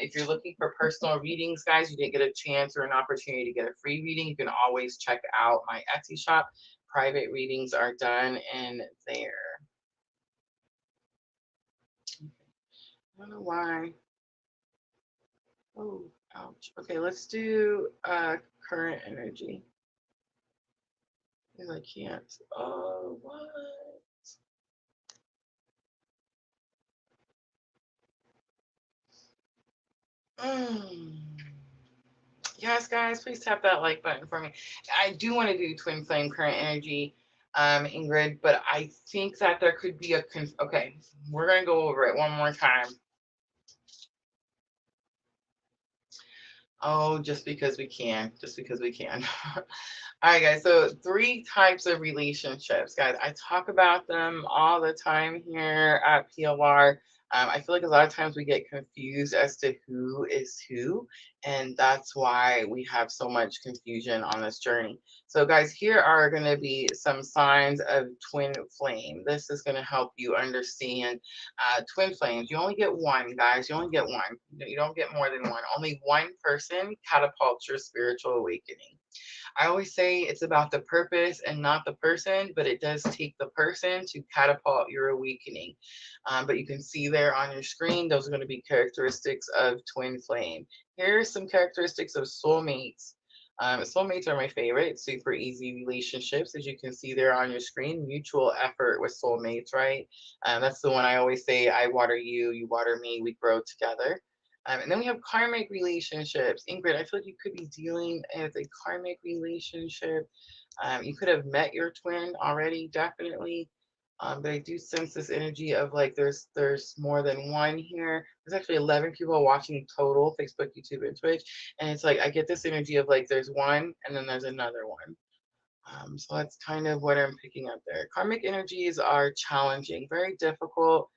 If you're looking for personal readings, guys, you didn't get a chance or an opportunity to get a free reading, you can always check out my Etsy shop. Private readings are done in there. I don't know why. Oh, ouch. Okay, let's do current energy. Because I can't. Oh, what? Mm. Yes, guys, please tap that like button for me. I do want to do twin flame current energy, Ingrid, but I think that there could be a okay. We're gonna go over it one more time. Oh, just because we can. Just because we can. All right, guys. So 3 types of relationships, guys. I talk about them all the time here at PLR. I feel like a lot of times we get confused as to who is who, and that's why we have so much confusion on this journey. So, guys, here are going to be some signs of twin flame. This is going to help you understand twin flames. You only get one, guys. You only get one. You don't get more than one. Only one person catapults your spiritual awakening. I always say it's about the purpose and not the person, but it does take the person to catapult your awakening. But you can see there on your screen, those are going to be characteristics of twin flame. Here are some characteristics of soulmates. Soulmates are my favorite, super easy relationships, as you can see there on your screen. Mutual effort with soulmates, right? That's the one I always say, I water you, you water me, we grow together. And then we have karmic relationships. Ingrid, I feel like you could be dealing with a karmic relationship. You could have met your twin already, definitely. But I do sense this energy of like there's more than one here. There's actually 11 people watching total, Facebook, YouTube, and Twitch. And it's like I get this energy of like there's one and then there's another one. So that's kind of what I'm picking up there. Karmic energies are challenging, very difficult,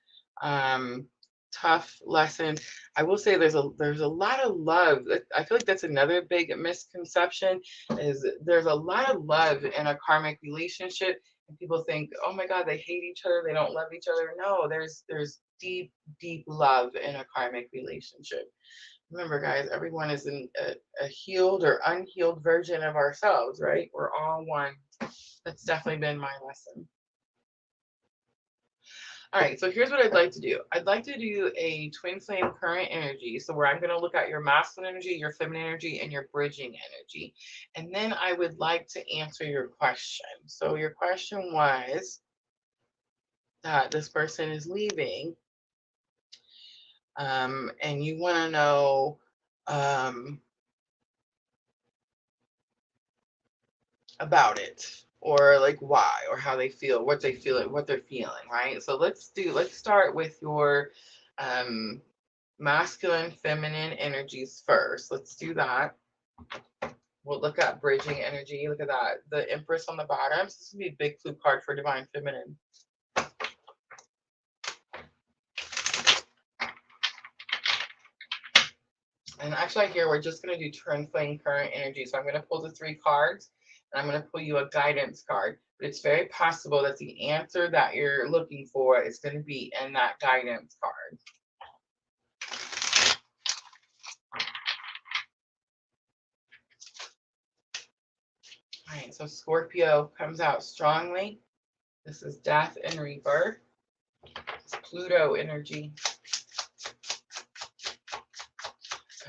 um, tough lesson. I will say there's a lot of love. I feel like that's another big misconception is there's a lot of love in a karmic relationship, and people think, oh my God, they hate each other, they don't love each other. No, there's deep, deep love in a karmic relationship. Remember, guys, everyone is a healed or unhealed version of ourselves, right? We're all one. That's definitely been my lesson. All right, so here's what I'd like to do. I'd like to do a twin flame current energy. So where I'm going to look at your masculine energy, your feminine energy, and your bridging energy. And then I would like to answer your question. So your question was that this person is leaving, and you want to know about it, or like why, or how they feel, what they feel, what they're feeling, right? So let's start with your masculine, feminine energies first. Let's do that. We'll look at bridging energy. Look at that, the Empress on the bottom. So this would be a big clue card for divine feminine. And actually here we're just going to do twin flame current energy. So I'm going to pull the 3 cards, and I'm going to pull you a guidance card. But it's very possible that the answer that you're looking for is going to be in that guidance card. All right, so Scorpio comes out strongly. This is death and rebirth. It's Pluto energy.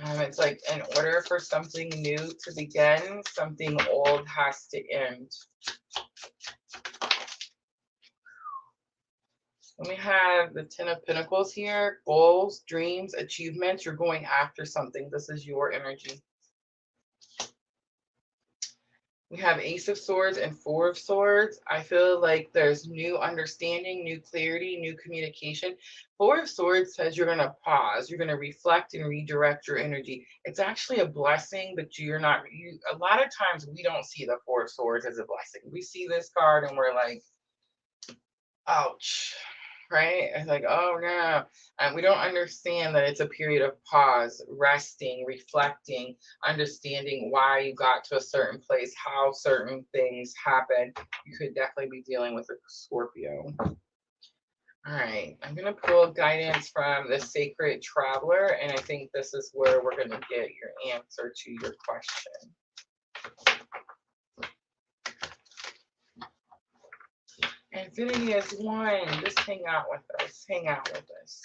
It's like in order for something new to begin, something old has to end. Then we have the 10 of Pentacles here. Goals, dreams, achievements. You're going after something. This is your energy. We have Ace of Swords and 4 of Swords. I feel like there's new understanding, new clarity, new communication. 4 of Swords says you're going to pause. You're going to reflect and redirect your energy. It's actually a blessing, but you're not. A lot of times we don't see the 4 of Swords as a blessing. We see this card and we're like, ouch. Right? It's like, oh no. And we don't understand that it's a period of pause, resting, reflecting, understanding why you got to a certain place, how certain things happen. You could definitely be dealing with a Scorpio. All right, I'm going to pull guidance from the Sacred Traveler, and I think this is where we're going to get your answer to your question. Infinity is 1. Just hang out with us. Hang out with us.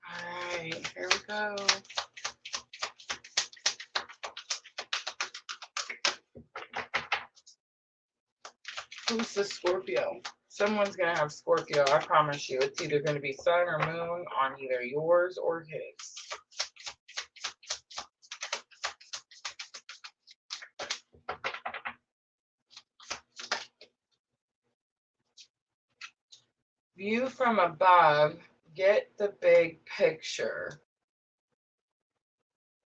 All right, here we go. Who's the Scorpio? Someone's going to have Scorpio, I promise you. It's either going to be sun or moon on either yours or his. View from above, get the big picture.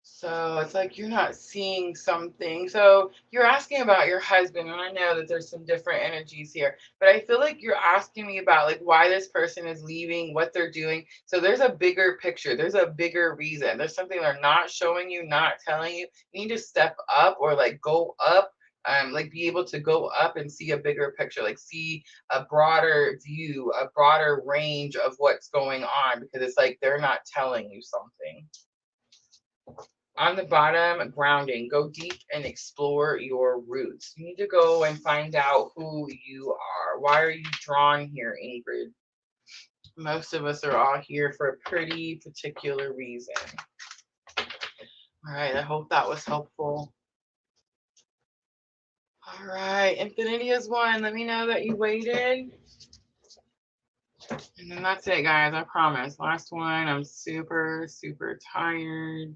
So it's like you're not seeing something. So you're asking about your husband, and I know that there's some different energies here, but I feel like you're asking me about like why this person is leaving, what they're doing. So there's a bigger picture. There's a bigger reason. There's something they're not showing you, not telling you. You need to step up or like go up. Like be able to go up and see a bigger picture, like see a broader view, a broader range of what's going on, because it's like they're not telling you something. On the bottom, grounding. Go deep and explore your roots. You need to go and find out who you are. Why are you drawn here, Ingrid? Most of us are all here for a pretty particular reason. All right, I hope that was helpful. All right, Infinity is 1. Let me know that you waited. And then that's it, guys. I promise. Last one. I'm super, super tired.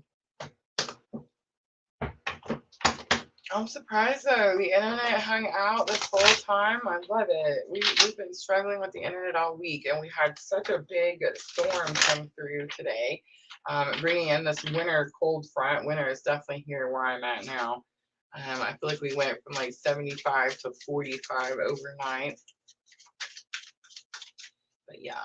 I'm surprised though. The internet hung out this whole time. I love it. We've been struggling with the internet all week, and we had such a big storm come through today, bringing in this winter cold front. Winter is definitely here where I'm at now. I feel like we went from like 75 to 45 overnight. But yeah.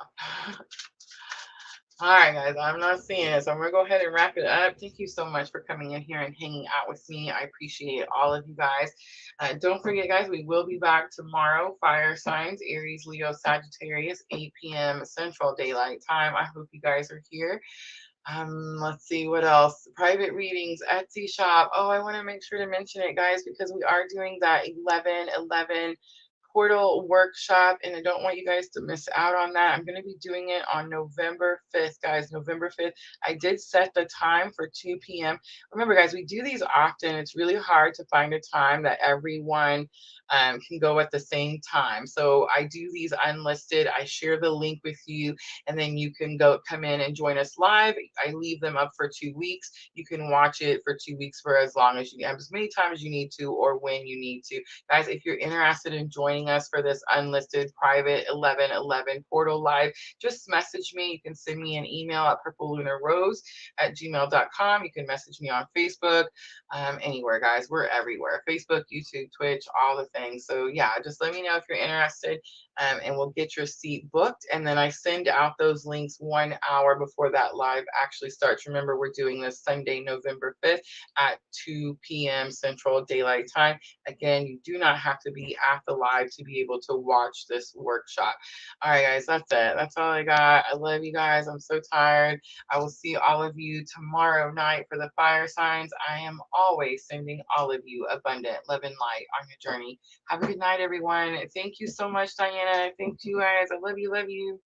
All right, guys, I'm not seeing it, so I'm gonna go ahead and wrap it up. Thank you so much for coming in here and hanging out with me. I appreciate all of you guys. Don't forget, guys, we will be back tomorrow. Fire signs: Aries, Leo, Sagittarius, 8 p.m. Central Daylight Time. I hope you guys are here. Let's see what else. Private readings, Etsy shop. Oh, I want to make sure to mention it, guys, because we are doing that 11/11 portal workshop, and I don't want you guys to miss out on that. I'm going to be doing it on November 5th, guys. November 5th. I did set the time for 2 p.m. Remember, guys, we do these often. It's really hard to find a time that everyone can go at the same time. So I do these unlisted. I share the link with you, and then you can come in and join us live. I leave them up for 2 weeks. You can watch it for 2 weeks for as long as you, as many times as you need to, or when you need to. Guys, if you're interested in joining us for this unlisted private 11/11 portal live, just message me. You can send me an email at purplelunarose@gmail.com. You can message me on Facebook, anywhere, guys. We're everywhere: Facebook, YouTube, Twitch, all the things. So yeah, just let me know if you're interested, and we'll get your seat booked. And then I send out those links 1 hour before that live actually starts. Remember, we're doing this Sunday, November 5th at 2 p.m. Central Daylight Time. Again, you do not have to be at the live to be able to watch this workshop. All right, guys, that's it. That's all I got. I love you guys. I'm so tired. I will see all of you tomorrow night for the fire signs. I am always sending all of you abundant love and light on your journey. Have a good night, everyone. Thank you so much, Diana. Thank you, guys. I love you. Love you.